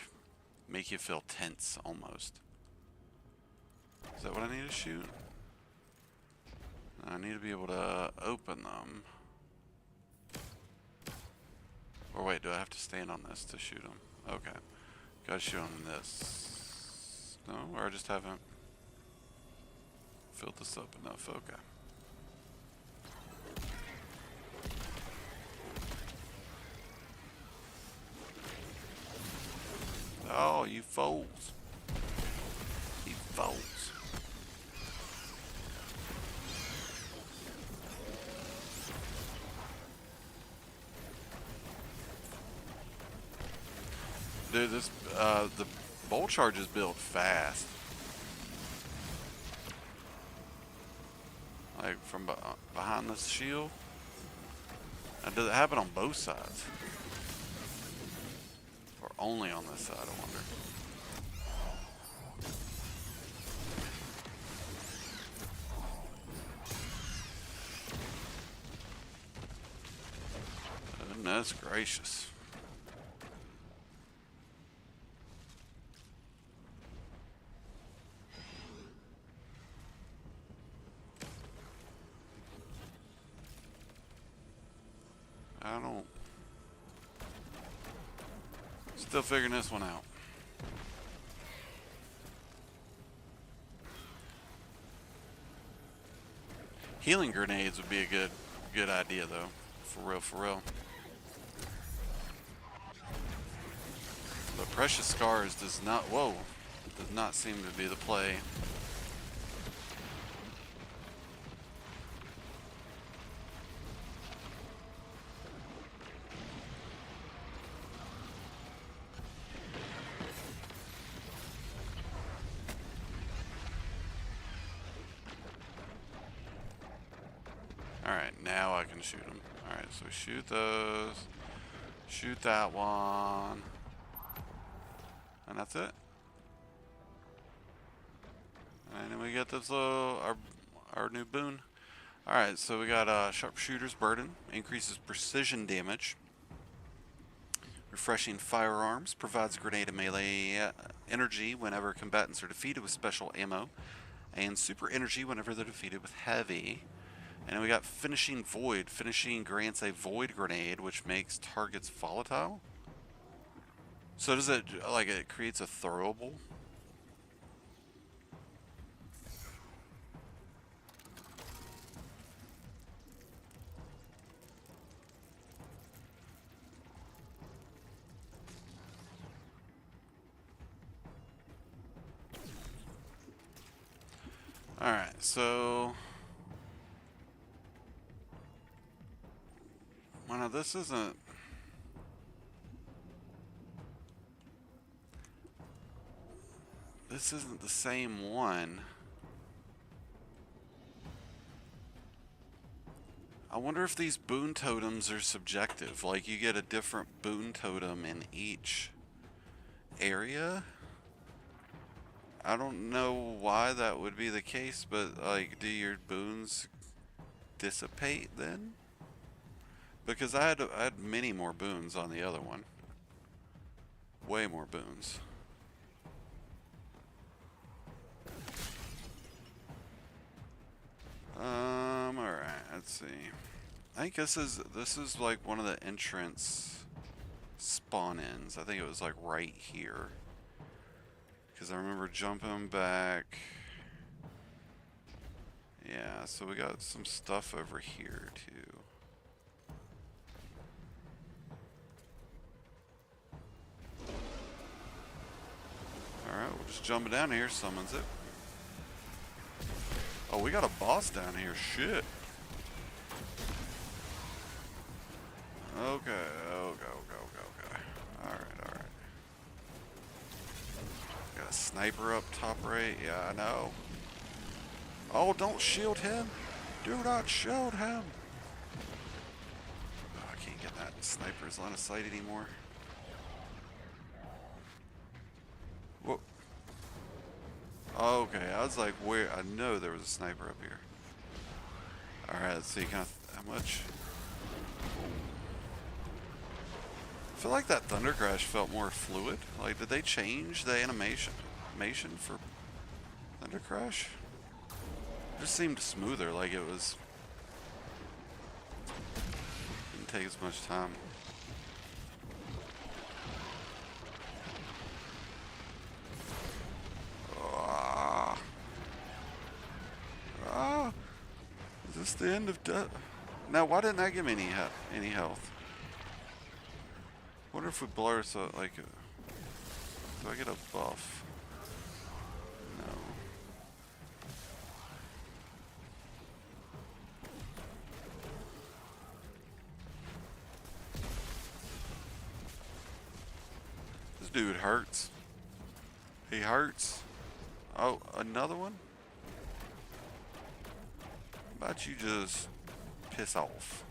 Speaker 2: make you feel tense almost. Is that what I need to shoot? I need to be able to open them. Or wait, do I have to stand on this to shoot them? Okay. Gotta shoot on this. No, or I just haven't filled this up enough. Okay. Oh, you fools. You fools. Dude, this, the bolt charge is built fast. Like, from behind this shield. And does it happen on both sides? Or only on this side, I wonder. Goodness gracious. I don't... Still figuring this one out. Healing grenades would be a good idea though. For real, for real. But Precious Scars does not, whoa, does not seem to be the play. Alright, now I can shoot them. Alright, so shoot those. Shoot that one. And that's it. And then we get this our new boon. Alright, so we got Sharpshooter's Burden. Increases precision damage. Refreshing Firearms provides grenade and melee energy whenever combatants are defeated with special ammo, and super energy whenever they're defeated with heavy. And then we got Finishing Void. Finishing grants a void grenade, which makes targets volatile. So does it, like, it creates a throwable? Alright, so... well, now this isn't... this isn't the same one. I wonder if these boon totems are subjective. Like, you get a different boon totem in each area? I don't know why that would be the case, but, like, do your boons dissipate then? Because I had many more boons on the other one. Way more boons. Alright, let's see. I think this is like one of the entrance spawn-ins. I think it was like right here. Because I remember jumping back. Yeah, so we got some stuff over here too. Alright, we'll just jump down here, summons it. Oh, we got a boss down here, shit. Okay, okay. Alright. Got a sniper up top right, yeah, I know. Oh, don't shield him. Do not shield him. Oh, I can't get that sniper's line of sight anymore. Whoa. Okay, I was like, where? I know there was a sniper up here. Alright, let's see kind of how much. I feel like that Thunder Crash felt more fluid. Like, did they change the animation for Thunder Crash? It just seemed smoother, like it was. Didn't take as much time. Is this the end of death? Now, why didn't that give me any health? Wonder if we blur so like, do I get a buff? No. This dude hurts. He hurts. Oh, another one? How about you just piss off?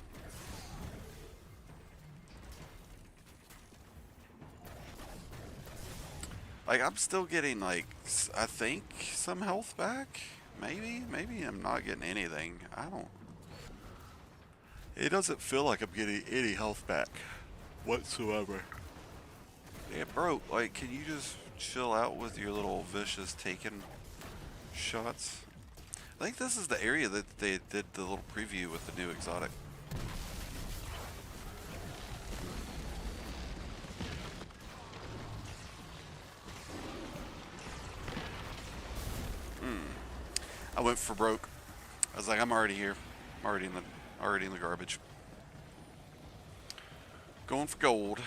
Speaker 2: Like, I'm still getting, like, I think some health back. Maybe I'm not getting anything. I don't. It doesn't feel like I'm getting any health back whatsoever. Yeah, bro, like, can you just chill out with your little vicious taking shots? I think this is the area that they did the little preview with the new exotic. I went for broke. I was like, I'm already here. I'm already in the garbage. Going for gold.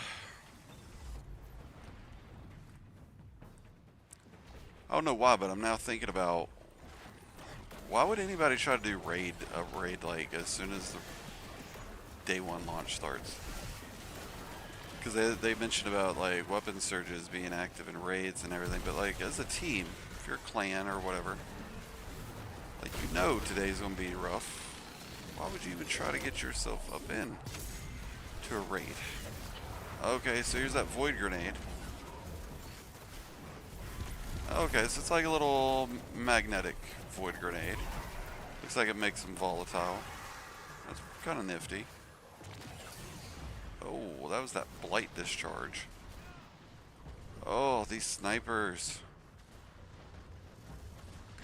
Speaker 2: I don't know why, but I'm now thinking about why would anybody try to do a raid like as soon as the day one launch starts? Because they mentioned about like weapon surges being active in raids and everything, but like as a team, if you're a clan or whatever, like you know today's gonna be rough. Why would you even try to get yourself up in to a raid? Okay, so here's that void grenade. Okay, so it's like a little magnetic void grenade. Looks like it makes them volatile. That's kind of nifty. Oh, Oh, that was that blight discharge. Oh, these snipers.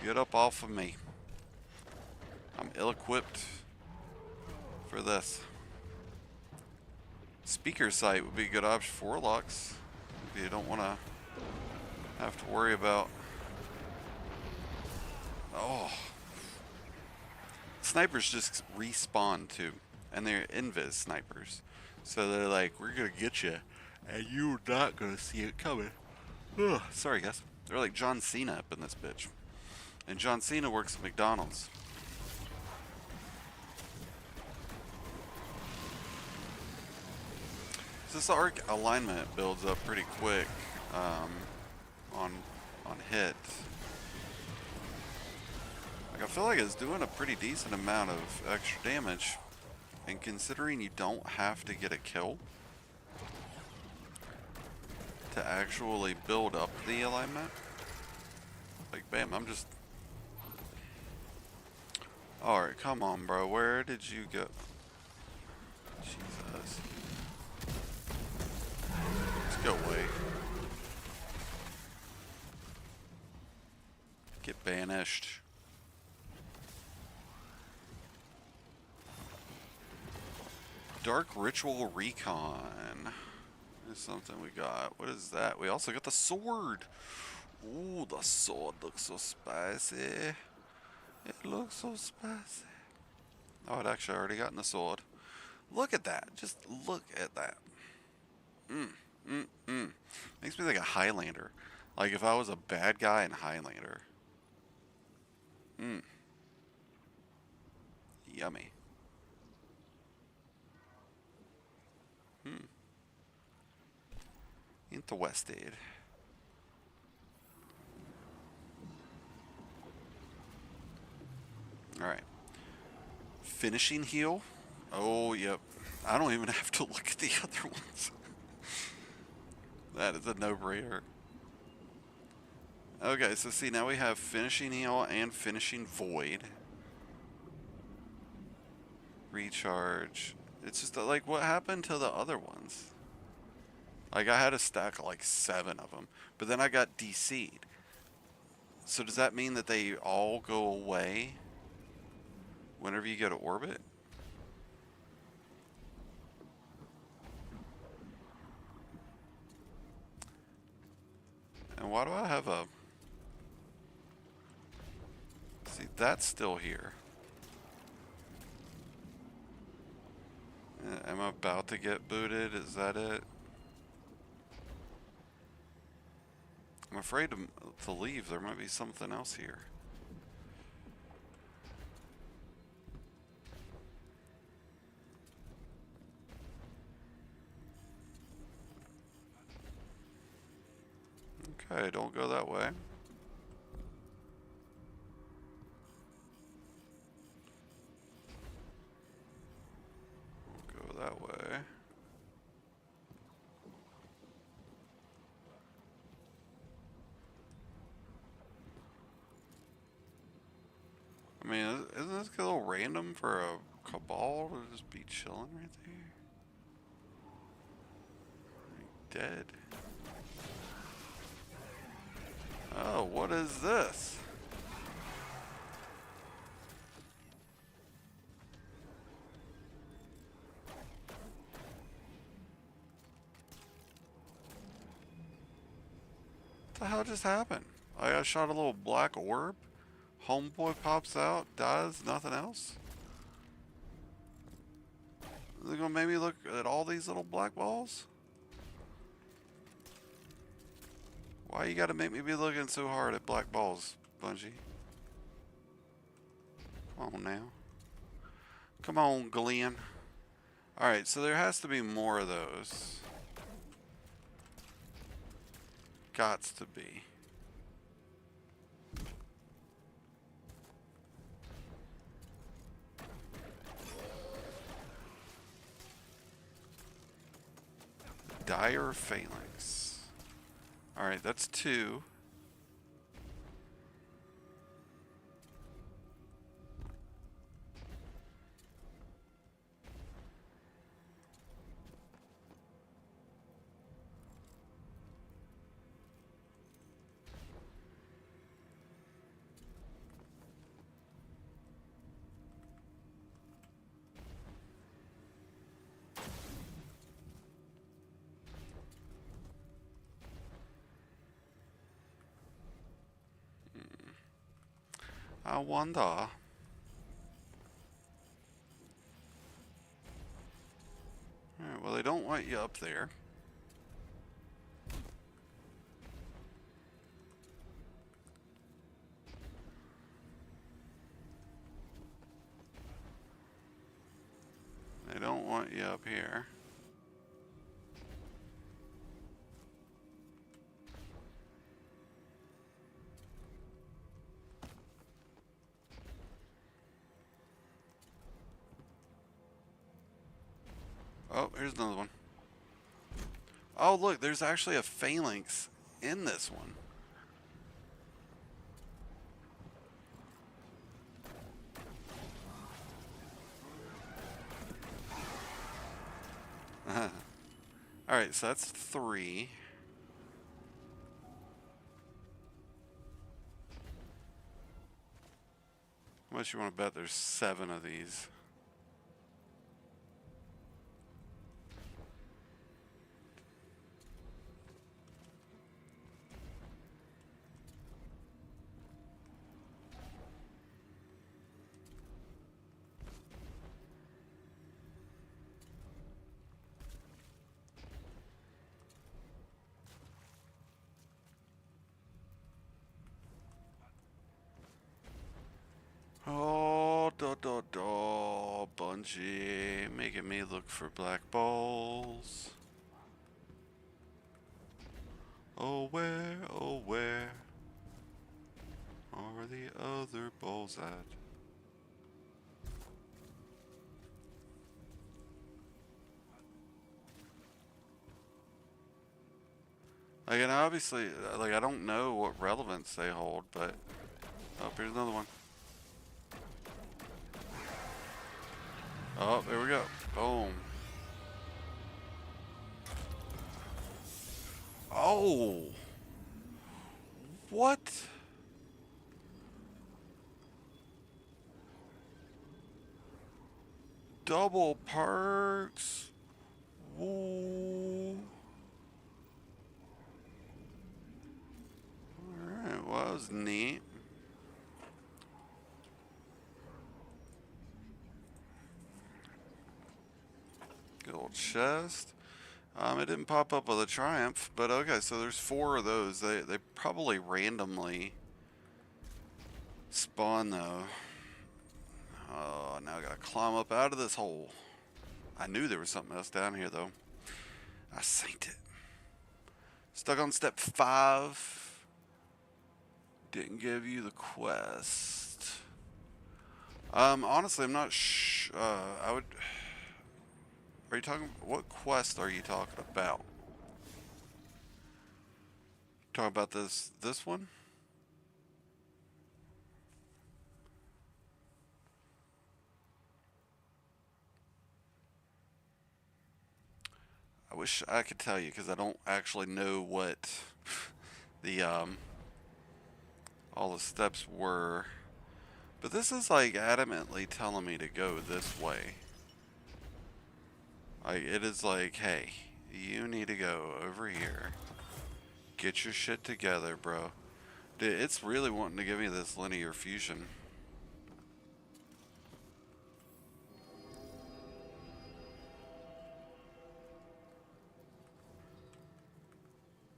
Speaker 2: Get up off of me. I'm ill-equipped for this. Speaker sight would be a good option for Warlocks. If you don't want to have to worry about... Oh. Snipers just respawn too. And they're invis snipers. So they're like, we're going to get you. And you're not going to see it coming. Ugh, sorry guys. They're like John Cena up in this bitch. And John Cena works at McDonald's. This arc alignment builds up pretty quick on hit. Like I feel like it's doing a pretty decent amount of extra damage, and considering you don't have to get a kill to actually build up the alignment, like bam, I'm just... Alright, come on bro, where did you go? Jesus. Go away. Get banished. Dark Ritual Recon. There's something we got. What is that? We also got the sword. Ooh, the sword looks so spicy. It looks so spicy. Oh, it actually already gotten the sword. Look at that. Just look at that. Makes me think of Highlander. Like if I was a bad guy in Highlander. Yummy. Interested. Alright. Finishing heal. Oh, yep. I don't even have to look at the other ones. That is a no-brainer. Okay, so see, now we have Finishing Heal and Finishing Void. Recharge. It's just like, what happened to the other ones? Like, I had a stack of like 7 of them, but then I got DC'd. So does that mean that they all go away whenever you go to orbit? And why do I have a... See, that's still here. Am I about to get booted? Is that it? I'm afraid to leave. There might be something else here. Okay, don't go that way. We'll go that way. I mean, isn't this a little random for a cabal to just be chilling right there? Dead. Oh, what is this? What the hell just happened? I got shot a little black orb. Homeboy pops out, dies, nothing else. They're gonna make me look at all these little black balls? Why you gotta make me be looking so hard at black balls, Bungie? Come on now. Come on, Glenn. Alright, so there has to be more of those. Gots to be. Dire Phalanx. Alright, that's 2. I wonder. Alright, well, they don't want you up there. They don't want you up here. Oh, here's another one. Oh, look, there's actually a phalanx in this one. Alright, so that's 3. How much you want to bet there's 7 of these? Oh, Bungie, making me look for black balls. Oh, where are the other balls at? Like, and obviously, like, I don't know what relevance they hold, but... Oh, here's another one. Oh, there we go. Boom. Oh! What? Double perks? Woo! Alright, well, that was neat. Good old chest. It didn't pop up with a triumph, but okay, so there's 4 of those. They probably randomly spawn though. Oh, now I gotta climb up out of this hole. I knew there was something else down here though. I synced it. Stuck on step 5. Didn't give you the quest. Honestly, I'm not I would... Are you talking... What quest are you talking about? Talking about this one? I wish I could tell you, because I don't actually know what the, all the steps were. But this is, like, adamantly telling me to go this way. Like, it is like, hey, you need to go over here. Get your shit together, bro. Dude, it's really wanting to give me this linear fusion.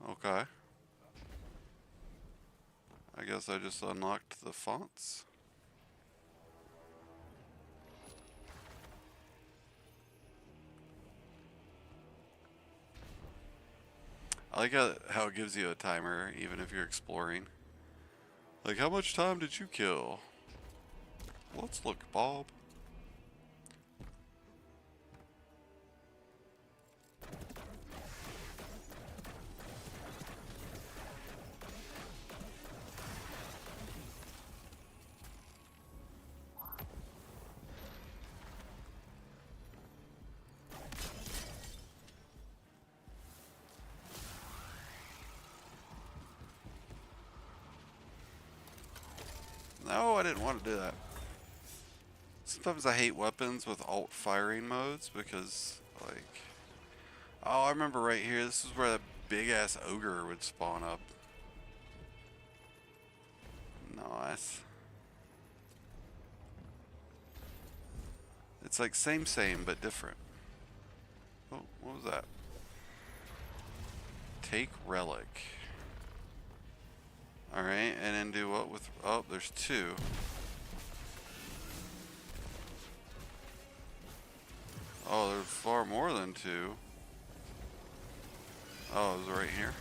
Speaker 2: Okay. I guess I just unlocked the fonts. I like how it gives you a timer, even if you're exploring. Like, how much time did you kill? Let's look, Bob. No, I didn't want to do that. Sometimes I hate weapons with alt firing modes because, like... Oh, I remember right here, this is where that big-ass ogre would spawn up. Nice. It's like same, but different. Oh, what was that? Take relic. Alright, and then do what with... Oh, there's 2. Oh, there's far more than 2. Oh, it was right here.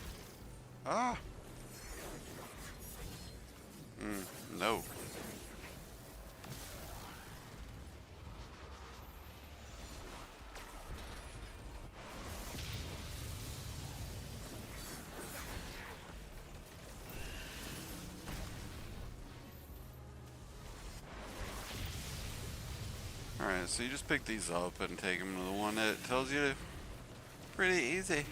Speaker 2: Ah! No. Alright, so you just pick these up and take them to the one that tells you. Pretty easy.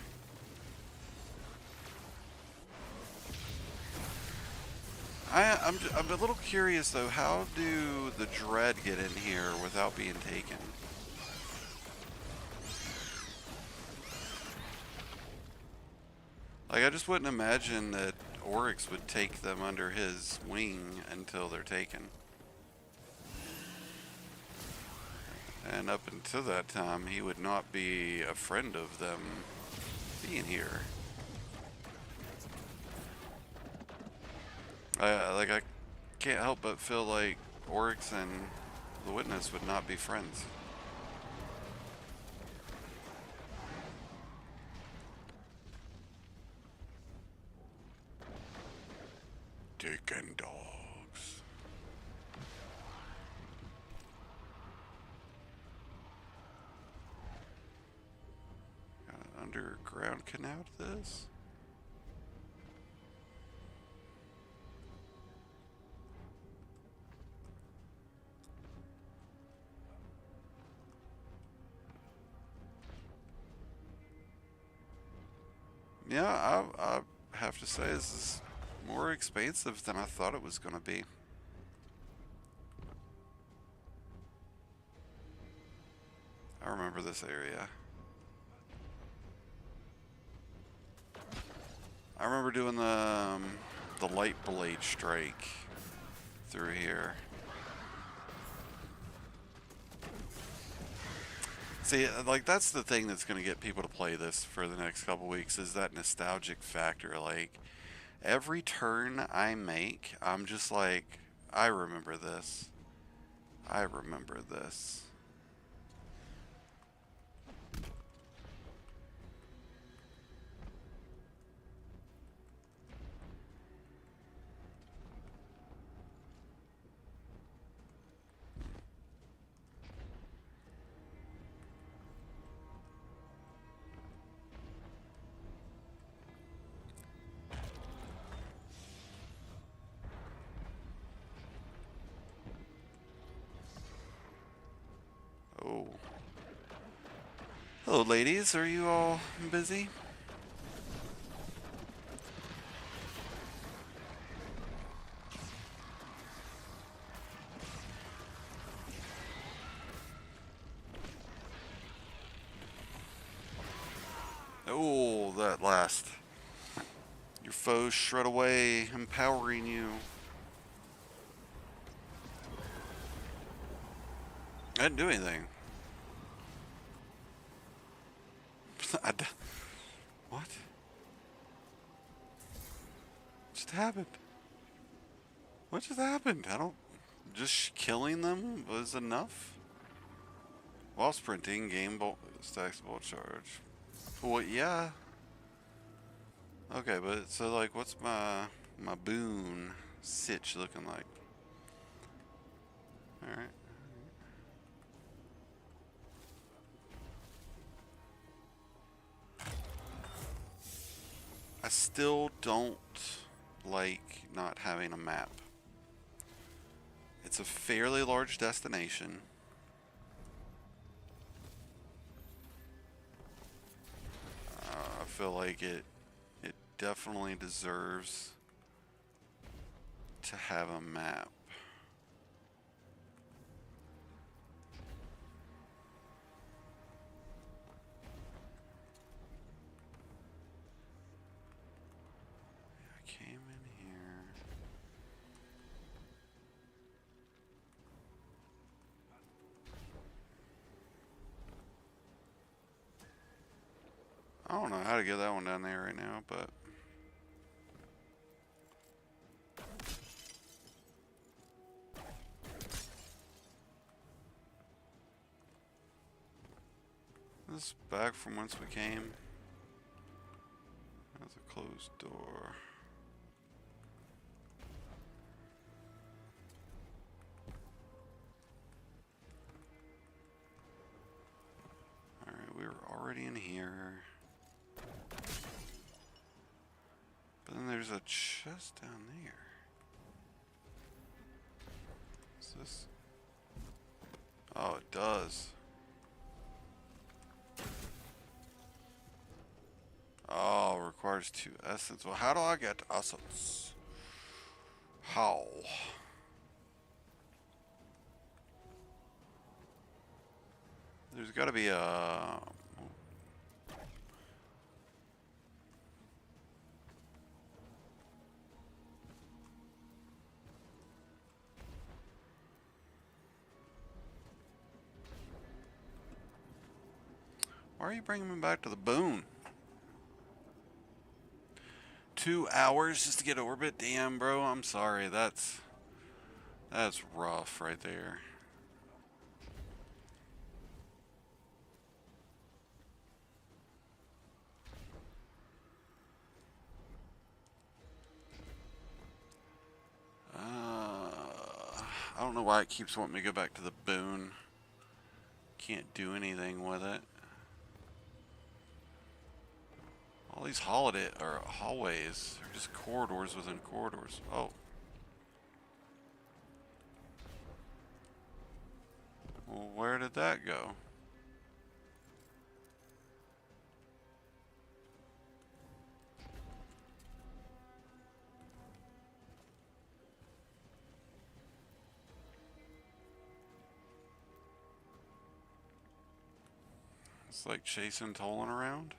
Speaker 2: I'm a little curious though, how do the Dread get in here without being taken? Like, I just wouldn't imagine that Oryx would take them under his wing until they're taken. And up until that time, he would not be a friend of them being here. I can't help but feel like Oryx and the Witness would not be friends. Taken dogs. Got an underground canal to this. Yeah, I have to say this is more expansive than I thought it was going to be. I remember this area. I remember doing the light blade strike through here. See, like, that's the thing that's going to get people to play this for the next couple weeks, is that nostalgic factor. Like, every turn I make, I'm just like, I remember this. I remember this. Oh. Hello, ladies. Are you all busy? Oh, that last. Your foes shred away, empowering you. I didn't do anything. What? Just happened? What just happened? I don't... Just killing them was enough? While sprinting, gain stacks bolt charge. Well, yeah. Okay, but so, like, what's my boon sitch looking like? Alright. I still don't like not having a map. It's a fairly large destination. I feel like it definitely deserves to have a map. get that one down there right now, but... This is back from whence we came. That's a closed door. Alright, we were already in here. But then there's a chest down there. What's this? Oh, it does. Oh, requires 2 essence. Well, how do I get essence? How? There's got to be a... Why are you bringing me back to the boon? 2 hours just to get orbit? Damn, bro, I'm sorry. That's rough right there. I don't know why it keeps wanting me to go back to the boon. Can't do anything with it. All these hallways are just corridors within corridors. Oh. Well, where did that go? It's like chasing Tolan around.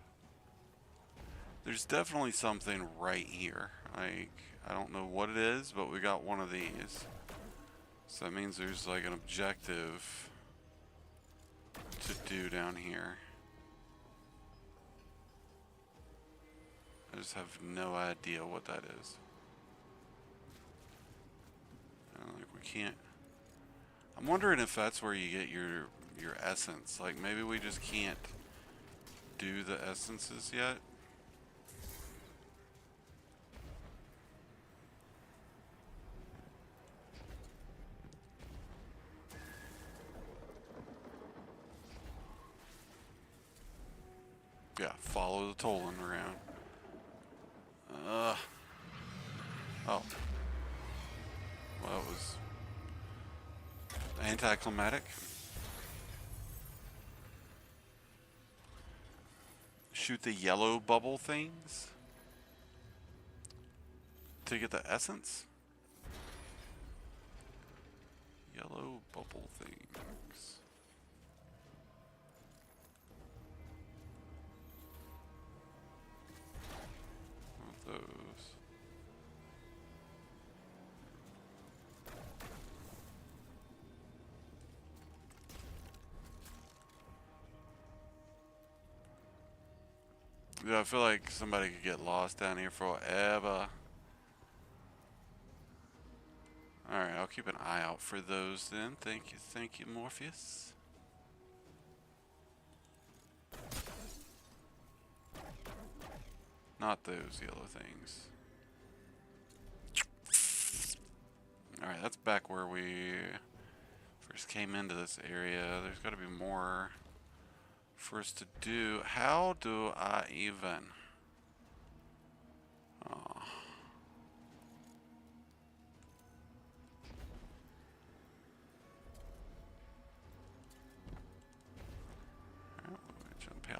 Speaker 2: There's definitely something right here. Like, I don't know what it is, but we got one of these. So that means there's like an objective to do down here. I just have no idea what that is. Like, we can't... I'm wondering if that's where you get your essence. Like, maybe we just can't do the essences yet. Yeah, follow the Tolan around. Oh. Well, it was anticlimactic. Shoot the yellow bubble things to get the essence. Yellow bubble things. What are those? Yeah, I feel like somebody could get lost down here forever. Alright, I'll keep an eye out for those then. Thank you, Morpheus. Not those yellow things. Alright, that's back where we first came into this area. There's got to be more for us to do. How do I even... Oh. Jump here.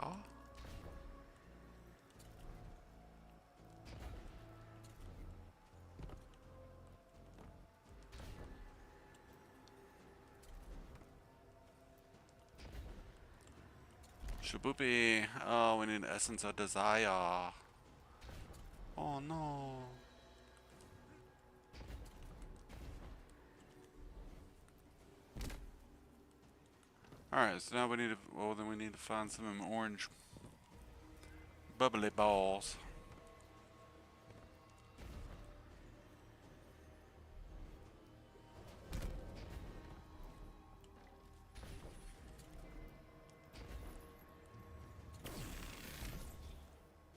Speaker 2: Shaboopy. Oh, we need essence of desire. Oh no. Alright, so now we need to, well then we need to find some orange bubbly balls.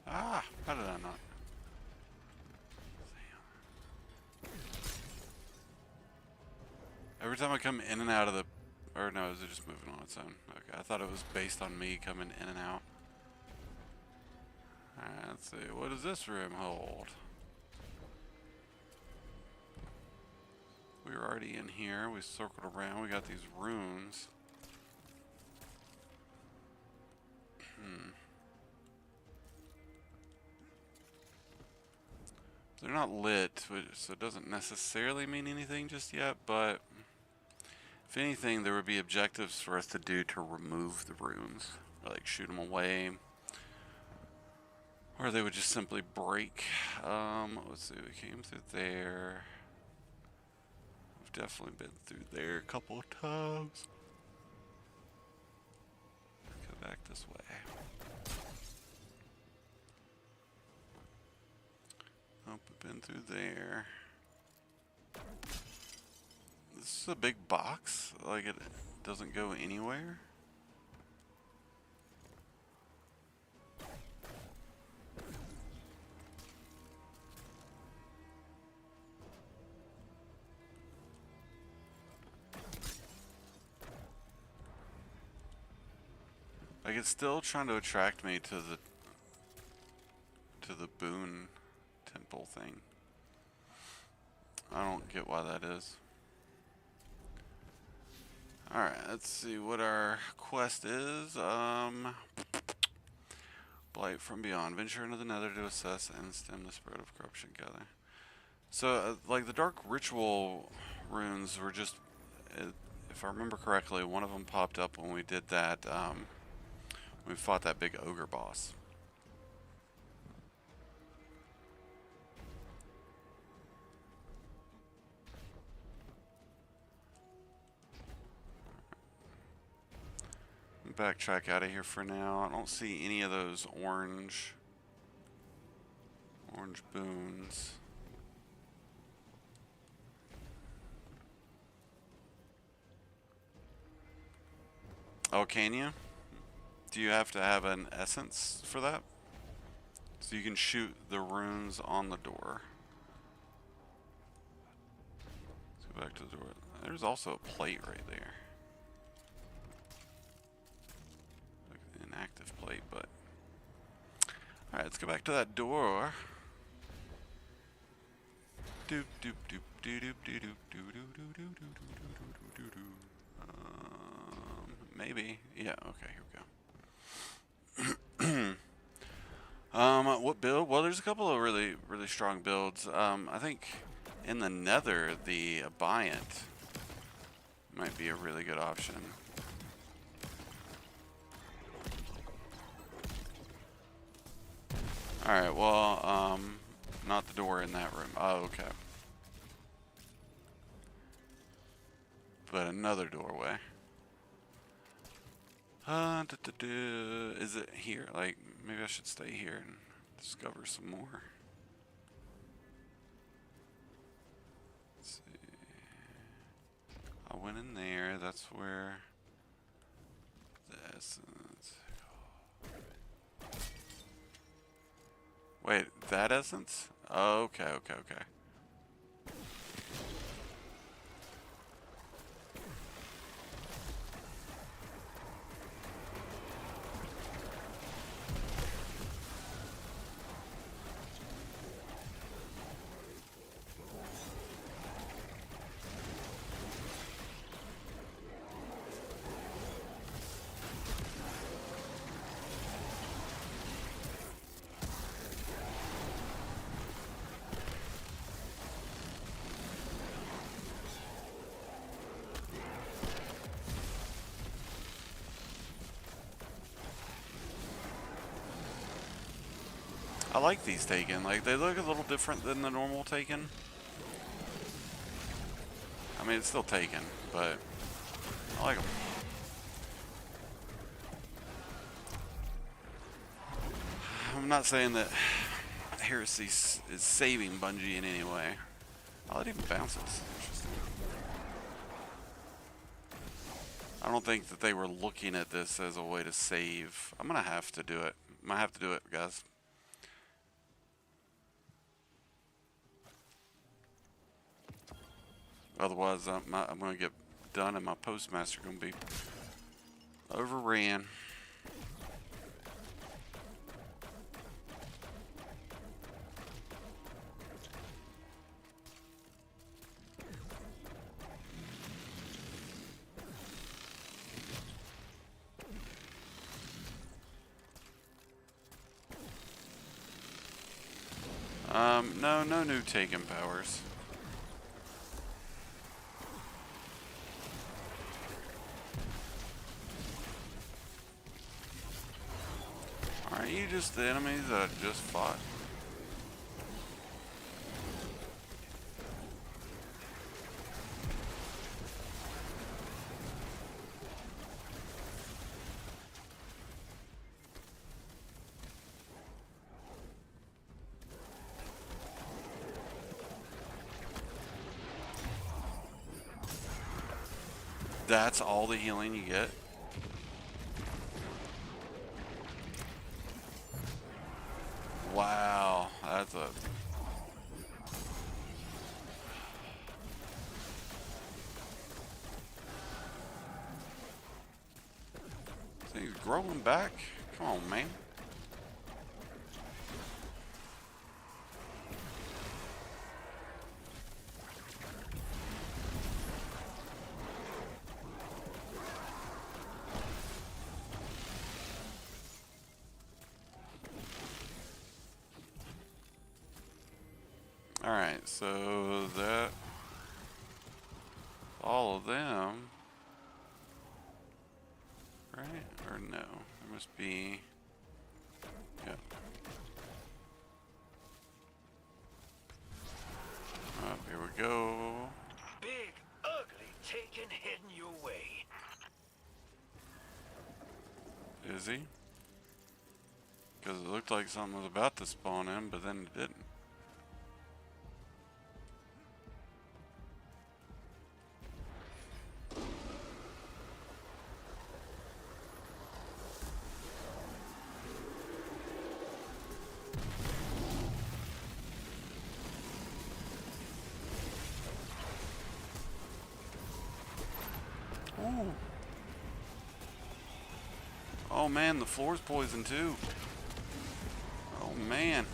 Speaker 2: Ah, how did I not? Every time I come in and out of the... Or no, is it just moving on its own? Okay, I thought it was based on me coming in and out. Alright, let's see. What does this room hold? We were already in here. We circled around. We got these runes. They're not lit, so it doesn't necessarily mean anything just yet, but if anything, there would be objectives for us to do to remove the runes. Like shoot them away. Or they would just simply break. Let's see, we came through there. We've definitely been through there a couple of times. Go back this way. Oh, we've been through there. This is a big box. Like it doesn't go anywhere. Like it's still trying to attract me to the boon temple thing. I don't get why that is. Alright, let's see what our quest is. Blight from Beyond. Venture into the Nether to assess and stem the spread of corruption gather. So, like the Dark Ritual runes were just, if I remember correctly, one of them popped up when we did that, we fought that big ogre boss. Backtrack out of here for now. I don't see any of those orange boons. Oh, can you? Do you have to have an essence for that? So you can shoot the runes on the door. Let's go back to the door. There's also a plate right there. An active plate, but... Alright, let's go back to that door. Doop doop doop doop doop doop doop doop doop doop doop doop. Maybe. Yeah, okay, here we go. What build? Well, there's a couple of really strong builds. I think in the Nether, the Abiant might be a really good option. Alright, well, not the door in that room. Oh, okay. But another doorway. Is it here? Like, maybe I should stay here and discover some more. Let's see. I went in there. That's where the essence. Wait, that essence? Oh, okay. I like these Taken. Like, they look a little different than the normal Taken. I mean, it's still Taken, but I like them. I'm not saying that Heresy is saving Bungie in any way. Oh, it even bounces. Interesting. I don't think that they were looking at this as a way to save. I'm gonna have to do it. I might have to do it, guys. Otherwise, I'm gonna get done, and my postmaster gonna be overran. No new taken powers. Aren't you just the enemies that I just fought? That's all the healing you get? Wow, that's a... So he's growing back? Come on, man. Alright, so that... all of them... right? Or no? There must be... yeah. Up, here we go.
Speaker 5: Big, ugly taken heading your way.
Speaker 2: Is he? Because it looked like something was about to spawn in, but then it didn't. Ooh. Oh man, the floor's poisoned too. Oh man.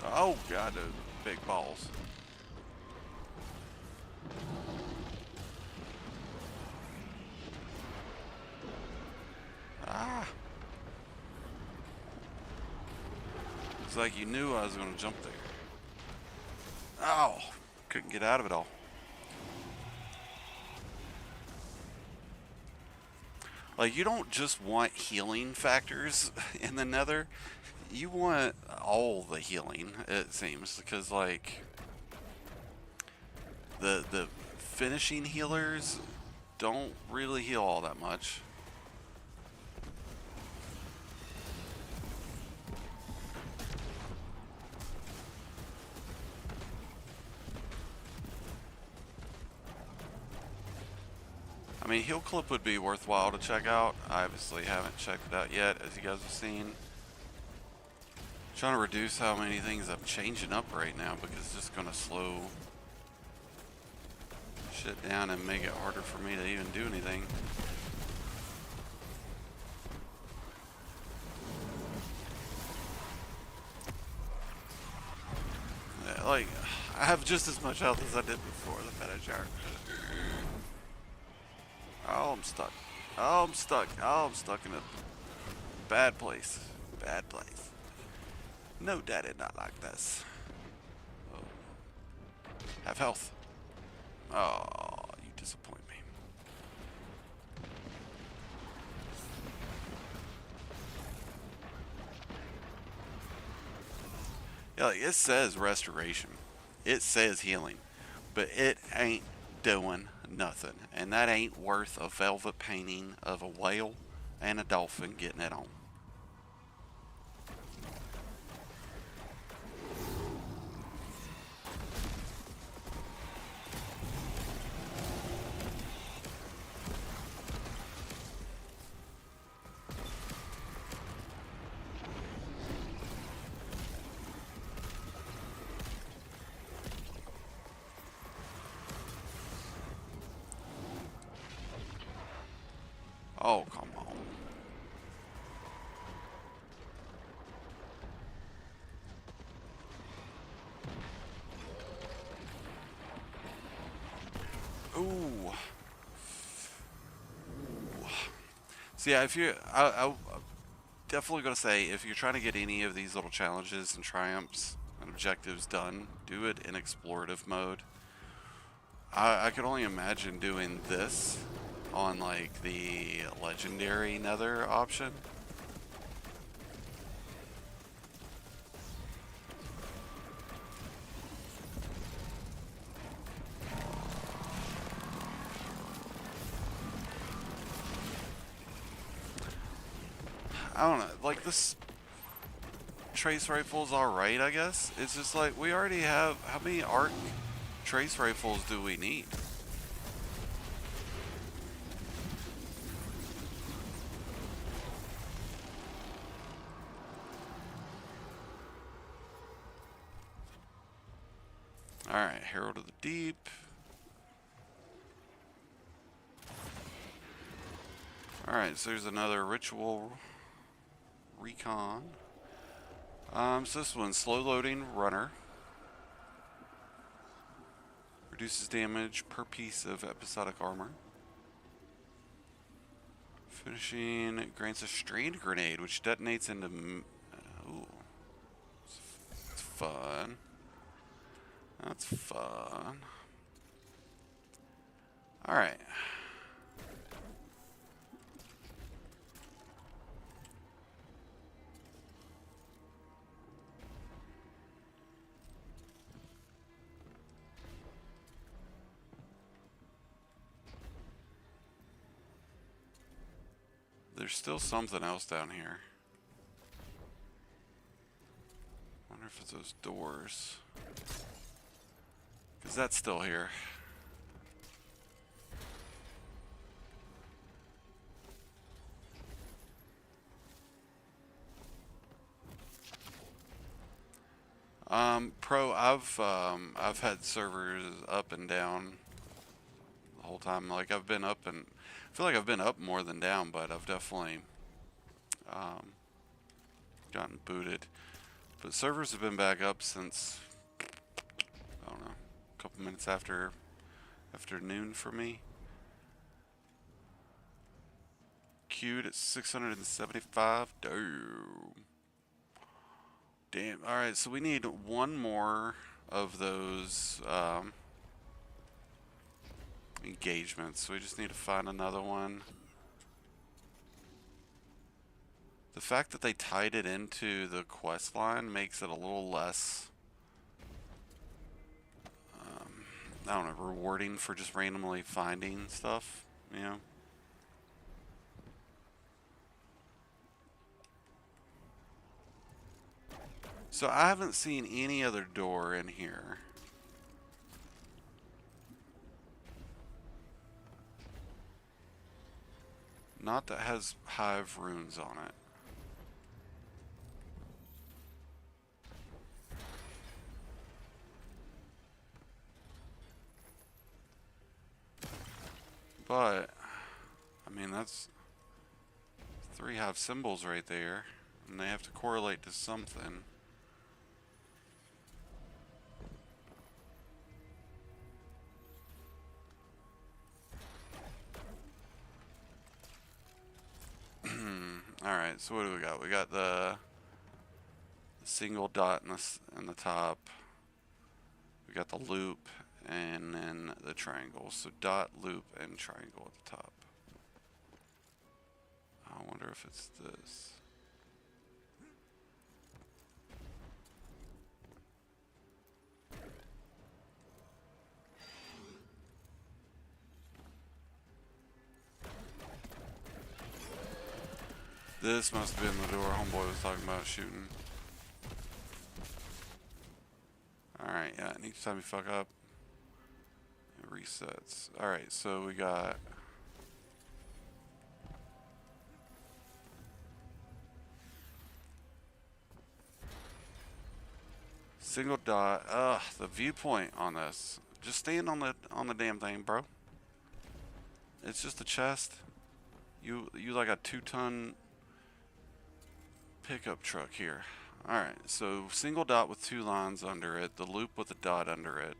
Speaker 2: Oh god, those big balls. Ah. It's like you knew I was going to jump there. Oh, couldn't get out of it all. Like, you don't just want healing factors in the Nether. You want all the healing, it seems, because like the finishing healers don't really heal all that much. I mean, Heal Clip would be worthwhile to check out. I obviously haven't checked it out yet, as you guys have seen. Trying to reduce how many things I'm changing up right now because it's just going to slow shit down and make it harder for me to even do anything. Yeah, like, I have just as much health as I did before the meta jar. Oh, I'm stuck. Oh, I'm stuck. Oh, I'm stuck in a bad place. Bad place. No, Daddy, not like this. Oh. Have health. Oh, you disappoint me. Yeah, like it says restoration. It says healing. But it ain't doing nothing. And that ain't worth a velvet painting of a whale and a dolphin getting it on. Oh, come on. Ooh. So yeah, if you, I'm definitely gonna say, if you're trying to get any of these little challenges and triumphs and objectives done, do it in explorative mode. I could only imagine doing this on like the legendary nether option. I don't know, like this trace rifle's alright, I guess. It's just like, we already have, how many arc trace rifles do we need? Alright, Herald of the Deep. Alright, so there's another ritual recon. So this one's slow loading runner. Reduces damage per piece of episodic armor. Finishing grants a strained grenade, which detonates into. Ooh. That's fun. That's fun. Alright. There's still something else down here. Wonder if it's those doors. Because that's still here. Pro, I've had servers up and down the whole time. Like I've been up and I feel like I've been up more than down, but I've definitely gotten booted. But servers have been back up since, I don't know, a couple minutes after noon for me. Queued at 675. Damn. Alright, so we need one more of those engagements. So we just need to find another one. The fact that they tied it into the quest line makes it a little less, I don't know, rewarding for just randomly finding stuff, you know? So I haven't seen any other door in here. Not that has hive runes on it. But, I mean, that's 3 hive symbols right there, and they have to correlate to something. Alright, so what do we got? We got the single dot in the top. We got the loop, and then the triangle. So dot, loop, and triangle at the top. I wonder if it's this. This must have been the door homeboy was talking about shooting. Alright, yeah, each time you fuck up, it resets. Alright, so we got... single dot. Ugh, the viewpoint on this. Just stand on the damn thing, bro. It's just a chest. You like a 2-ton pickup truck here. Alright, so single dot with 2 lines under it, the loop with a dot under it,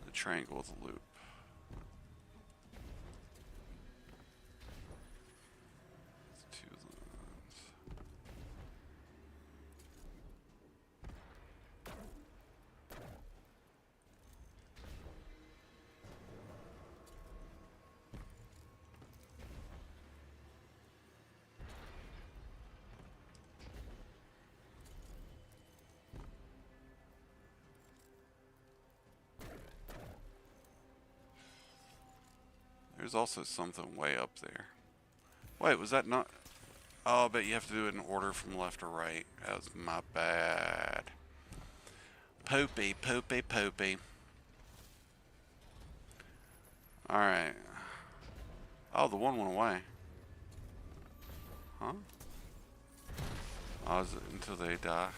Speaker 2: the triangle with a loop. Two lines. There's also something way up there. Wait, was that not... Oh, but you have to do it in order from left to right. That was my bad. Poopy, poopy, poopy. Alright. Oh, the one went away. Huh? Oh, is it until they die?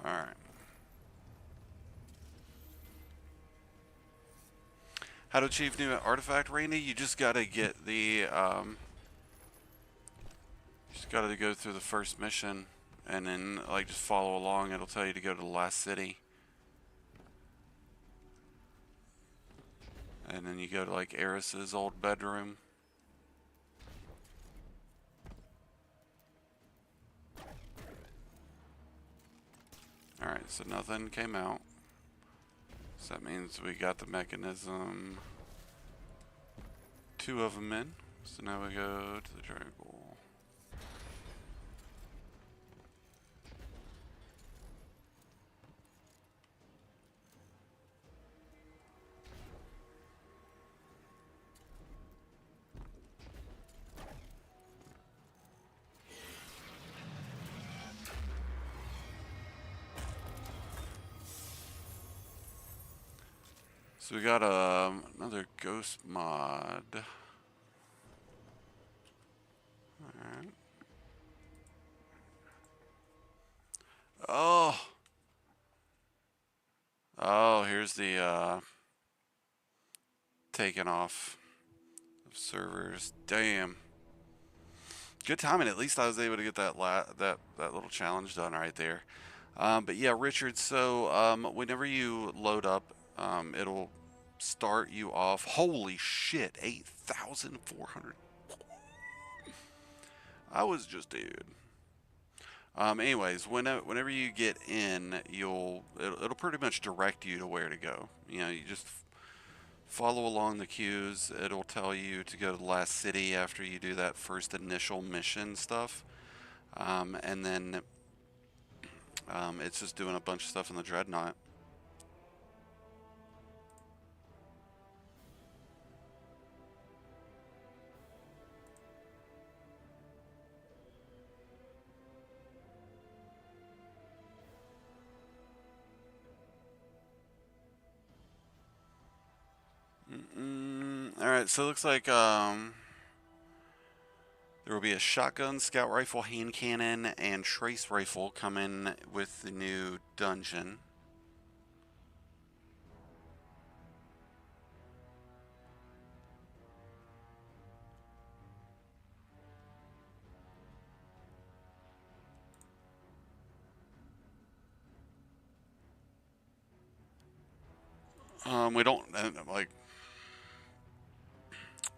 Speaker 2: Alright. How to achieve new artifact, Randy? You just gotta get the, just gotta go through the first mission, and then, like, just follow along. It'll tell you to go to the last city. And then you go to, like, Eris's old bedroom. Alright, so nothing came out. So that means we got the mechanism. 2 of them in. So now we go to the triangle. So we got another ghost mod. Alright. Oh! Oh, here's the taking off of servers. Damn. Good timing. At least I was able to get that that little challenge done right there. But yeah, Richard, so whenever you load up, it'll start you off. Holy shit, 8,400. I was just dude. Anyways, whenever you get in, it'll pretty much direct you to where to go. You know, you just follow along the cues. It'll tell you to go to the last city after you do that first initial mission stuff, and then it's just doing a bunch of stuff in the Dreadnaught. Alright, so it looks like there will be a shotgun, scout rifle, hand cannon, and trace rifle coming with the new dungeon. We don't, like...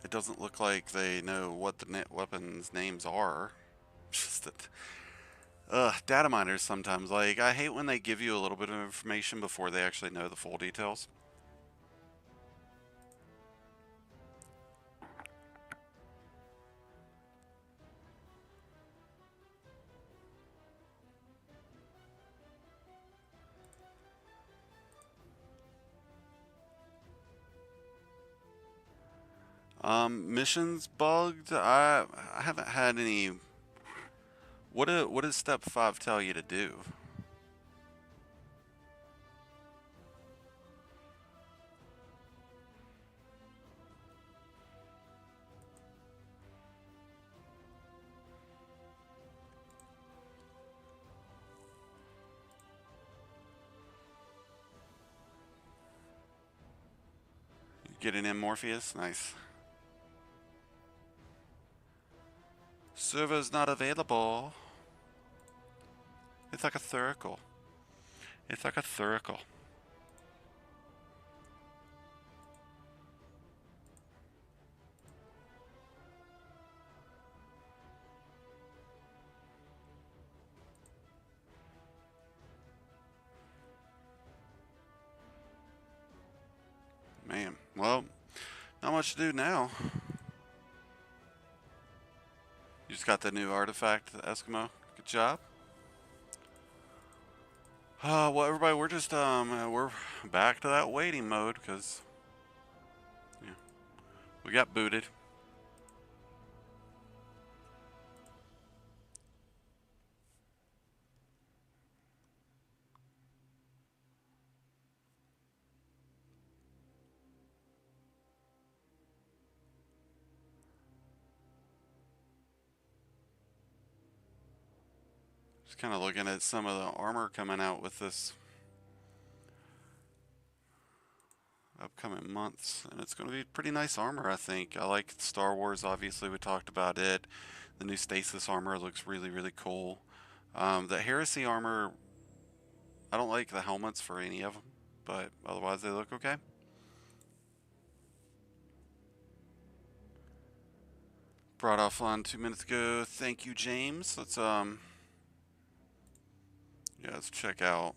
Speaker 2: It doesn't look like they know what the weapons names are. Just that, data miners sometimes. Like, I hate when they give you a little bit of information before they actually know the full details. Missions bugged. I haven't had any. What does step 5 tell you to do? Getting in Morpheus? Nice. Server's not available. It's like a circle. It's like a circle. Man, well, not much to do now. You just got the new artifact, Eskimo. Good job. Well, everybody, we're just we're back to that waiting mode because yeah, we got booted. Just kind of looking at some of the armor coming out with this upcoming months, and it's going to be pretty nice armor, I think. I like Star Wars, obviously, we talked about it. The new Stasis armor looks really, really cool. The Heresy armor, I don't like the helmets for any of them, but otherwise they look okay. Brought offline 2 minutes ago. Thank you, James. Let's let's check out.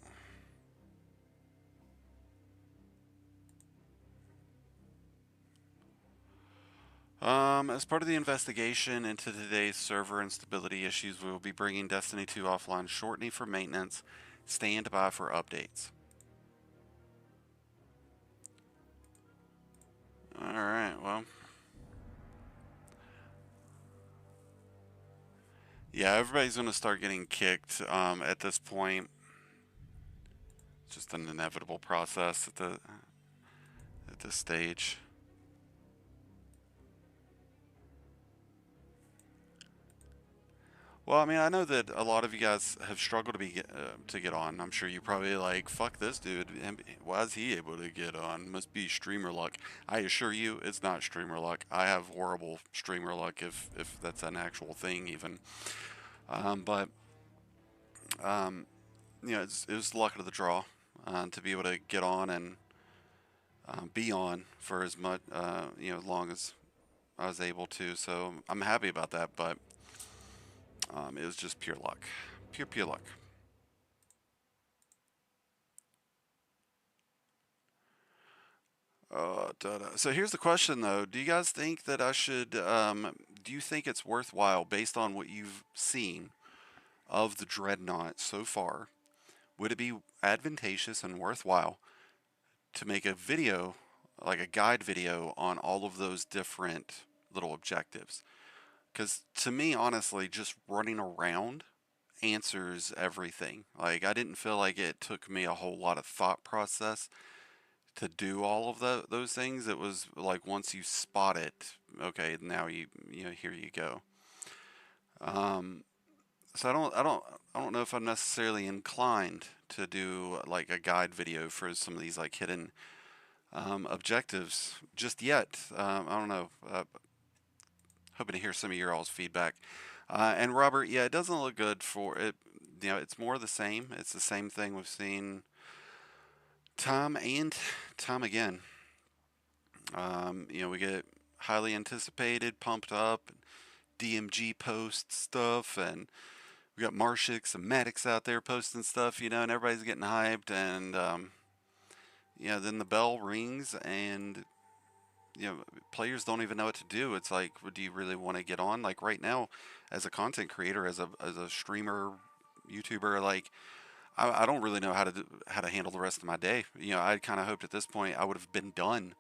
Speaker 2: As part of the investigation into today's server instability issues, we will be bringing Destiny 2 offline shortly for maintenance. Stand by for updates. Alright, well. Yeah, everybody's going to start getting kicked at this point. It's just an inevitable process at this stage. Well, I mean, I know that a lot of you guys have struggled to get on. I'm sure you're probably like, fuck this dude. Why is he able to get on? Must be streamer luck. I assure you, it's not streamer luck. I have horrible streamer luck, if that's an actual thing even. You know, it was the luck of the draw to be able to get on and be on for as much, as long as I was able to. So I'm happy about that, but it was just pure luck. Pure luck. So here's the question, though. Do you guys think that I should, do you think it's worthwhile, based on what you've seen of the Dreadnaught so far, would it be advantageous and worthwhile to make a video, like a guide video, on all of those different little objectives? Because to me, honestly, just running around answers everything. Like, I didn't feel like it took me a whole lot of thought process to do all of those things. It was like, once you spot it, okay, now you know, here you go. So I don't know if I'm necessarily inclined to do like a guide video for some of these like hidden objectives just yet. I don't know. Hoping to hear some of your all's feedback. And Robert, yeah, it doesn't look good for it. You know, it's more of the same. It's the same thing we've seen time and time again. You know, we get highly anticipated, pumped up DMG post stuff, and we got Marshix and Maddox out there posting stuff, you know, and everybody's getting hyped, and then the bell rings, and you know, players don't even know what to do. It's like, do you really want to get on? Like right now, as a content creator, as a streamer, YouTuber, like I don't really know how to handle the rest of my day. You know, I kind of hoped at this point I would have been done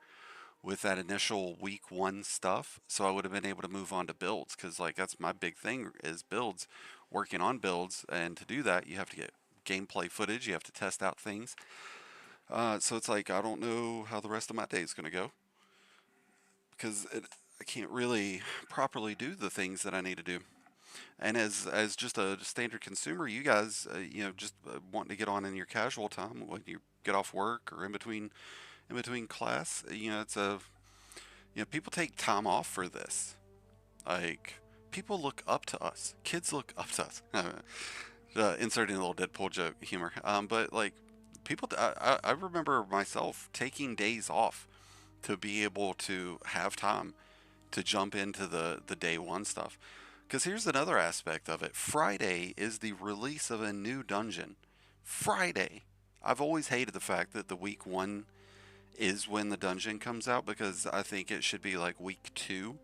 Speaker 2: with that initial week 1 stuff, so I would have been able to move on to builds, because like that's my big thing is builds, working on builds, and to do that you have to get gameplay footage, you have to test out things. So it's like I don't know how the rest of my day is going to go, because I can't really properly do the things that I need to do. And as just a standard consumer, you guys, just wanting to get on in your casual time when you get off work or in between class, it's people take time off for this. Like, people look up to us. Kids look up to us. Inserting a little Deadpool joke humor. But like, I remember myself taking days off to be able to have time to jump into the day 1 stuff. Because here's another aspect of it. Friday is the release of a new dungeon. Friday. I've always hated the fact that the week 1 is when the dungeon comes out, because I think it should be like week 2.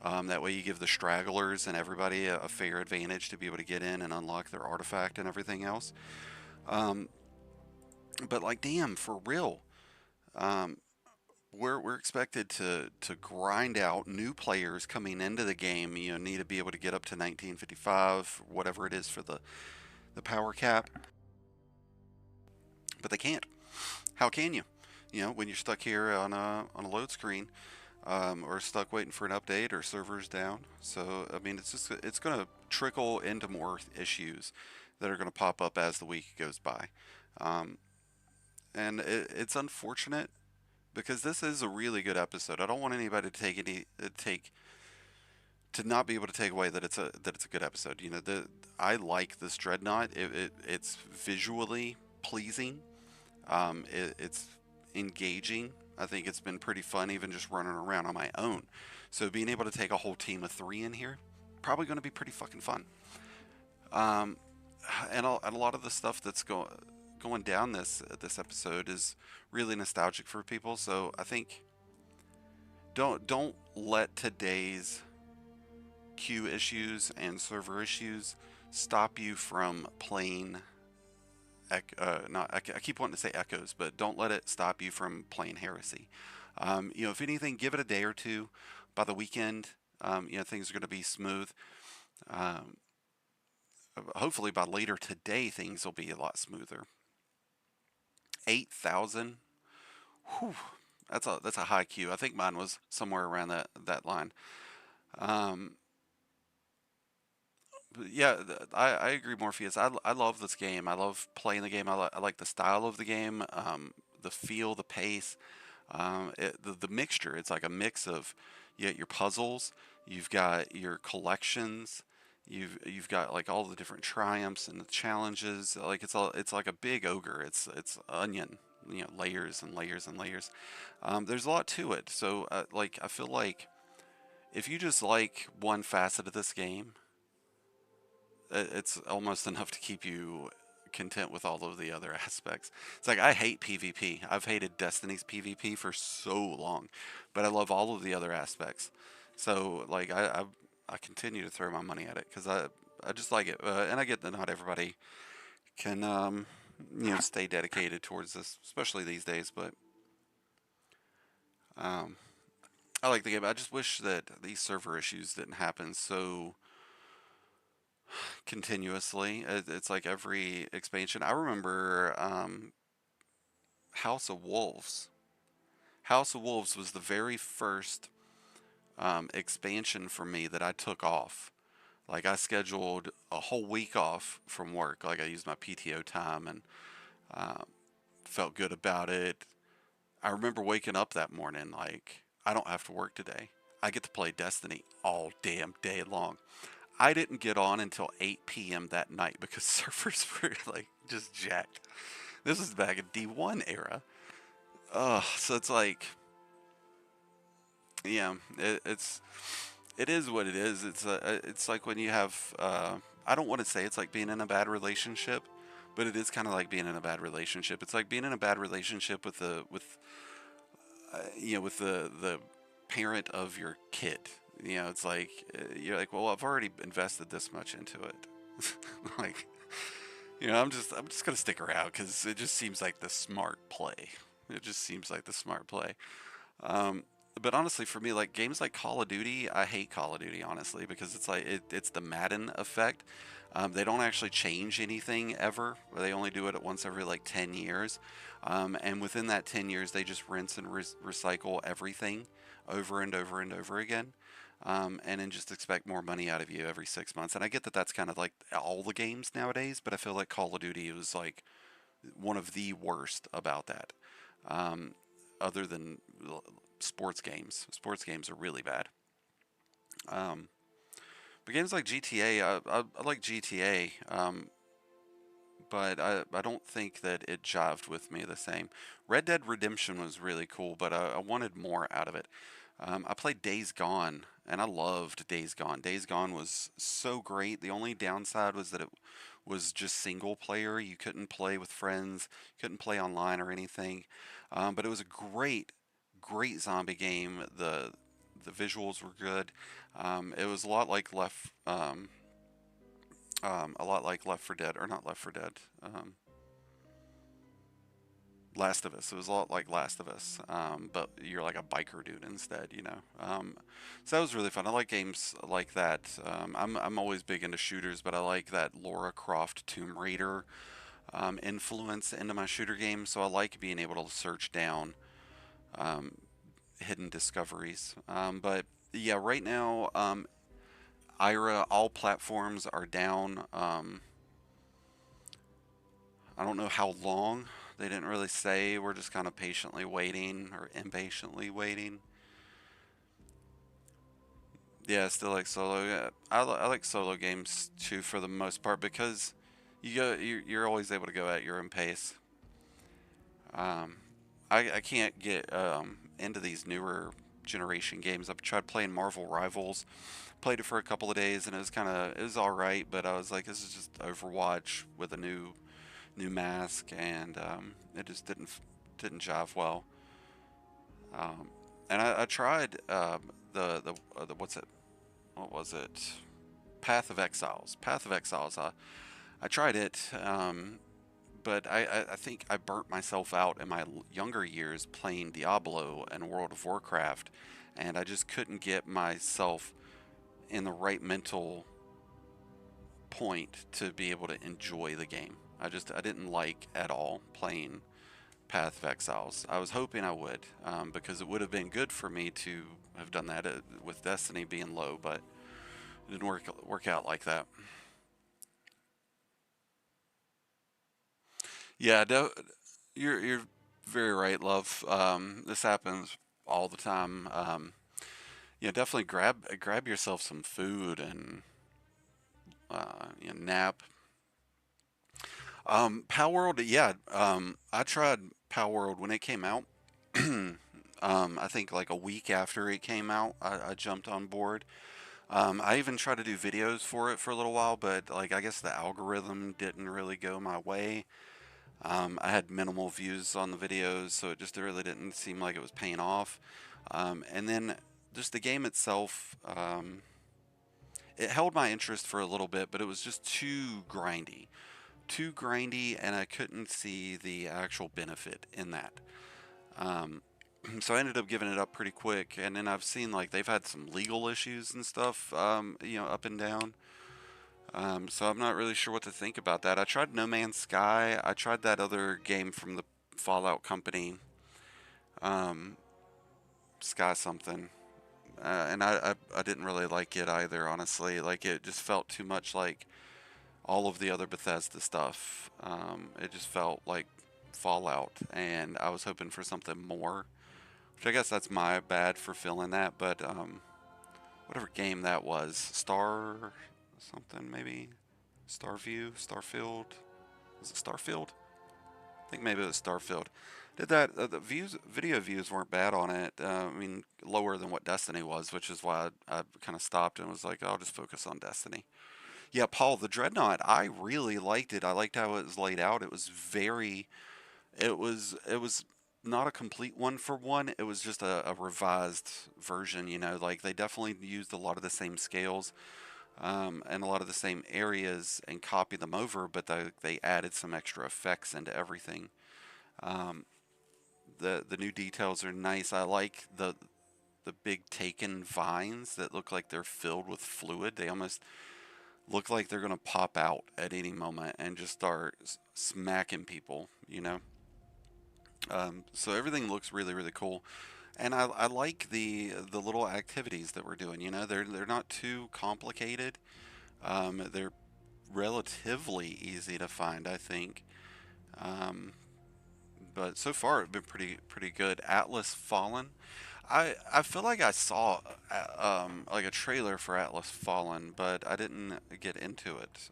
Speaker 2: That way you give the stragglers and everybody a fair advantage to be able to get in and unlock their artifact and everything else. But like, damn, for real. We're expected to grind out new players coming into the game. Need to be able to get up to 1955, whatever it is for the power cap. But they can't. How can you? When you're stuck here on a load screen, or stuck waiting for an update, or servers down. So I mean, it's going to trickle into more issues that are going to pop up as the week goes by, and it's unfortunate, because this is a really good episode. I don't want anybody to not be able to take away that it's a good episode. I like this Dreadnaught. It's visually pleasing. It's engaging. I think it's been pretty fun, even just running around on my own. So being able to take a whole team of 3 in here, probably going to be pretty fucking fun. And a lot of the stuff that's going down this episode is really nostalgic for people. So I think don't let today's queue issues and server issues stop you from playing. I keep wanting to say Echoes, but don't let it stop you from playing Heresy. If anything, give it a day or two. By the weekend, things are going to be smooth. Hopefully by later today, things will be a lot smoother. 8,000. Whew, that's a high queue. I think mine was somewhere around that line. But yeah, I agree, Morpheus. I love this game. I love playing the game. I like the style of the game, the feel, the pace, the mixture. It's like a mix of your puzzles. You've got your collections. You've got like all the different triumphs and the challenges. Like it's like a big ogre. It's onion, layers and layers and layers. There's a lot to it. So I feel like if you just like one facet of this game, it's almost enough to keep you content with all of the other aspects. It's like, I hate PvP. I've hated Destiny's PvP for so long, but I love all of the other aspects. So like I continue to throw my money at it, because I just like it, and I get that not everybody can stay dedicated towards this, especially these days. But I like the game. I just wish that these server issues didn't happen so continuously. It's like every expansion. I remember House of Wolves. House of Wolves was the very first expansion for me that I took off. Like, I scheduled a whole week off from work. Like, I used my PTO time and felt good about it. I remember waking up that morning like, I don't have to work today. I get to play Destiny all damn day long. I didn't get on until 8 p.m. that night because servers were like just jacked. This is back in D1 era. So it's like, yeah, it is what it is. It's like when you have, I don't want to say it's like being in a bad relationship, but it is kind of like being in a bad relationship. It's like being in a bad relationship with the parent of your kid. It's like, you're like, well, I've already invested this much into it. Like, I'm just going to stick around because it just seems like the smart play. It just seems like the smart play. but honestly, for me, like games like Call of Duty, I hate Call of Duty honestly because it's like it's the Madden effect. They don't actually change anything ever. They only do it once every like 10 years, and within that 10 years, they just rinse and recycle everything over and over and over again. And then just expect more money out of you every 6 months. And I get that that's kind of like all the games nowadays, but I feel like Call of Duty was like one of the worst about that. Um, Other than sports games. Sports games are really bad. Um, but games like GTA, I like GTA, but I don't think that it jived with me the same. Red Dead Redemption was really cool, but I wanted more out of it. I played Days Gone, and I loved Days Gone. Days Gone was so great. The only downside was that it was just single player. You couldn't play with friends, couldn't play online or anything. But it was a great zombie game. The visuals were good. It was a lot like Left 4 Dead, or not Left 4 Dead. Last of Us. It was a lot like Last of Us, but you're like a biker dude instead, you know. So that was really fun. I like games like that. I'm always big into shooters, but I like that Lara Croft Tomb Raider influence into my shooter games. So I like being able to search down hidden discoveries. But yeah, right now, IRA, all platforms are down. I don't know how long. They didn't really say. We're just kind of patiently waiting or impatiently waiting. Yeah, still like solo. Yeah, I like solo games too for the most part because you're always able to go at your own pace. I can't get into these newer generation games. I've tried playing Marvel Rivals, played it for a couple of days, and it was all right. But I was like, this is just Overwatch with a new mask, and it just didn't jive well. And I tried the what's it? What was it? Path of Exiles. Path of Exiles. I tried it, but I think I burnt myself out in my younger years playing Diablo and World of Warcraft, and I just couldn't get myself in the right mental point to be able to enjoy the game. I didn't like at all playing Path of Exiles. I was hoping I would, because it would have been good for me to have done that with Destiny being low, but it didn't work out like that. Yeah, you're very right, love. This happens all the time. Yeah, definitely grab yourself some food and nap. Palworld, yeah. I tried Palworld when it came out. I think like a week after it came out, I jumped on board. I even tried to do videos for it for a little while, but like I guess the algorithm didn't really go my way. I had minimal views on the videos, so it just really didn't seem like it was paying off. And then just the game itself, it held my interest for a little bit, but it was just too grindy. Too grindy, and I couldn't see the actual benefit in that. So I ended up giving it up pretty quick, and then I've seen like they've had some legal issues and stuff, up and down. So I'm not really sure what to think about that. I tried No Man's Sky. I tried that other game from the Fallout company, Sky something, and I didn't really like it either. Honestly, like it just felt too much like all of the other Bethesda stuff. It just felt like Fallout, and I was hoping for something more. Which I guess that's my bad for feeling that, but whatever game that was, Star something maybe, Starfield, was it Starfield? I think maybe it was Starfield. Did that? The video views weren't bad on it. I mean, lower than what Destiny was, which is why I kind of stopped and was like, I'll just focus on Destiny. Yeah, Paul, the Dreadnaught, I really liked it. I liked how it was laid out. It was it was not a complete one for one. It was just a revised version, like they definitely used a lot of the same scales, and a lot of the same areas and copied them over, but they added some extra effects into everything. The new details are nice. I like big taken vines that look like they're filled with fluid. They almost look like they're going to pop out at any moment and just start smacking people, you know. So everything looks really, really cool. And I like the little activities that we're doing. You know, they're not too complicated. They're relatively easy to find, I think. But so far it's been pretty good. Atlas Fallen. I feel like I saw like a trailer for Atlas Fallen, but I didn't get into it.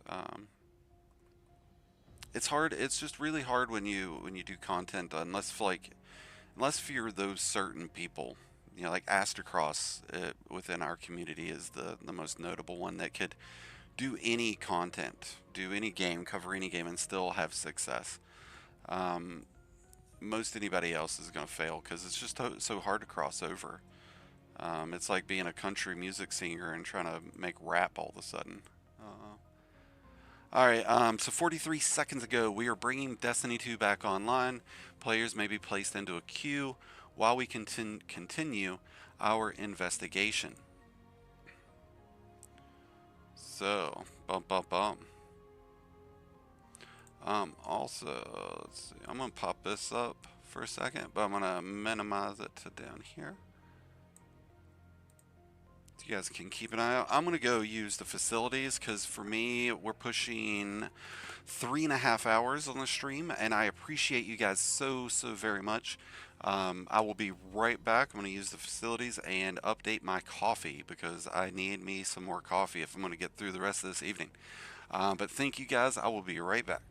Speaker 2: It's hard. It's just really hard when you do content unless you're those certain people. You know, like Astrocross within our community is the most notable one that could do any content, do any game, cover any game, and still have success. Most anybody else is going to fail because it's just so hard to cross over. It's like being a country music singer and trying to make rap all of a sudden. Alright, so 43 seconds ago, we are bringing Destiny 2 back online. Players may be placed into a queue while we continue our investigation. So, also, let's see, I'm going to pop this up for a second, but I'm going to minimize it to down here. So you guys can keep an eye out. I'm going to go use the facilities because for me, we're pushing 3.5 hours on the stream, and I appreciate you guys so very much. I will be right back. I'm going to use the facilities and update my coffee because I need me some more coffee if I'm going to get through the rest of this evening. But thank you guys. I will be right back.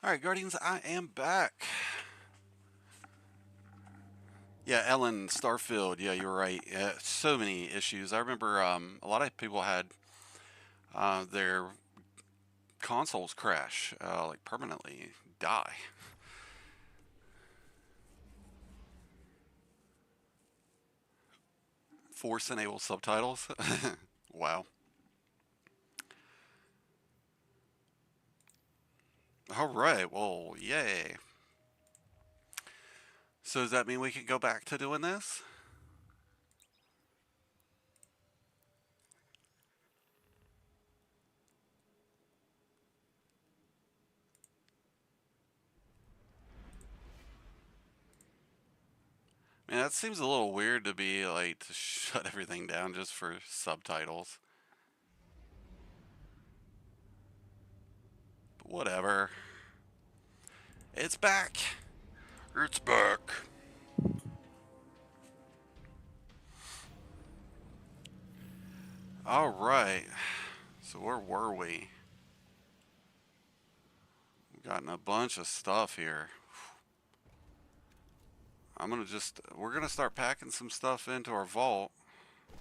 Speaker 2: Alright, Guardians, I am back. Yeah, Ellen, Starfield, yeah, you're right. Yeah, so many issues. I remember a lot of people had their consoles crash, like permanently die. Force enable subtitles. Wow. Alright, well, yay. So does that mean we can go back to doing this? I mean, that seems a little weird to be like to shut everything down just for subtitles. But whatever. It's back. It's back. All right. So where were we? We've gotten a bunch of stuff here. We're gonna start packing some stuff into our vault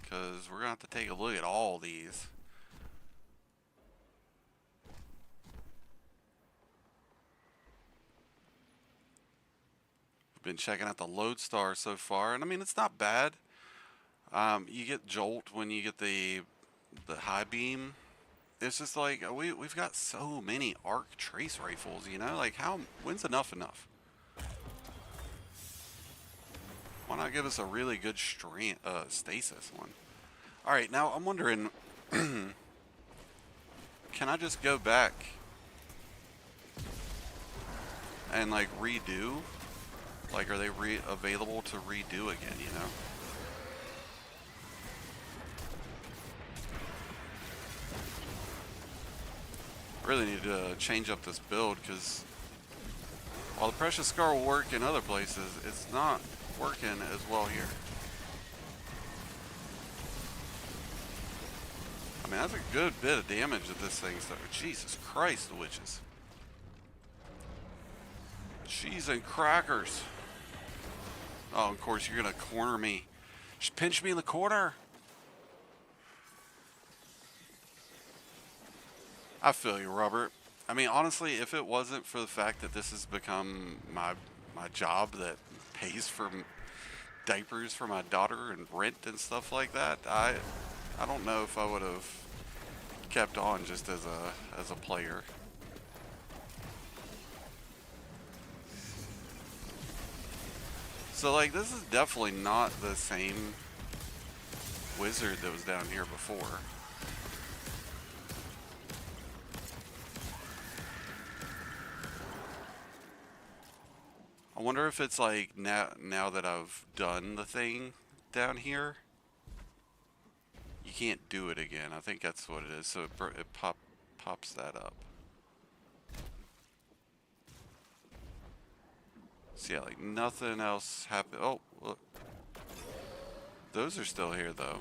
Speaker 2: because we're gonna have to take a look at all these. We've been checking out the Lodestar so far, and I mean, it's not bad. You get Jolt when you get the high beam. It's just like we've got so many arc trace rifles, you know, like when's enough? Why not give us a really good stasis one? All right, now I'm wondering, can I just go back and like redo? Like, are they available to redo again, you know? Really need to change up this build because while the Precious Scar will work in other places, it's not working as well here. I mean, that's a good bit of damage that this thing's done. Jesus Christ, the witches. Cheese and crackers. Oh, of course, you're gonna corner me. Just pinch me in the corner. I feel you, Robert. I mean, honestly, if it wasn't for the fact that this has become my job that pays for diapers for my daughter and rent and stuff like that, I don't know if I would have kept on just as a player. So like, this is definitely not the same wizard that was down here before. I wonder if it's like now that I've done the thing down here, you can't do it again. I think that's what it is. So it pops that up. So yeah, like nothing else happened. Oh, look. Those are still here though.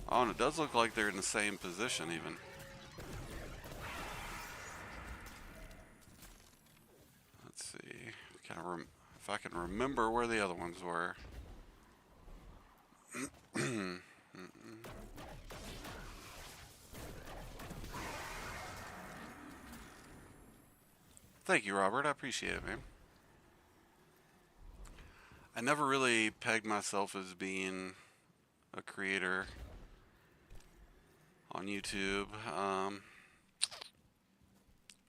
Speaker 2: Oh, and it does look like they're in the same position even. Let's see. If I can remember where the other ones were. Thank you, Robert. I appreciate it, man. I never really pegged myself as being a creator on YouTube.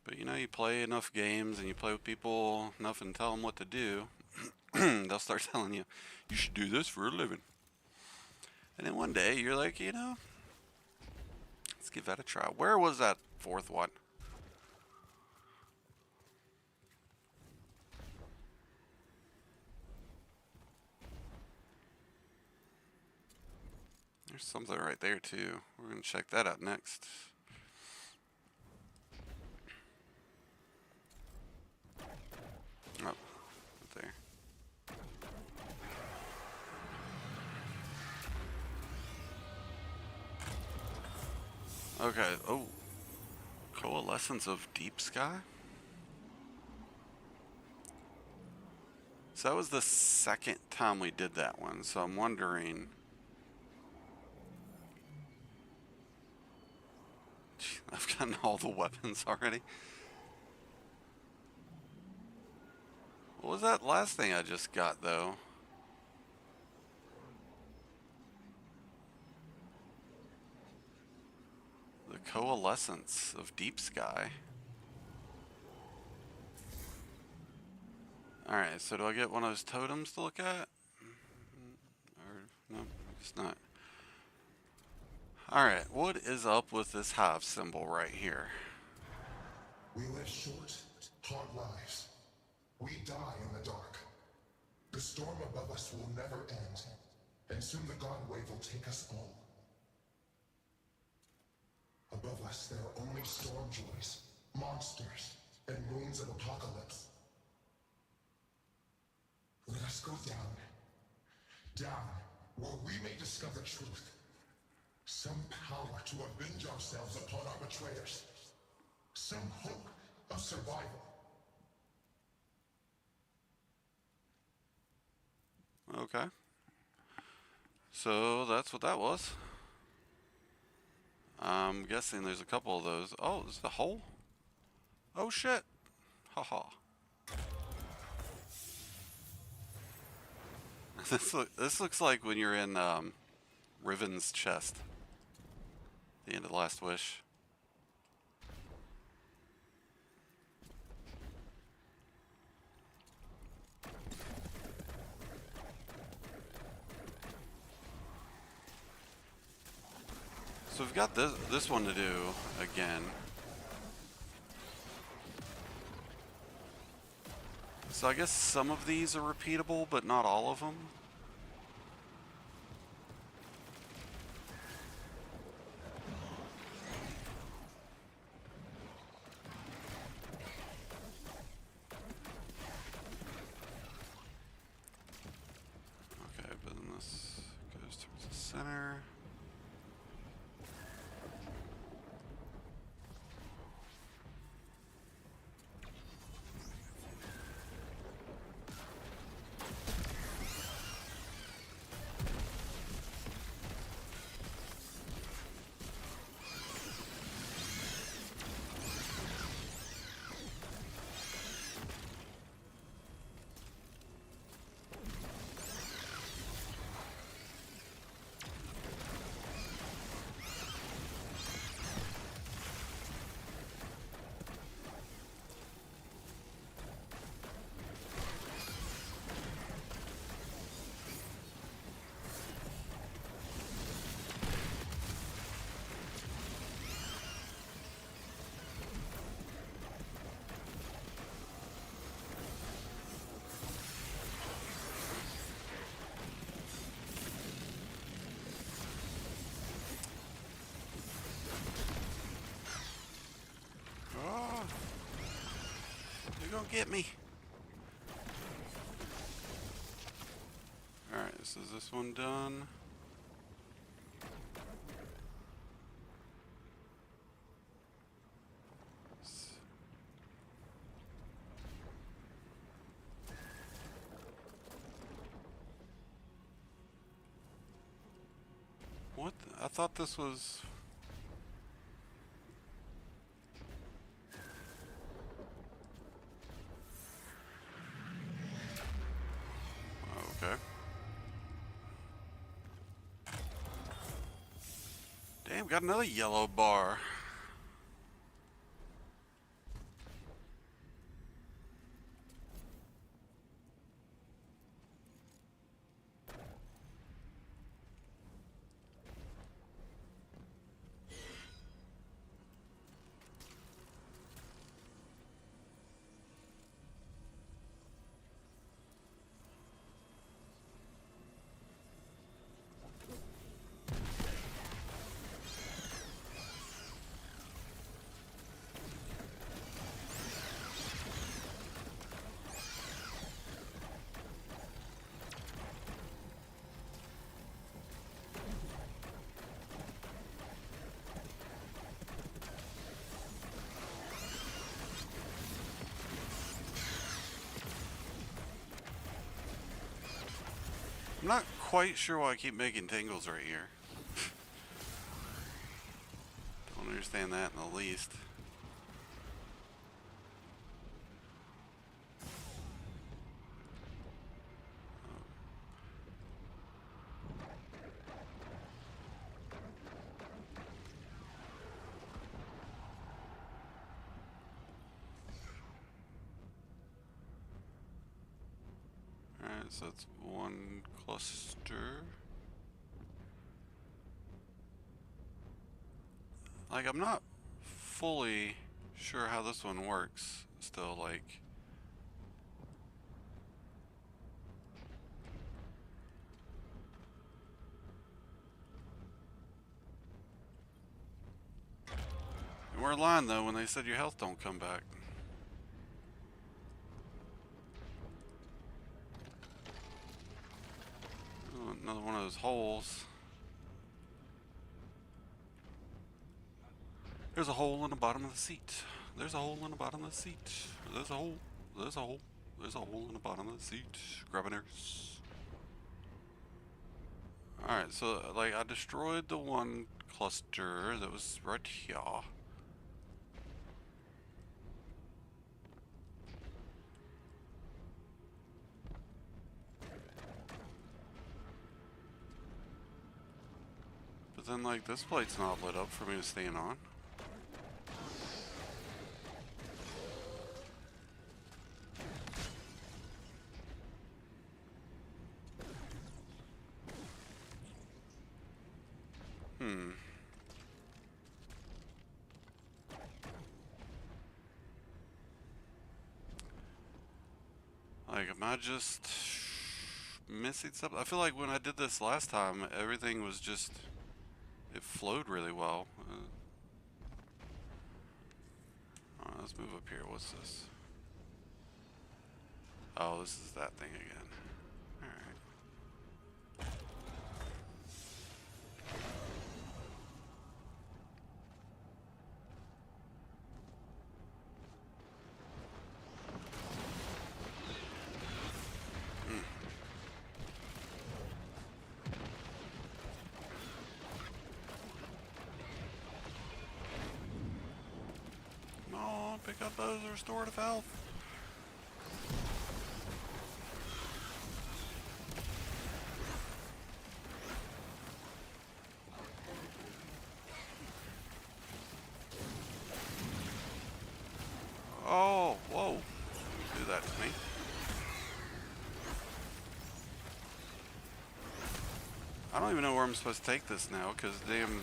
Speaker 2: But you know, you play enough games and you play with people enough and tell them what to do, they'll start telling you, you should do this for a living. And then one day you're like, you know, let's give that a try. Where was that fourth one? There's something right there too. We're going to check that out next. Oh, right there. Okay. Oh. Coalescence of Deep Sky? So that was the second time we did that one, so I'm wondering... I've gotten all the weapons already. What was that last thing I just got, though? The Coalescence of Deep Sky. Alright, so do I get one of those totems to look at? Or, no, I guess not. Alright, what is up with this hive symbol right here?
Speaker 10: We live short, hard lives. We die in the dark. The storm above us will never end, and soon the God Wave will take us all. Above us there are only storm joys, monsters, and moons of apocalypse. Let us go down, down, where we may discover truth. Some power to avenge ourselves upon our betrayers. Some hope of survival.
Speaker 2: Okay. So that's what that was. I'm guessing there's a couple of those. Oh, is the hole? Oh shit. Haha. This looks like when you're in Riven's chest. The end of the Last Wish. So we've got this one to do again. So I guess some of these are repeatable, but not all of them. Okay, but then this goes towards the center. Don't get me. Alright, so is this one done? What? I thought this was... Okay. Damn, got another yellow bar. I'm not quite sure why I keep making tangles right here. Don't understand that in the least. Alright, so that's one cluster. Like, I'm not fully sure how this one works still, like. You were lying though when they said your health don't come back. Ooh, another one of those holes. There's a hole in the bottom of the seat. There's a hole in the bottom of the seat. There's a hole. There's a hole. There's a hole in the bottom of the seat. Grab a nurse. Alright, so like I destroyed the one cluster that was right here. But then like this plate's not lit up for me to stand on. Like, am I just missing something? I feel like when I did this last time, everything was just, it flowed really well. Alright, let's move up here. What's this? Oh, this is that thing again. Alright. Pick up those restorative health. Oh, whoa. Do that to me. I don't even know where I'm supposed to take this now, because damn.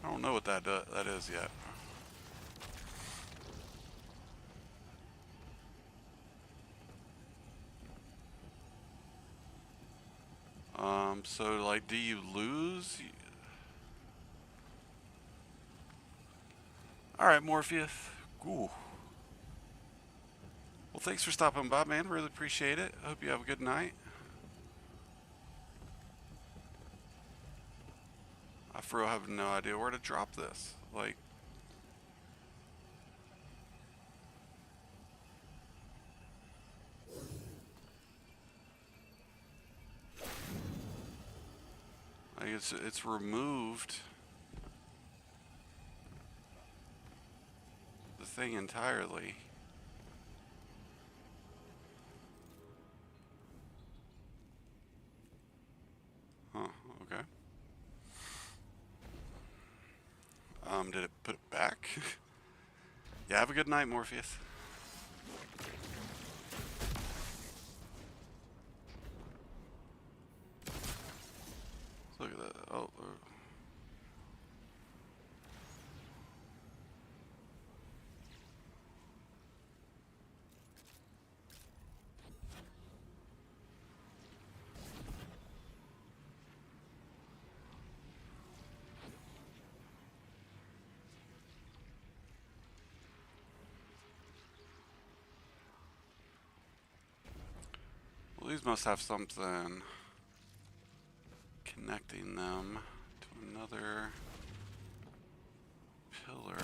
Speaker 2: I don't know what that is yet. So like, do you lose? Alright, Morpheus. Ooh. Well, thanks for stopping by, man. Really appreciate it. I hope you have a good night. I for real have no idea where to drop this. Like, it's removed the thing entirely. Huh, okay. Did it put it back? Yeah, have a good night, Morpheus. Look at that. Oh. these must have something connecting them to another pillar.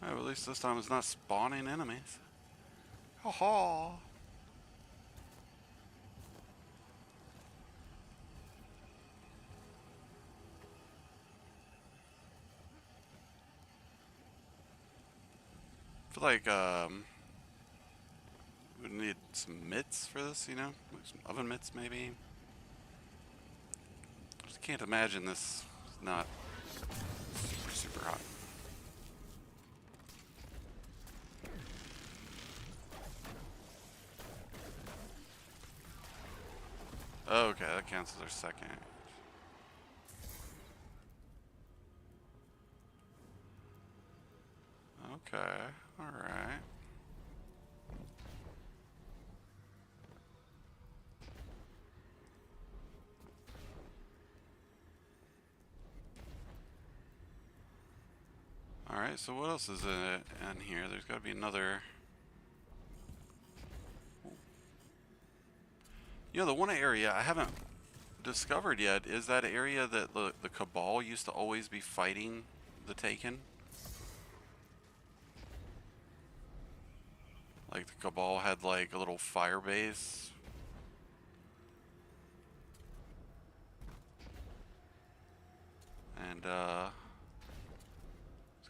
Speaker 2: Oh, at least this time it's not spawning enemies. Ha-ha! I feel like, we would need some mitts for this, you know? Like some oven mitts, maybe? I just can't imagine this is not super hot. Oh, okay, that counts as our second. Okay, alright. Alright, so what else is in here? There's got to be another... You know, the one area I haven't discovered yet is that area that the Cabal used to always be fighting the Taken. Like the Cabal had like a little fire base. And it's a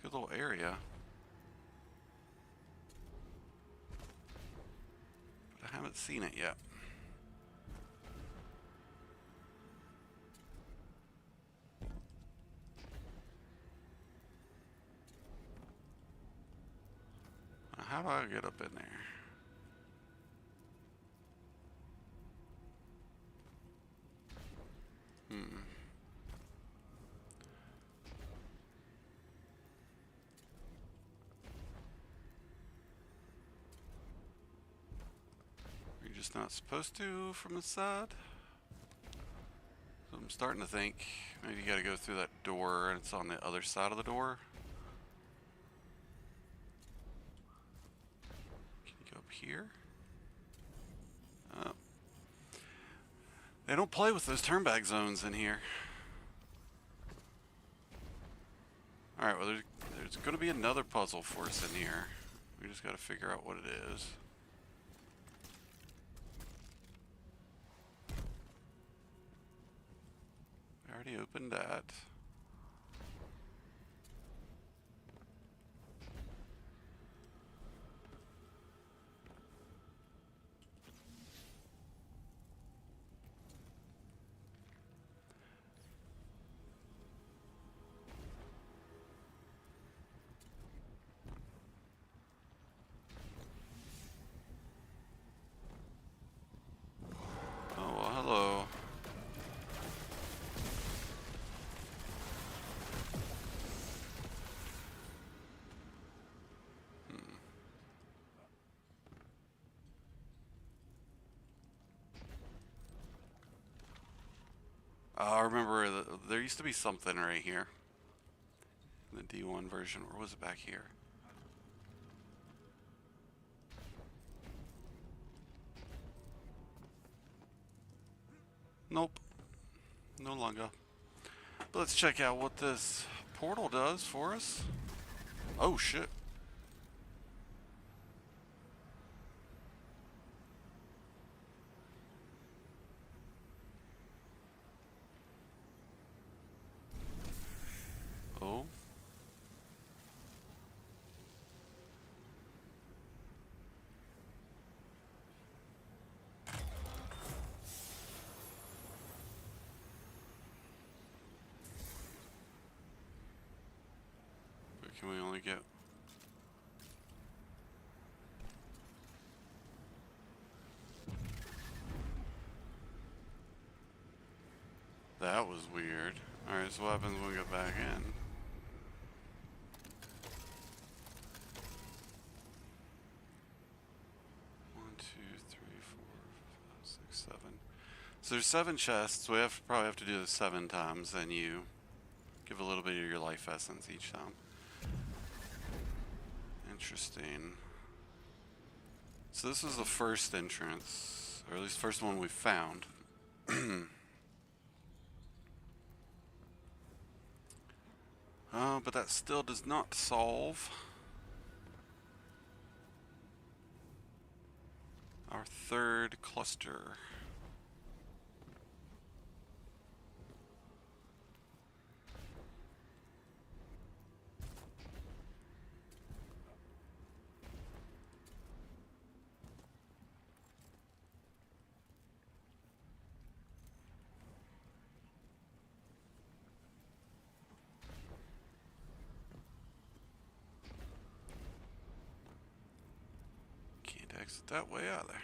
Speaker 2: good little area. But I haven't seen it yet. How do I get up in there? You're just not supposed to from the side? So I'm starting to think maybe you gotta go through that door and it's on the other side of the door. Here. They don't play with those turnback zones in here. Alright, well there's going to be another puzzle for us in here. We just got to figure out what it is. I already opened that. I remember there used to be something right here. In the D1 version, or was it back here? Nope. No longer. But let's check out what this portal does for us. Oh shit. Oh. get... That was weird. Alright, so what happens when we get back in? So there's 7 chests. We probably have to do this 7 times. Then you give a little bit of your life essence each time. Interesting. So this is the first entrance, or at least the first one we found. But that still does not solve our third cluster. Exit that way either.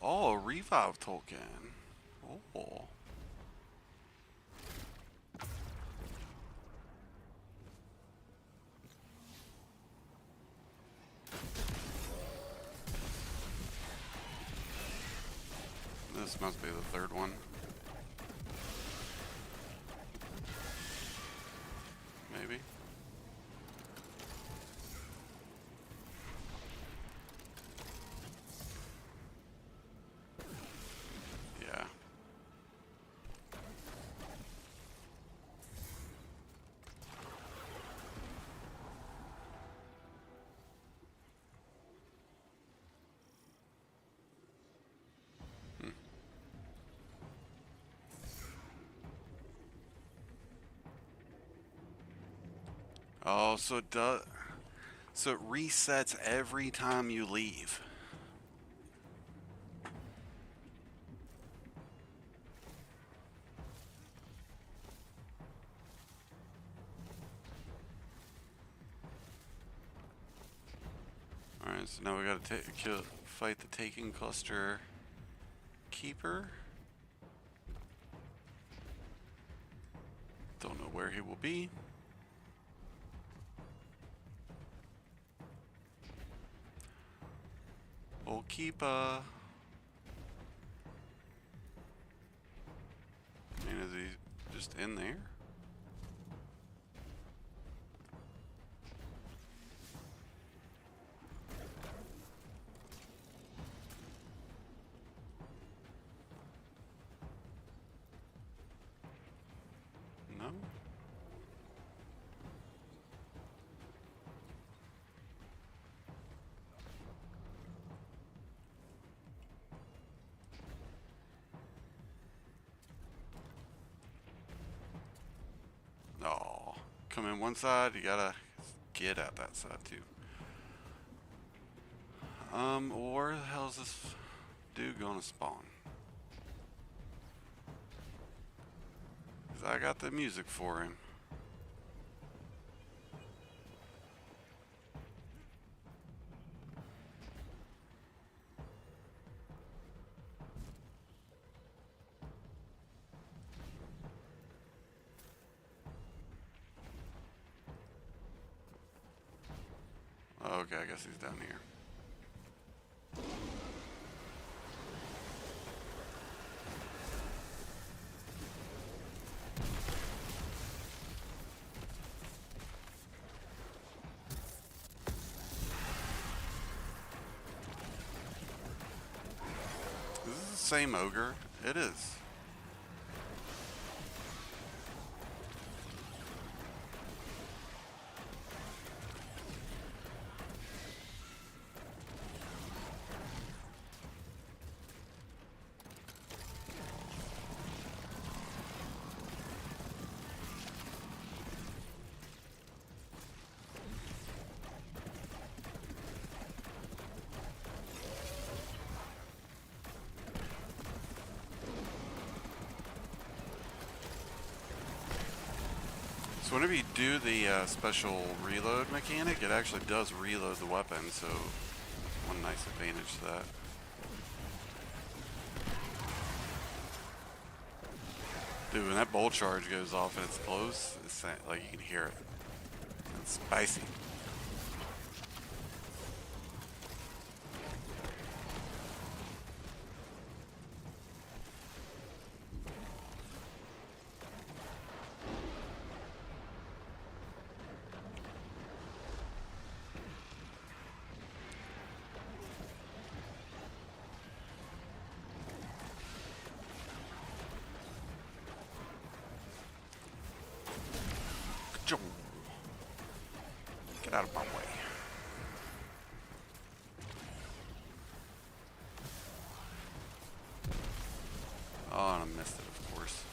Speaker 2: Oh, a revive token. Oh. This must be the third one. Maybe. Yeah. Oh, so it does. So it resets every time you leave. All right, so now we got to fight the Taking Cluster Keeper. Don't know where he will be. Old Keeper. I mean, is he just in there? No? Oh, come in one side, you gotta get out that side too. Where the hell's this dude gonna spawn? 'Cause I got the music for him. Okay, I guess he's down here. Is this the same ogre? It is. So whenever you do the special reload mechanic, it actually does reload the weapon, so one nice advantage to that. Dude, when that bolt charge goes off and it's close, it's like you can hear it. It's spicy. Get out of my way. Oh, and I missed it, of course.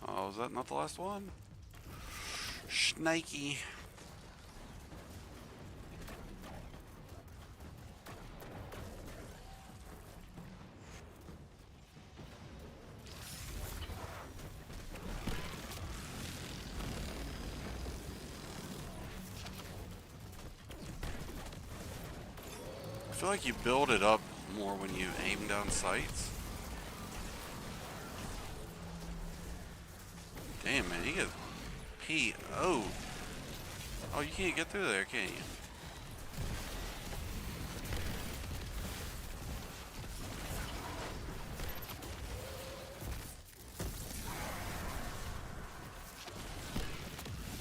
Speaker 2: Oh, is that not the last one? Snakey. I feel like you build it up more when you aim down sights. Damn, man, you get P.O. Oh, you can't get through there, can you?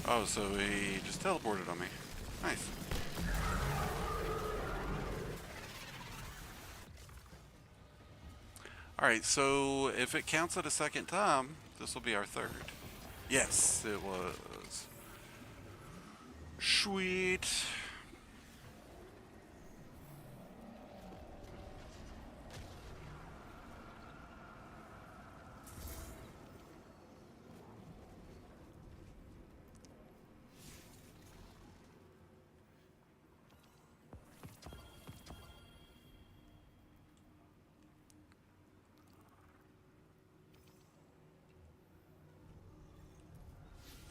Speaker 2: Oh, so he just teleported on me. Nice. Alright, so if it counts it a second time, this will be our third. Yes, it was. Sweet.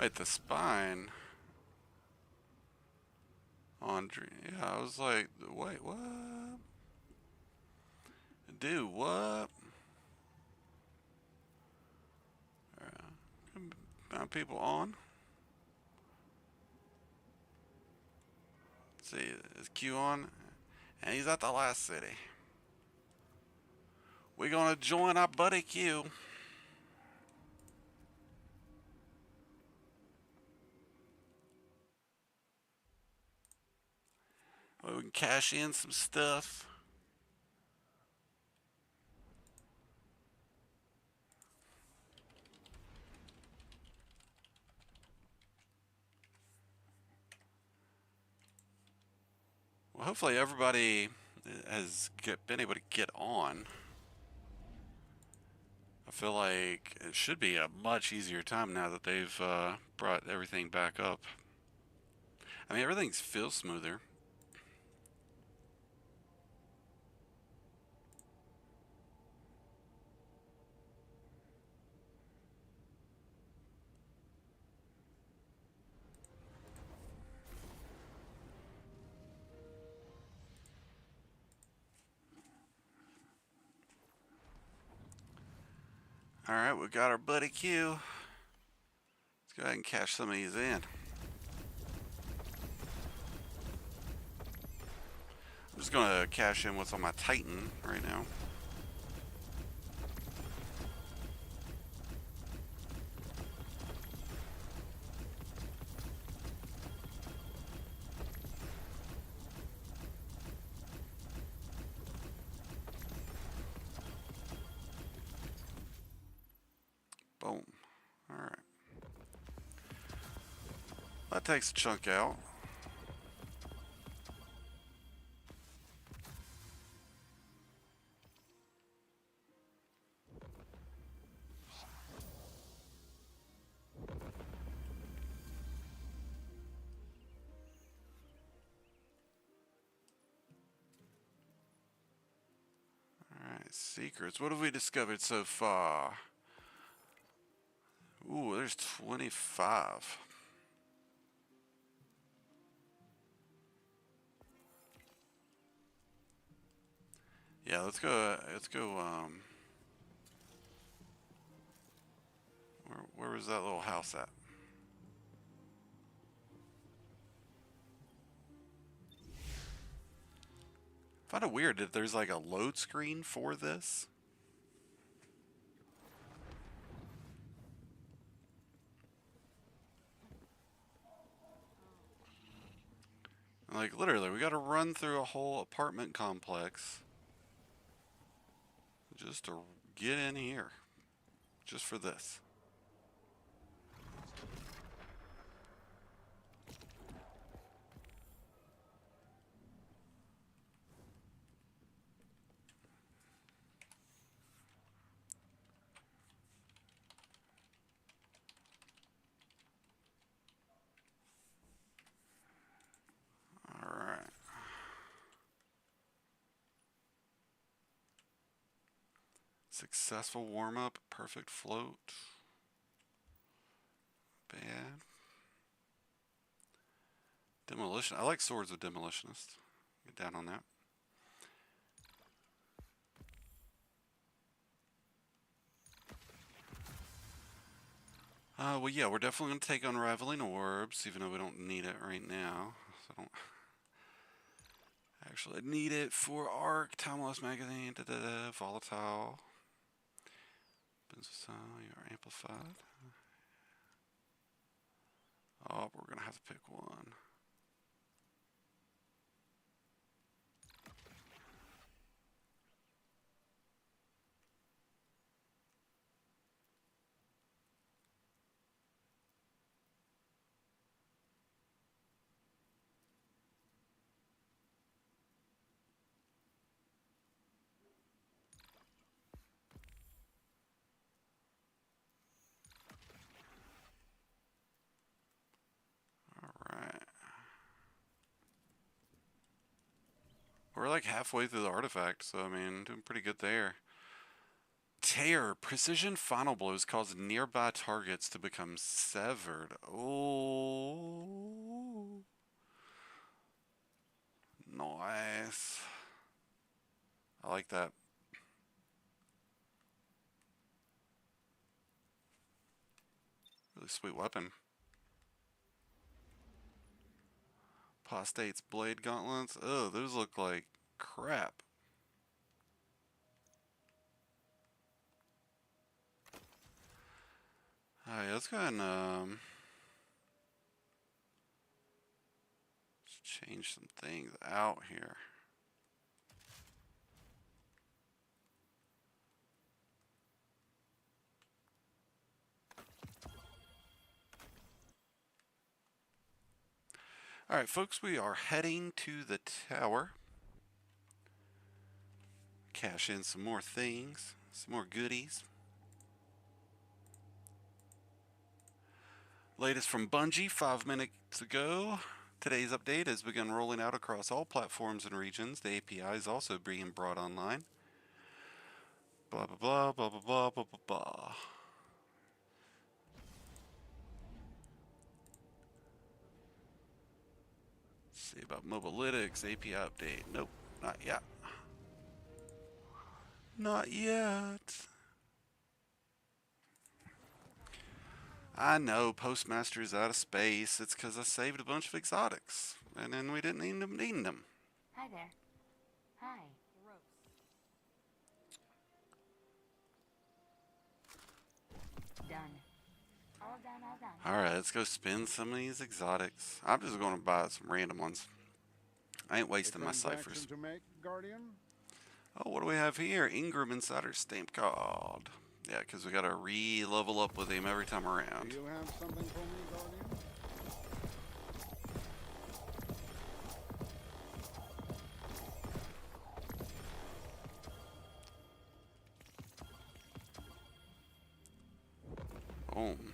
Speaker 2: Wait, the spine on Dream. Yeah, I was like, wait, what? Dude, what? People on. Let's see, is Q on? And he's at the last city. We're gonna join our buddy Q. We can cash in some stuff. Well, hopefully everybody has been able to get on. I feel like it should be a much easier time now that they've brought everything back up. I mean, everything feels smoother. Alright, we got our buddy Q. Let's go ahead and cash some of these in. I'm just going to cash in what's on my Titan right now. Boom. Alright. That takes a chunk out. Secrets. What have we discovered so far? Ooh, there's 25. Yeah, let's go, where was that little house at? I find it weird that there's like a load screen for this. Like, literally, we gotta run through a whole apartment complex just to get in here. Just for this. Alright. Successful warm-up, perfect float. Bad. Demolition. I like swords with demolitionists. Get down on that. Well, yeah, we're definitely going to take Unraveling Orbs, even though we don't need it right now. So I don't actually need it for Arc, Time Lost Magazine, Volatile. Benzosol, you're amplified. Oh, we're going to have to pick one. Alright. We're like halfway through the artifact, so I mean, doing pretty good there. Tear. Precision final blows cause nearby targets to become severed. Oh. Nice. I like that. Really sweet weapon. Apostate's blade gauntlets. Oh, those look like crap. Alright, let's go ahead and let's change some things out here. Alright, folks, we are heading to the tower. Cash in some more things, some more goodies. Latest from Bungie 5 minutes ago. Today's update has begun rolling out across all platforms and regions. The API is also being brought online. Blah, blah, blah, blah, blah, blah, blah, blah, blah. See about Mobalytics, API update. Nope, not yet. Not yet. I know Postmaster is out of space. It's because I saved a bunch of exotics. And then we didn't need them.
Speaker 11: Hi there. Hi. Done. All done, all done.
Speaker 2: Alright, let's go spin some of these exotics. I'm just going to buy some random ones. I ain't wasting my ciphers.
Speaker 9: To make, Guardian?
Speaker 2: Oh, what do we have here? Ingram Insider Stamp Card. Yeah, because we got to re-level up with him every time around.
Speaker 9: Do you have something for me, Guardian?
Speaker 2: Boom.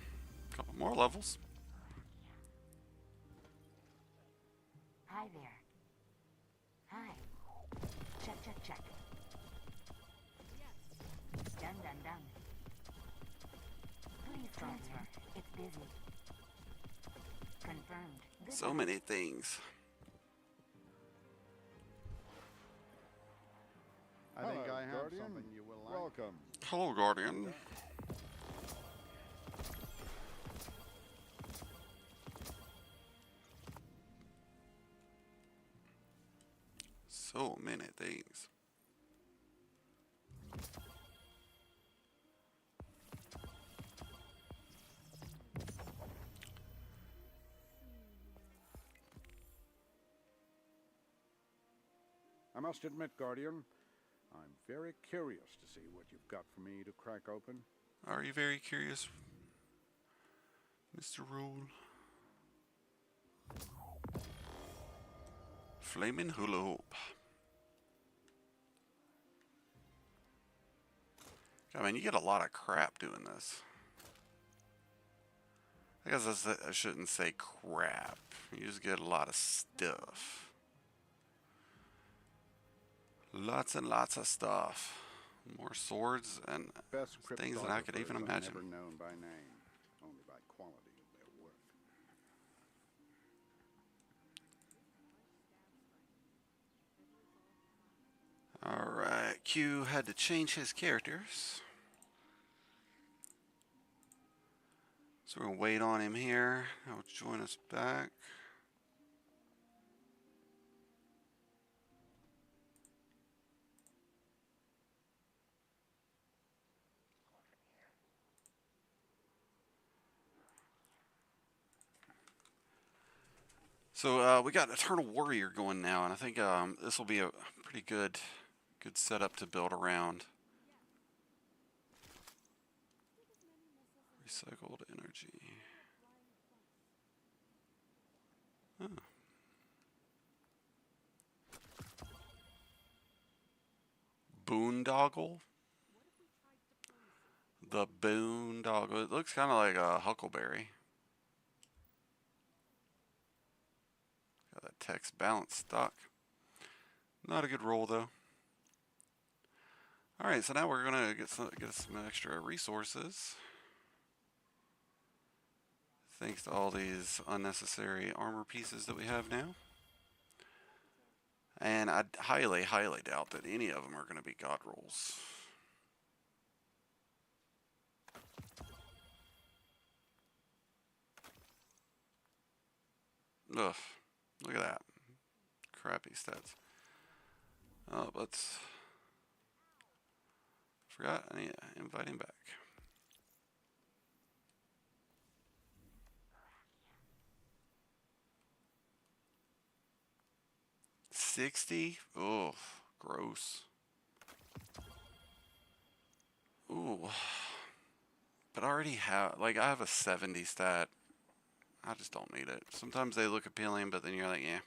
Speaker 2: Couple more levels.
Speaker 11: Hi there. Hi. Check, check, check.
Speaker 2: So many things.
Speaker 9: I think I have something you will like. Welcome.
Speaker 2: Hello, Guardian. So many things.
Speaker 9: I must admit, Guardian, I'm very curious to see what you've got for me to crack open.
Speaker 2: Are you very curious, Mr. Rule? Flaming hula hoop. I mean, you get a lot of crap doing this. I guess I shouldn't say crap. You just get a lot of stuff. Lots and lots of stuff. More swords and things than I could even imagine.
Speaker 9: Never known by name, only by quality of their work.
Speaker 2: Alright, Q had to change his characters. So we're going to wait on him here. He'll join us back. So we got Eternal Warrior going now, and I think this will be a pretty good setup to build around. Recycled energy. Oh. Boondoggle? The Boondoggle. It looks kind of like a Huckleberry. Got that text balance stock. Not a good roll though. Alright, so now we're gonna get some extra resources. Thanks to all these unnecessary armor pieces that we have now. And I highly, highly doubt that any of them are going to be god rolls. Ugh, look at that. Crappy stats. Oh, let's... Forgot, I need to invite him back. $60? Oh, gross. Ooh. But I already have, like, I have a 70 stat. I just don't need it. Sometimes they look appealing, but then you're like, yeah.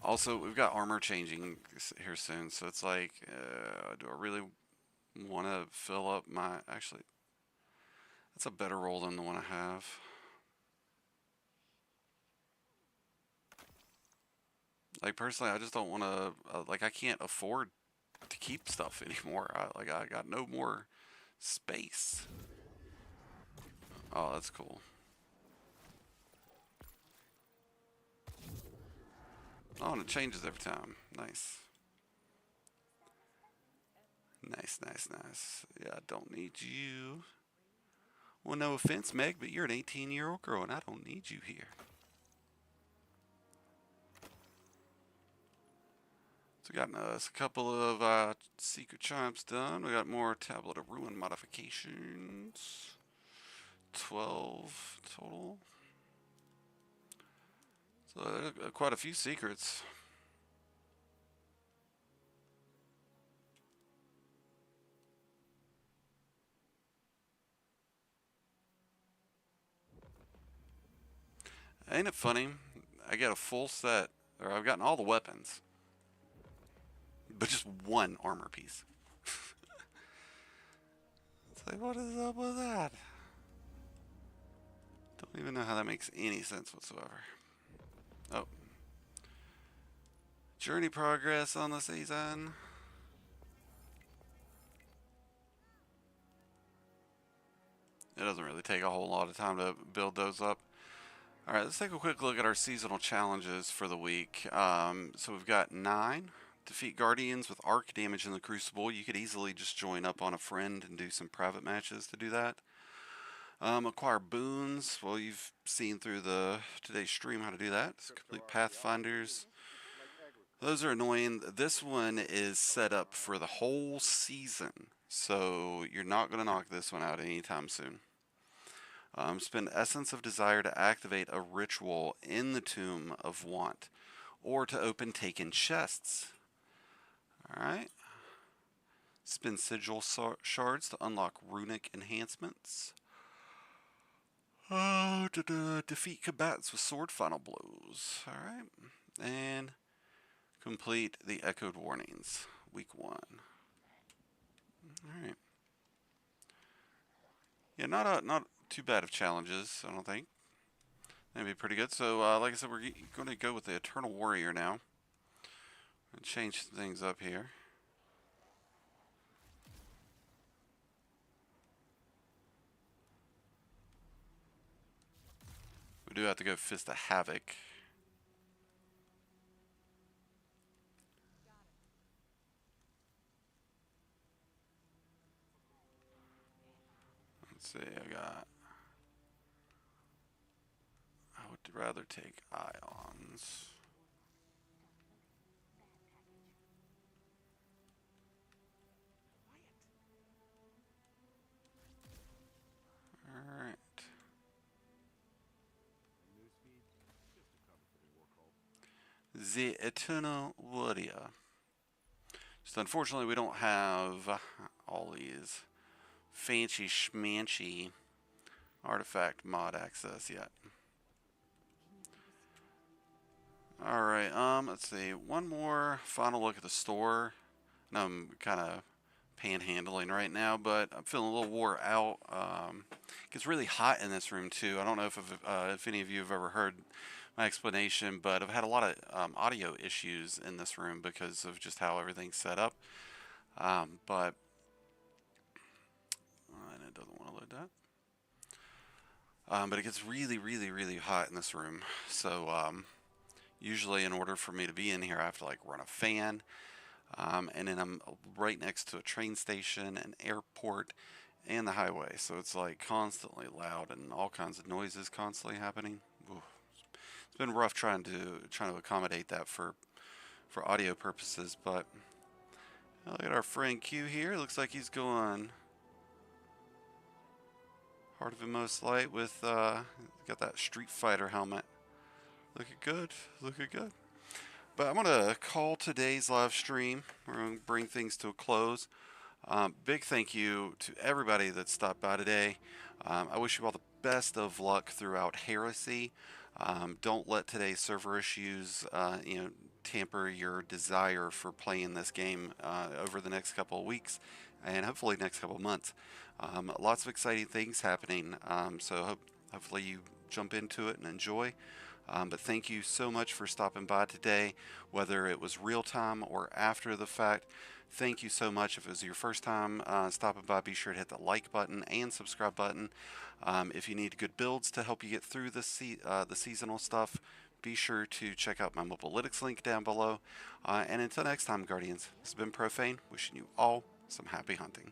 Speaker 2: Also, we've got armor changing here soon, so it's like, do I really want to fill up my, actually, that's a better roll than the one I have. Like, personally, I just don't want to, like, I can't afford to keep stuff anymore. I got no more space. Oh, that's cool. Oh, and it changes every time. Nice. Nice, nice, nice. Yeah, I don't need you. Well, no offense, Meg, but you're an 18-year-old girl, and I don't need you here. So we got a couple of secret chimes done. We got more Tablet of Ruin modifications. 12 total. So quite a few secrets. Ain't it funny? I get a full set, or I've gotten all the weapons, but just one armor piece. It's like, what is up with that? Don't even know how that makes any sense whatsoever. Oh. Journey progress on the season. It doesn't really take a whole lot of time to build those up. Alright, let's take a quick look at our seasonal challenges for the week. So we've got 9. Defeat Guardians with arc damage in the Crucible. You could easily just join up on a friend and do some private matches to do that. Acquire boons. Well, you've seen through today's stream how to do that. Complete Pathfinders. Those are annoying. This one is set up for the whole season, so you're not going to knock this one out anytime soon. Spend Essence of Desire to activate a ritual in the Tomb of Want, or to open taken chests. Alright. Spend Sigil Shards to unlock runic enhancements. Defeat combatants with sword final blows. Alright. And complete the Echoed Warnings. Week 1. Alright. Yeah, not too bad of challenges, I don't think. That'd be pretty good. So, like I said, we're going to go with the Eternal Warrior now. And change things up here. We do have to go Fist of Havoc. Let's see, I would rather take Ions. Alright. The Eternal Warrior. Just unfortunately we don't have all these fancy schmancy artifact mod access yet. Alright, let's see. One more final look at the store. I know I'm kind of panhandling right now, but I'm feeling a little wore out. It gets really hot in this room too. I don't know if any of you have ever heard my explanation, but I've had a lot of audio issues in this room because of just how everything's set up. And it doesn't want to load that. But it gets really, really, really hot in this room. So usually in order for me to be in here, I have to like run a fan. And then I'm right next to a train station, an airport, and the highway. So it's like constantly loud and all kinds of noises constantly happening. Ooh. It's been rough trying to accommodate that for audio purposes, but look at our friend Q here. Looks like he's going Heart of Inmost Light with got that Street Fighter helmet. Looking good. Looking good. But I'm going to call today's live stream. We're going to bring things to a close. Big thank you to everybody that stopped by today. I wish you all the best of luck throughout Heresy. Don't let today's server issues tamper your desire for playing this game over the next couple of weeks and hopefully next couple of months. Lots of exciting things happening, so hopefully you jump into it and enjoy. But thank you so much for stopping by today, whether it was real time or after the fact. Thank you so much. If it was your first time stopping by, be sure to hit the like button and subscribe button. If you need good builds to help you get through the seasonal stuff, be sure to check out my Mobilytics link down below. And until next time, Guardians, this has been Profane, wishing you all some happy hunting.